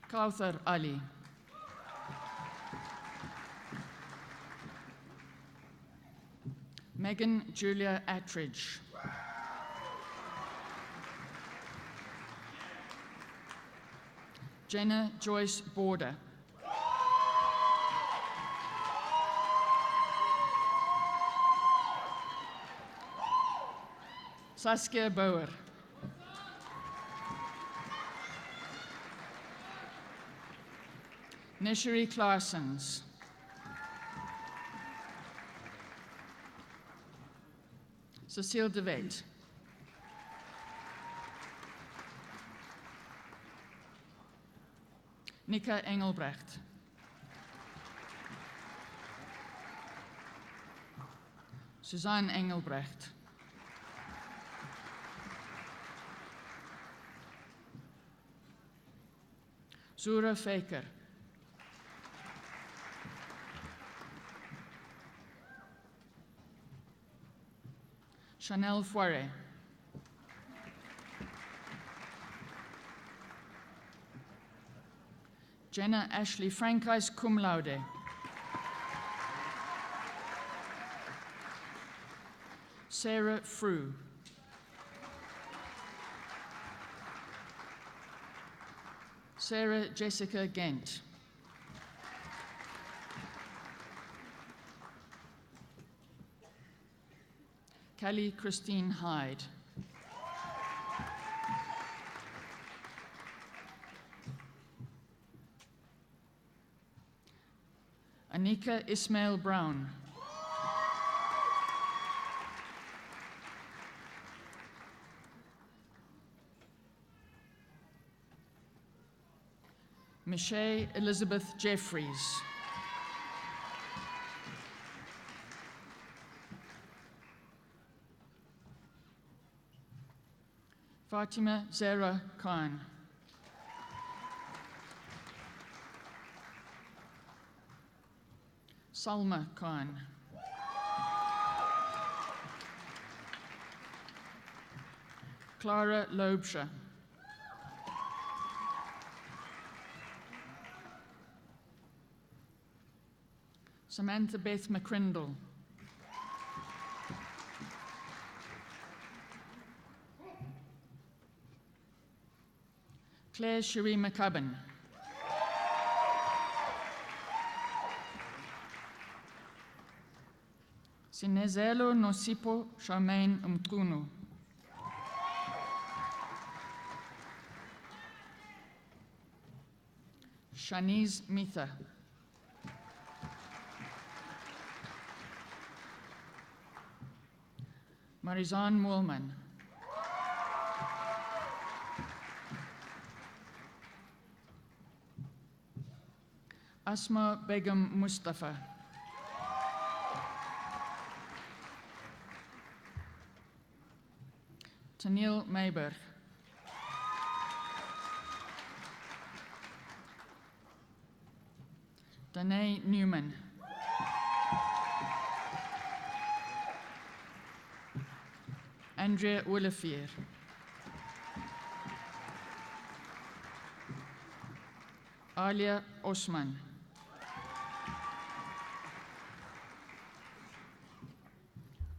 Kauthar Ali. Megan Julia Attridge. Jenna Joyce Border. Saskia Bauer. Nishiri Claessens. Cecile de Wet. Nika Engelbrecht. Suzanne Engelbrecht. Zura Faker. Chanel Foire. Jenna Ashley Frankhuis, cum laude. Sarah Frew. Sarah Jessica Gent. Kelly Christine Hyde. Anika Ismail Brown. Michelle Elizabeth Jeffries. Fatima Zara Khan. Salma Khan. Clara Loebscher. Samantha Beth McCrindle. Claire Cherie McCubbin. Sinezelo Nosipo Charmaine Mtunu. Shanice Mitha. Marizan Moolman. Asma Begum Mustafa. Tanil Mayberg. Danae Newman. Andrea Olivier. Alia Osman.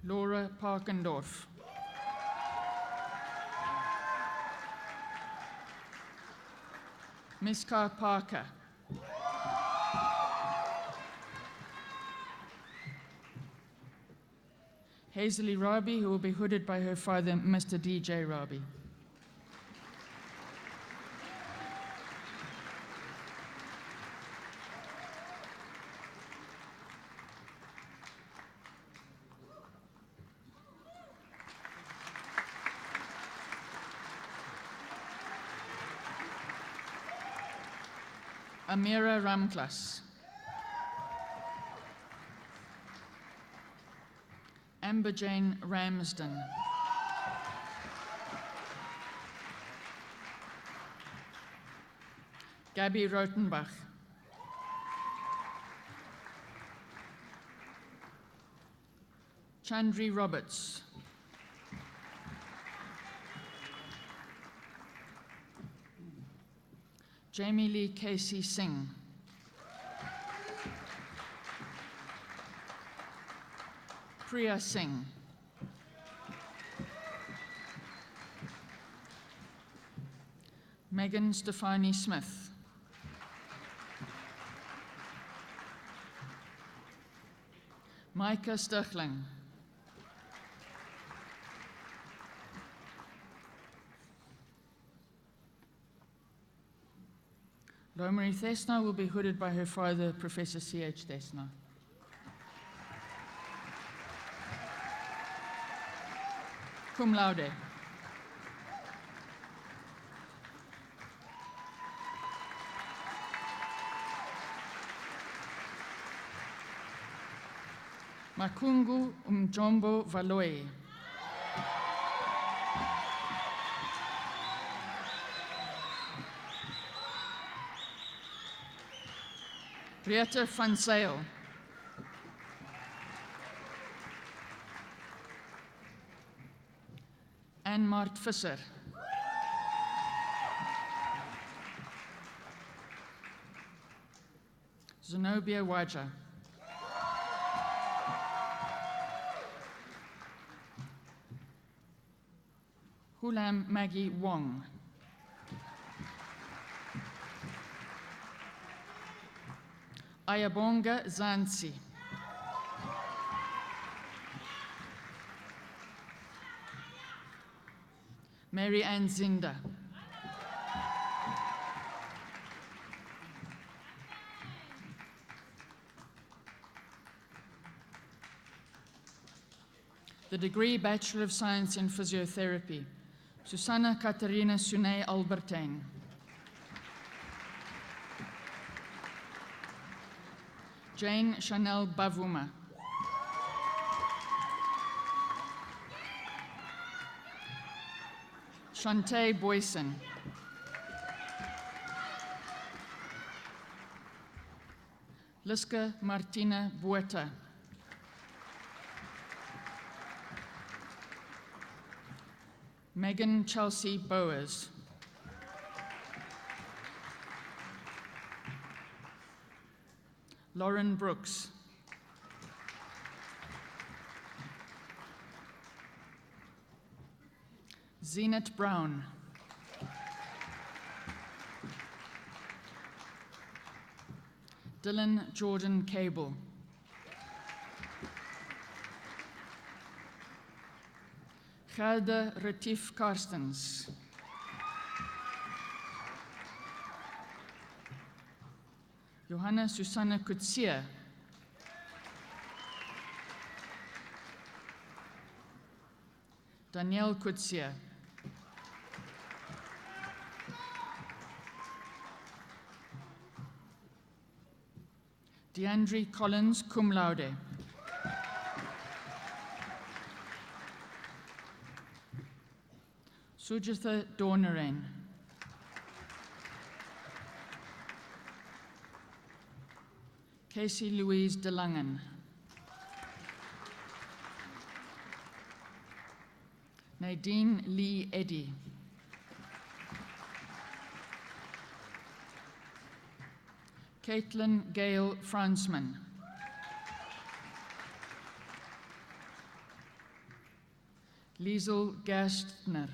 Laura Parkendorf. Miska Parker. Hazely Rabi, who will be hooded by her father, Mr. D.J. Rabi. Amira Ramklas. Amber Jane Ramsden. Gabby Rotenbach. Chandri Roberts. Jamie Lee Casey Singh. Priya Singh. Megan Stefani Smith. Micah Sturchling. Lomari Thesna will be hooded by her father, Professor C.H. Thesna. Cum laude. Makungu Umjombo Valoi. Rieta van Zyl. Anne-Mart Visser. Zenobia Waja. Hulam Maggie Wong. Ayabonga Zansi. Mary Ann Zinda. The degree Bachelor of Science in Physiotherapy, Susanna Katarina Sune Albertijn. Jane Chanel Bavuma. Shantae Boyson. Liska Martina Buerta. Megan Chelsea Boas. Lauren Brooks. Zenit Brown. Dylan Jordan Cable. Gerda Retief Karstens. Johanna Susanna Kutsia. Danielle Kutsia. DeAndre Collins, cum laude. Sujitha Dornaren. Casey Louise de Langen. Nadine Lee Eddy. Caitlin Gail Fransman. Liesel Gerstner.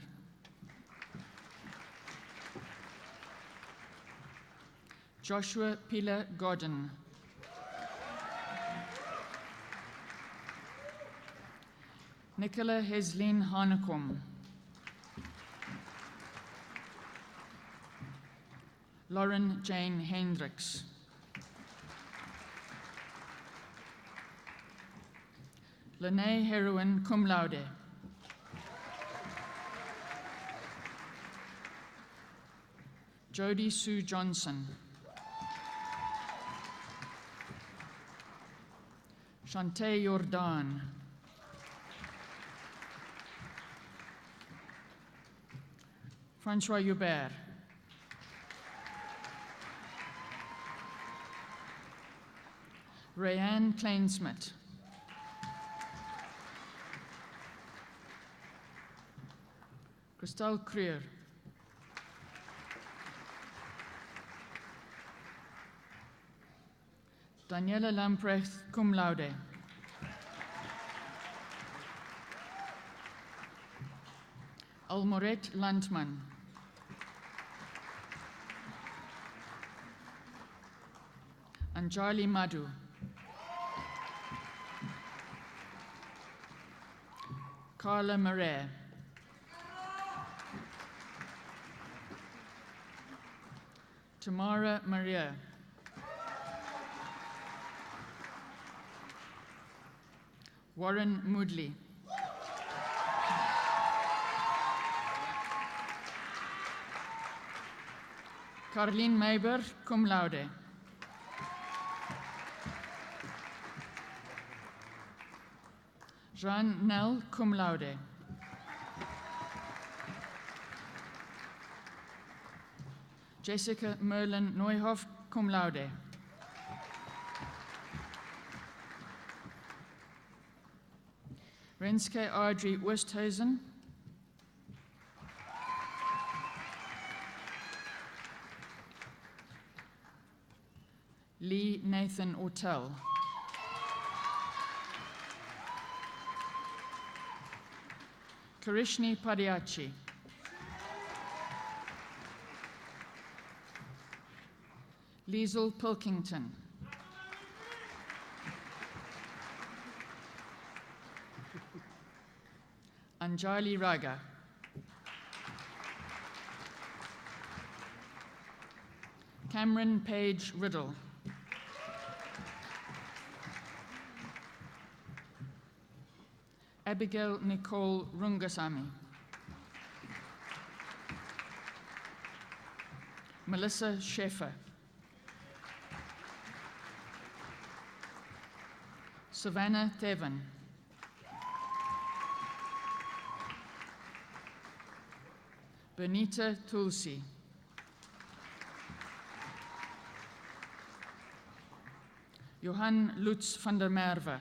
Joshua Pila Godden. Nicola Heslin Hanekom. Lauren Jane Hendricks. Lene Heroin cum laude. Jody Sue Johnson. Shantae Jordan. Francois Hubert. Rayanne Kleinsmith. Christel Creer. Daniela Lamprecht, cum laude. Almoret Landman. Anjali Madhu. Carla Marais. Tamara Maria. Warren Moodley. Carleen Meiber, cum laude. Jean Nel, cum laude. Jessica Merlin Neuhoff, cum laude. Renske Audrey Westhuizen. Lee Nathan Ortel. Karishni Padiachi. Liesel Pilkington. Anjali Raga. Cameron Page Riddle. Abigail Nicole Rungasamy. Melissa Schaeffer. Savannah Thevan. Benita Tulsi. Johan Lutz van der Merwe.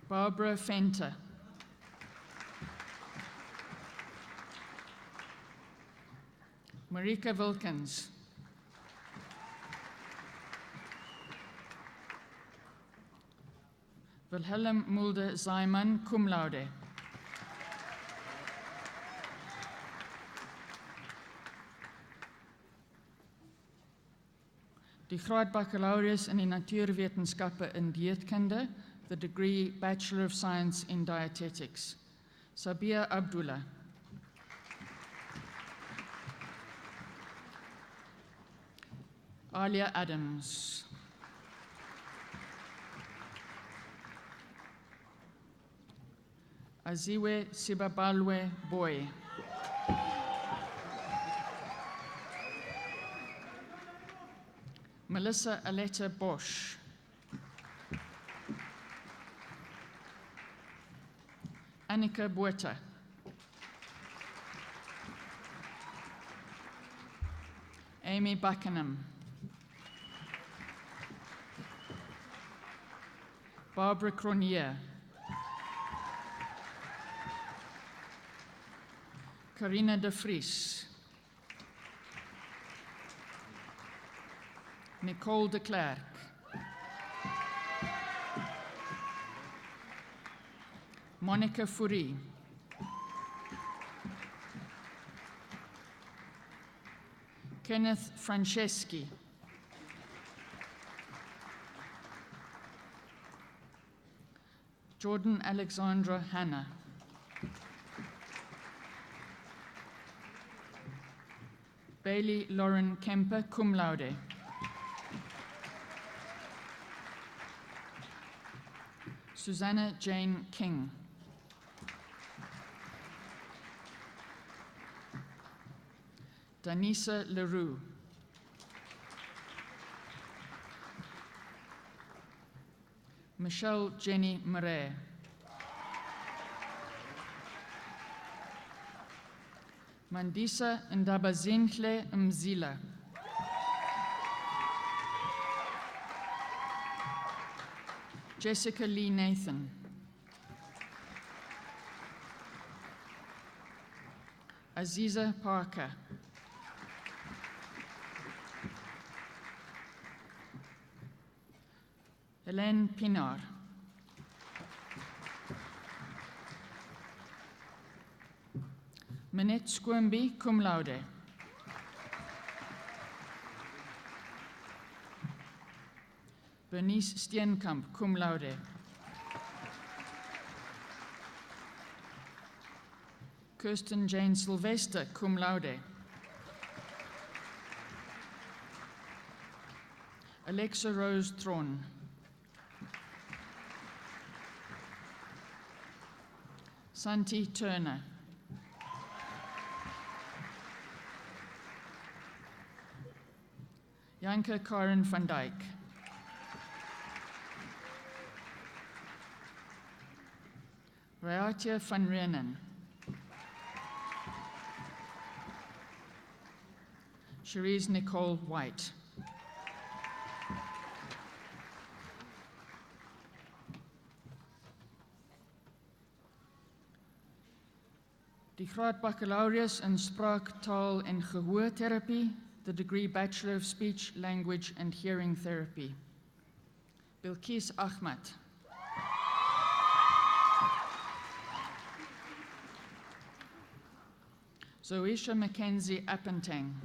Barbara Fenter. Marika Wilkins. Wilhelm Mulder Zeiman, cum laude. Die graad baccalaureus in die natuurwetenskappe in dieetkunde, the degree Bachelor of Science in Dietetics. Sabia Abdullah. Alia Adams. Aziwe Sibabalwe Boy. Melissa Aletta Bosch. Annika Bueta. Amy Buckingham. Barbara Cronier. Carina de Vries. Nicole de Klerk. Monica Fourie. Kenneth Franceschi. Jordan Alexandra Hanna. Bailey Lauren Kemper, cum laude. Susanna Jane King. Danisa Leroux. Michelle Jenny Murray. Mandisa Ndabazinhle Mzila. Jessica Lee Nathan. Aziza Parker. Helene Pinar. Minette Squimby, cum laude. Bernice Steenkamp, cum laude. Kirsten Jane Sylvester, cum laude. Alexa Rose Thron. Santi Turner. Janke Karen van Dijk. Raatia van Reenen. Cherise Nicole White. Die graad baccalaureus in spraak, taal en gehoortherapie, the degree Bachelor of Speech, Language and Hearing Therapy. Bilkis Ahmad. Zoisha Mackenzie Appentang.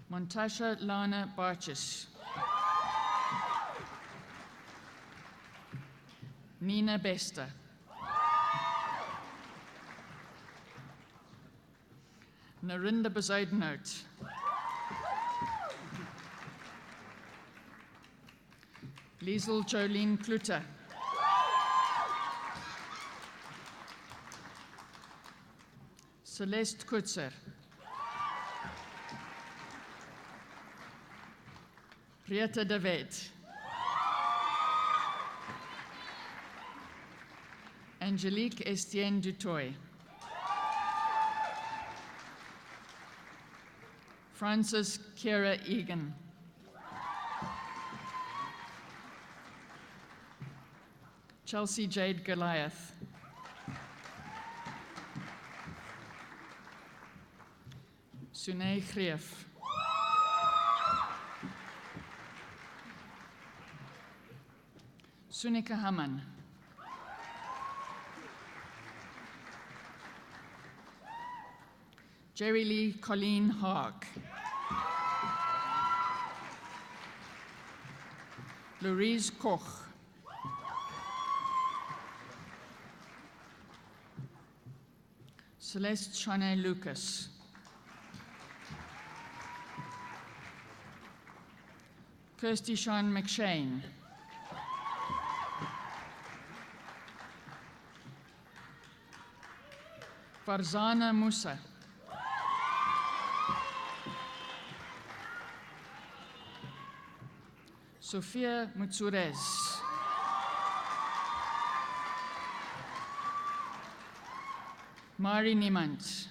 Montasha Lana Barchis. Nina Bester. Narinda Bezuidenhout. Liesel Jolene Kluter. Celeste Kutzer. Prieta de Wet. Angelique Estienne Dutoy. Frances Kira Egan. Chelsea Jade Goliath. Sunay Greef. Sunika Haman. Jerry Lee Colleen Haag. Louise Koch. Celeste Shanae Lucas. Kirsty Sean McShane. Farzana Musa. Sofia Mutsurez. Mari Niemand.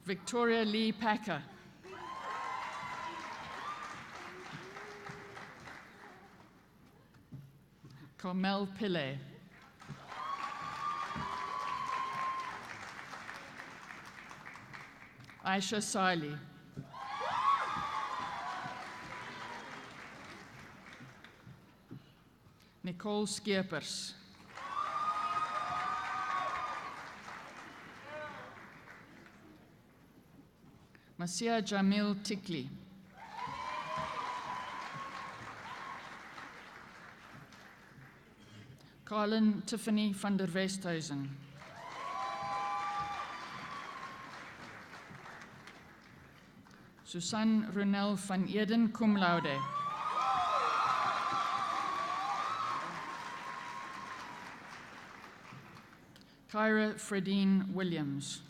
Victoria Lee Packer. Carmel Pillay. Aisha Siley. Nicole Skeepers. Masia Jamil Tikli. Carlin Tiffany van der Westhuizen. Susan Ronel van Eden, cum laude. Kyra Fredine Williams.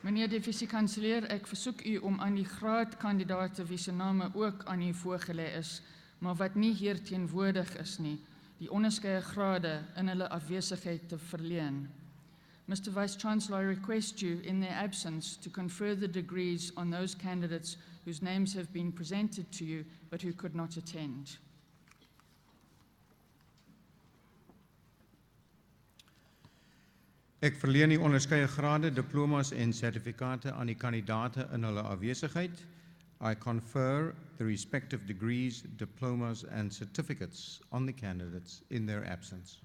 Meneer die vice-kanselier, ek versoek u om aan die graadkandidaate wie se name ook aan u voorgelê is, maar wat nie hier teenwoordig is nie, die onderskeie grade in hulle afwesigheid te verleen. Mr. Vice-Chancellor, I request you, in their absence, to confer the degrees on those candidates whose names have been presented to you, but who could not attend. Ek verleen die onderskeie grade, diplomas en sertifikate aan die kandidate in hulle afwesigheid. I confer the respective degrees, diplomas and certificates on the candidates in their absence.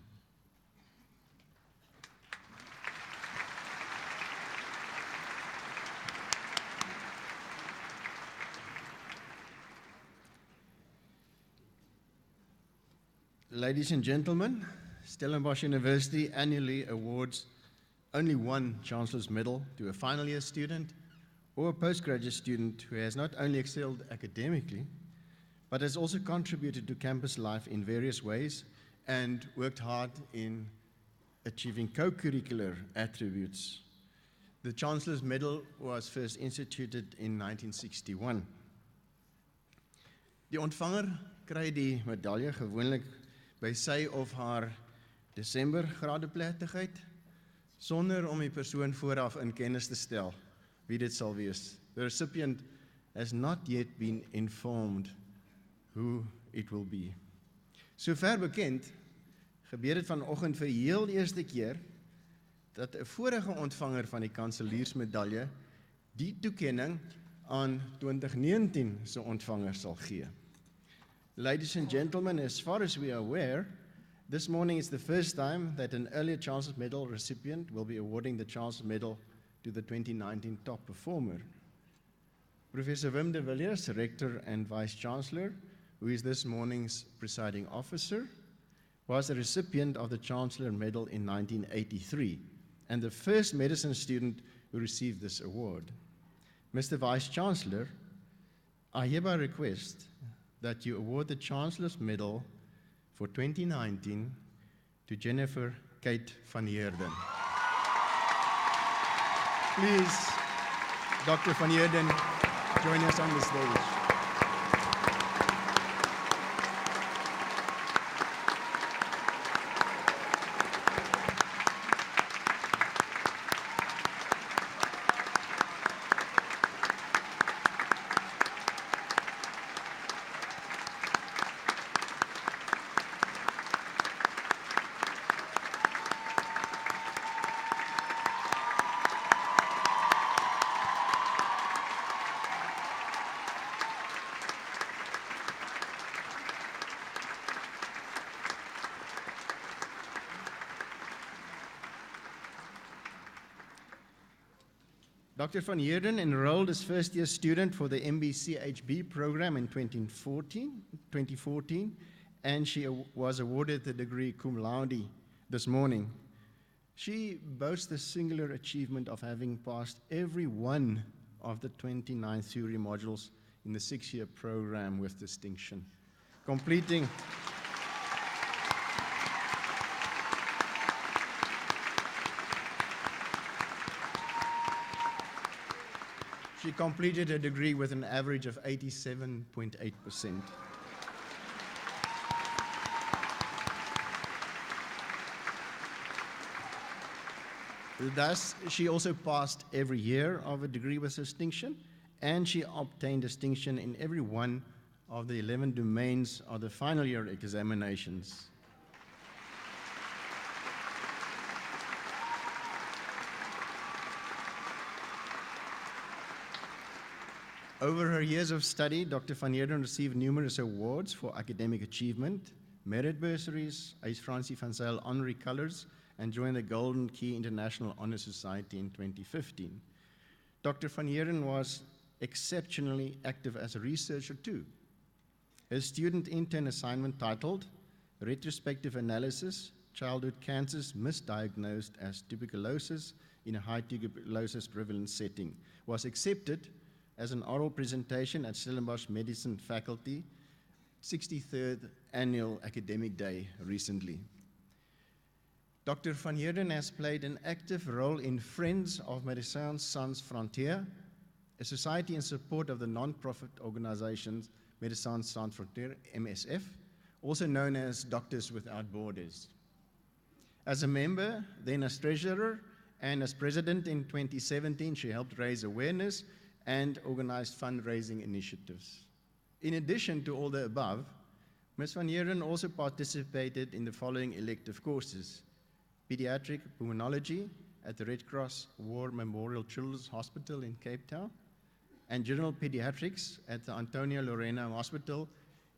Ladies and gentlemen, Stellenbosch University annually awards only one Chancellor's Medal to a final year student or a postgraduate student who has not only excelled academically, but has also contributed to campus life in various ways and worked hard in achieving co-curricular attributes. The Chancellor's Medal was first instituted in 1961. Die ontvanger kry die medalje gewoonlik by sy of haar Desember gradeplegtigheid, sonder om die persoon vooraf in kennis te stel wie dit sal wees. The recipient has not yet been informed who it will be. Sover bekend, gebeur dit vanoggend vir heel eerste keer dat 'n vorige ontvanger van die kanseliersmedalje die toekenning aan 2019 se ontvanger sal gee. Ladies and gentlemen, as far as we are aware, this morning is the first time that an earlier Chancellor's Medal recipient will be awarding the Chancellor's Medal to the 2019 top performer. Professor Wim de Villiers, Rector and Vice-Chancellor, who is this morning's presiding officer, was a recipient of the Chancellor Medal in 1983 and the first medicine student who received this award. Mr. Vice-Chancellor, I hereby request that you award the Chancellor's Medal for 2019 to Jennifer Kate van Heerden. Please, Dr. van Heerden, join us on the stage. Dr. van Heerden enrolled as first-year student for the MBCHB program in 2014, and she was awarded the degree cum laude this morning. She boasts the singular achievement of having passed every one of the 29 theory modules in the 6-year program with distinction, completing She completed her degree with an average of 87.8%. Thus, she also passed every year of a degree with distinction, and she obtained distinction in every one of the 11 domains of the final year examinations. Over her years of study, Dr. van Heerden received numerous awards for academic achievement, merit bursaries, Ace Francie van Zyl honorary colors, and joined the Golden Key International Honor Society in 2015. Dr. van Heerden was exceptionally active as a researcher too. Her student intern assignment titled Retrospective Analysis, Childhood Cancers Misdiagnosed as Tuberculosis in a High Tuberculosis Prevalence Setting was accepted as an oral presentation at Stellenbosch Medicine Faculty 63rd Annual Academic Day recently. Dr. van Heerden has played an active role in Friends of Médecins Sans Frontières, a society in support of the non-profit organization Médecins Sans Frontières, MSF, also known as Doctors Without Borders. As a member, then as treasurer, and as president in 2017, she helped raise awareness and organized fundraising initiatives. In addition to all the above, Ms. van Heerden also participated in the following elective courses: Pediatric Pulmonology at the Red Cross War Memorial Children's Hospital in Cape Town, and General Pediatrics at the Antonio Lorena Hospital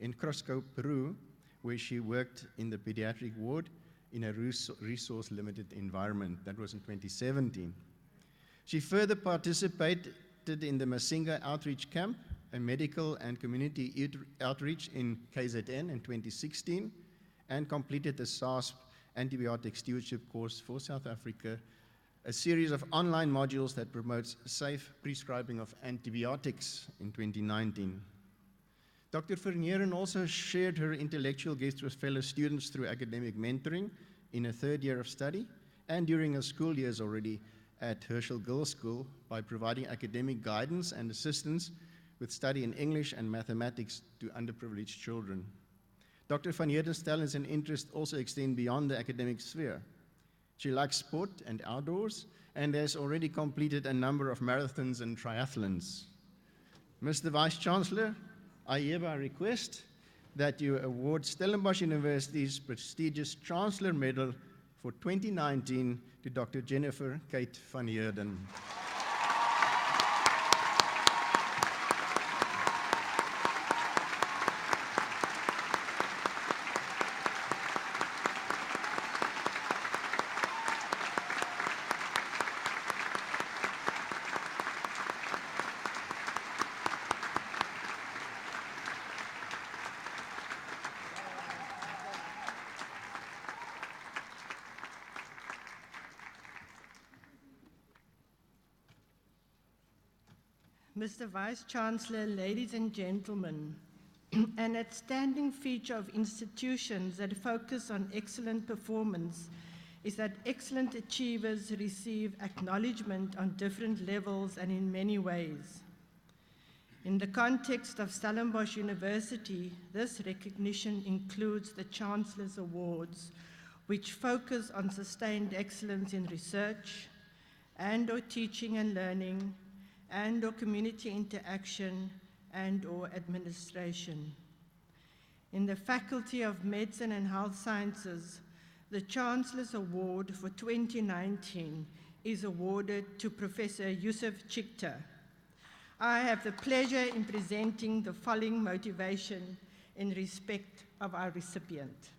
in Cusco, Peru, where she worked in the pediatric ward in a resource-limited environment. That was in 2017. She further participated in the Masinga Outreach Camp, a medical and community outreach in KZN in 2016, and completed the SASP Antibiotic Stewardship course for South Africa, a series of online modules that promotes safe prescribing of antibiotics in 2019. Dr. van Heerden also shared her intellectual gifts with fellow students through academic mentoring in her third year of study and during her school years already at Herschel Girls School by providing academic guidance and assistance with study in English and mathematics to underprivileged children. Dr. van Heerden's talents and interests also extend beyond the academic sphere. She likes sport and outdoors and has already completed a number of marathons and triathlons. Mr. Vice-Chancellor, I hereby request that you award Stellenbosch University's prestigious Chancellor Medal for 2019 to Dr. Jennifer Kate van Heerden. Mr. Vice-Chancellor, ladies and gentlemen, an outstanding feature of institutions that focus on excellent performance is that excellent achievers receive acknowledgement on different levels and in many ways. In the context of Stellenbosch University, this recognition includes the Chancellor's Awards, which focus on sustained excellence in research and/or teaching and learning, and/or community interaction and/or administration. In the Faculty of Medicine and Health Sciences, the Chancellor's Award for 2019 is awarded to Professor Yusuf Chikta. I have the pleasure in presenting the following motivation in respect of our recipient.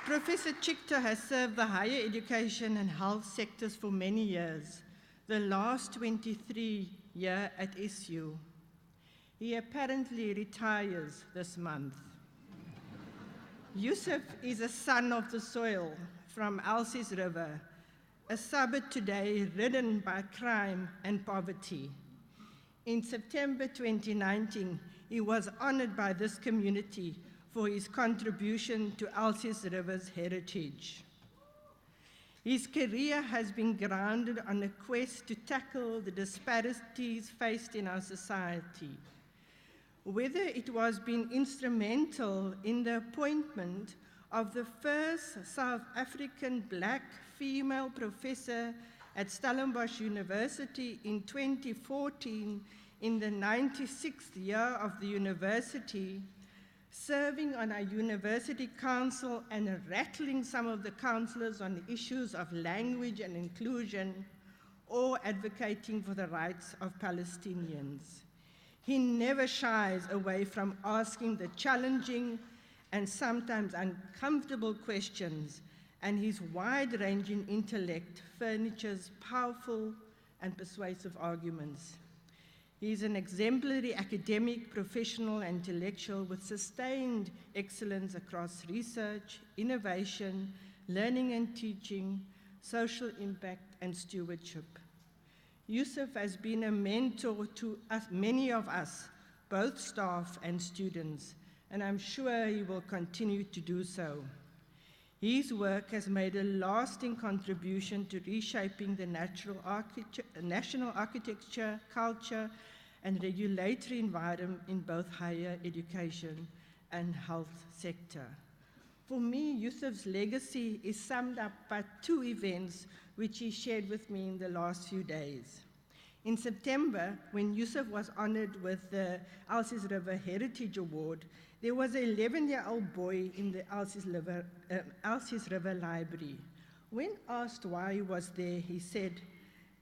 Professor Chikta has served the higher education and health sectors for many years, the last 23 years at SU. He apparently retires this month. Yusuf is a son of the soil from Elsies River, a suburb today ridden by crime and poverty. In September 2019, he was honored by this community for his contribution to Alsace River's heritage. His career has been grounded on a quest to tackle the disparities faced in our society. Whether it was being instrumental in the appointment of the first South African black female professor at Stellenbosch University in 2014, in the 96th year of the university, serving on our university council and rattling some of the councillors on issues of language and inclusion, or advocating for the rights of Palestinians. He never shies away from asking the challenging and sometimes uncomfortable questions, and his wide-ranging intellect furnitures powerful and persuasive arguments. He is an exemplary academic, professional, and intellectual with sustained excellence across research, innovation, learning and teaching, social impact, and stewardship. Yusuf has been a mentor to many of us, both staff and students, and I'm sure he will continue to do so. His work has made a lasting contribution to reshaping the national architecture, culture, and regulatory environment in both higher education and health sector. For me, Yusuf's legacy is summed up by two events which he shared with me in the last few days. In September, when Yusuf was honored with the Alsace River Heritage Award, there was an 11-year-old boy in the Alsace River Library. When asked why he was there, he said,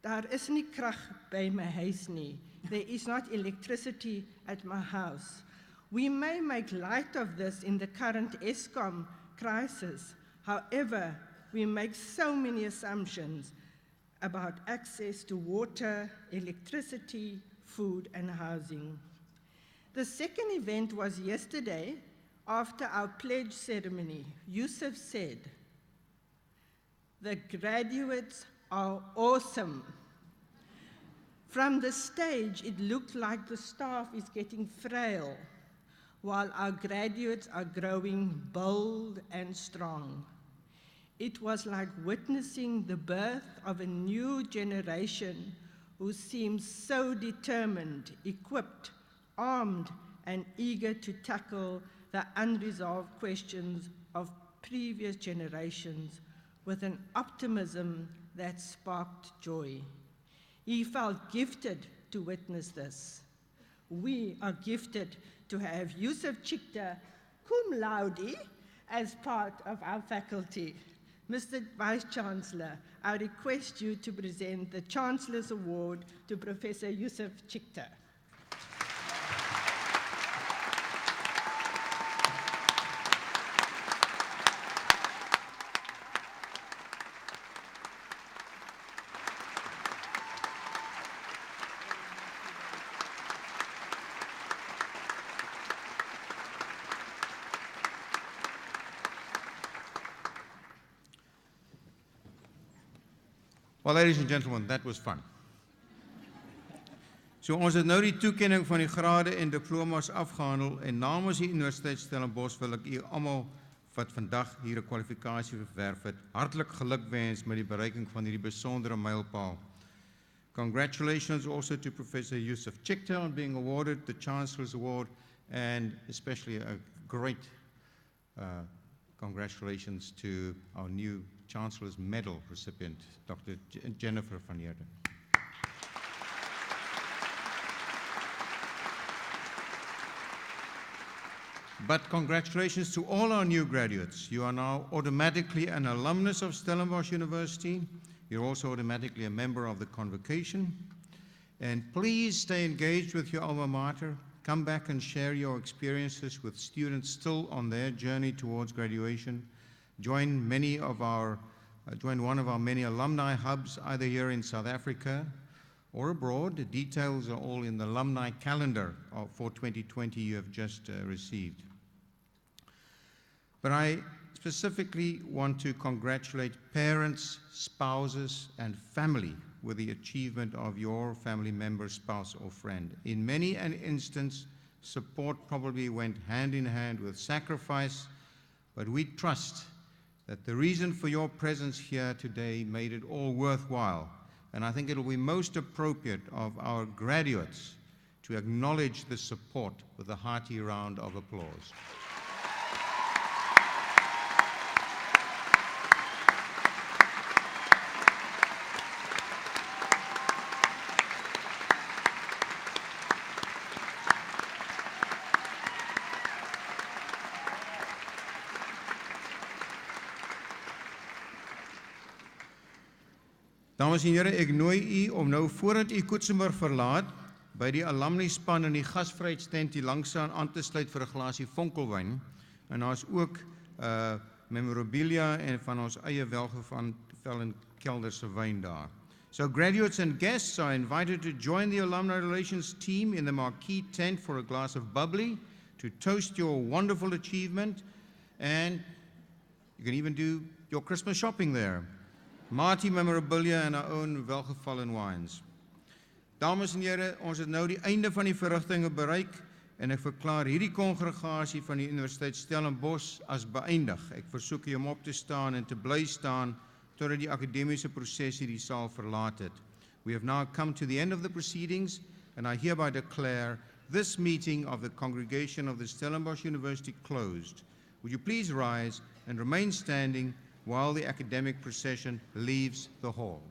"Daar is nie krag by my huis nie. There is not electricity at my house. We may make light of this in the current Eskom crisis. However, we make so many assumptions about access to water, electricity, food, and housing." The second event was yesterday after our pledge ceremony. Yusuf said, "The graduates are awesome." From the stage, it looked like the staff is getting frail, while our graduates are growing bold and strong. It was like witnessing the birth of a new generation who seems so determined, equipped, armed, and eager to tackle the unresolved questions of previous generations with an optimism that sparked joy. He felt gifted to witness this. We are gifted to have Yusuf Chikta, cum laude, as part of our faculty. Mr. Vice-Chancellor, I request you to present the Chancellor's Award to Professor Yusuf Chikta. Well, ladies and gentlemen, that was fun. So ons het nou die toekenning van die grade en diplomas afgehandel en namens die Universiteit Stellenbosch wil ek u almal wat vandag hier 'n kwalifikasie verwerf het, hartlik gelukwens met die bereiking van hierdie besondere mylpaal. Congratulations also to Professor Yusuf Chikta on being awarded the Chancellor's Award, and especially a great congratulations to our new Chancellor's Medal recipient, Dr. Jennifer van Heerden. But congratulations to all our new graduates. You are now automatically an alumnus of Stellenbosch University. You're also automatically a member of the convocation. And please stay engaged with your alma mater. Come back and share your experiences with students still on their journey towards graduation. Join one of our many alumni hubs, either here in South Africa or abroad. The details are all in the alumni calendar for 2020 you have just received. But I specifically want to congratulate parents, spouses, and family with the achievement of your family member, spouse, or friend. In many an instance, Support probably went hand in hand with sacrifice, but we trust that the reason for your presence here today made it all worthwhile. And I think it will be most appropriate of our graduates to acknowledge the support with a hearty round of applause. Dames en here, ek nooi u om nou voordat u Koetsenburg verlaat, by die alumni span in die gasvryheidstent hier langsaan aan te sluit vir 'n glasie vonkelwyn. En daar's ook memorabilia en van ons eie welgeval en kelder se wyn daar. So graduates and guests are invited to join the alumni relations team in the marquee tent for a glass of bubbly to toast your wonderful achievement, and you can even do your Christmas shopping there. Marty memorabilia and our own welgevallen wines. Dames en here, ons het nou die einde van die verrigtinge bereik en ek verklaar hierdie kongregasie van die Universiteit Stellenbosch as beëindig. Ek versoek u om op te staan en te bly staan totdat die akademiese proses hierdie saal verlaat het. We have now come to the end of the proceedings and I hereby declare this meeting of the congregation of the Stellenbosch University closed. Would you please rise and remain standing while the academic procession leaves the hall.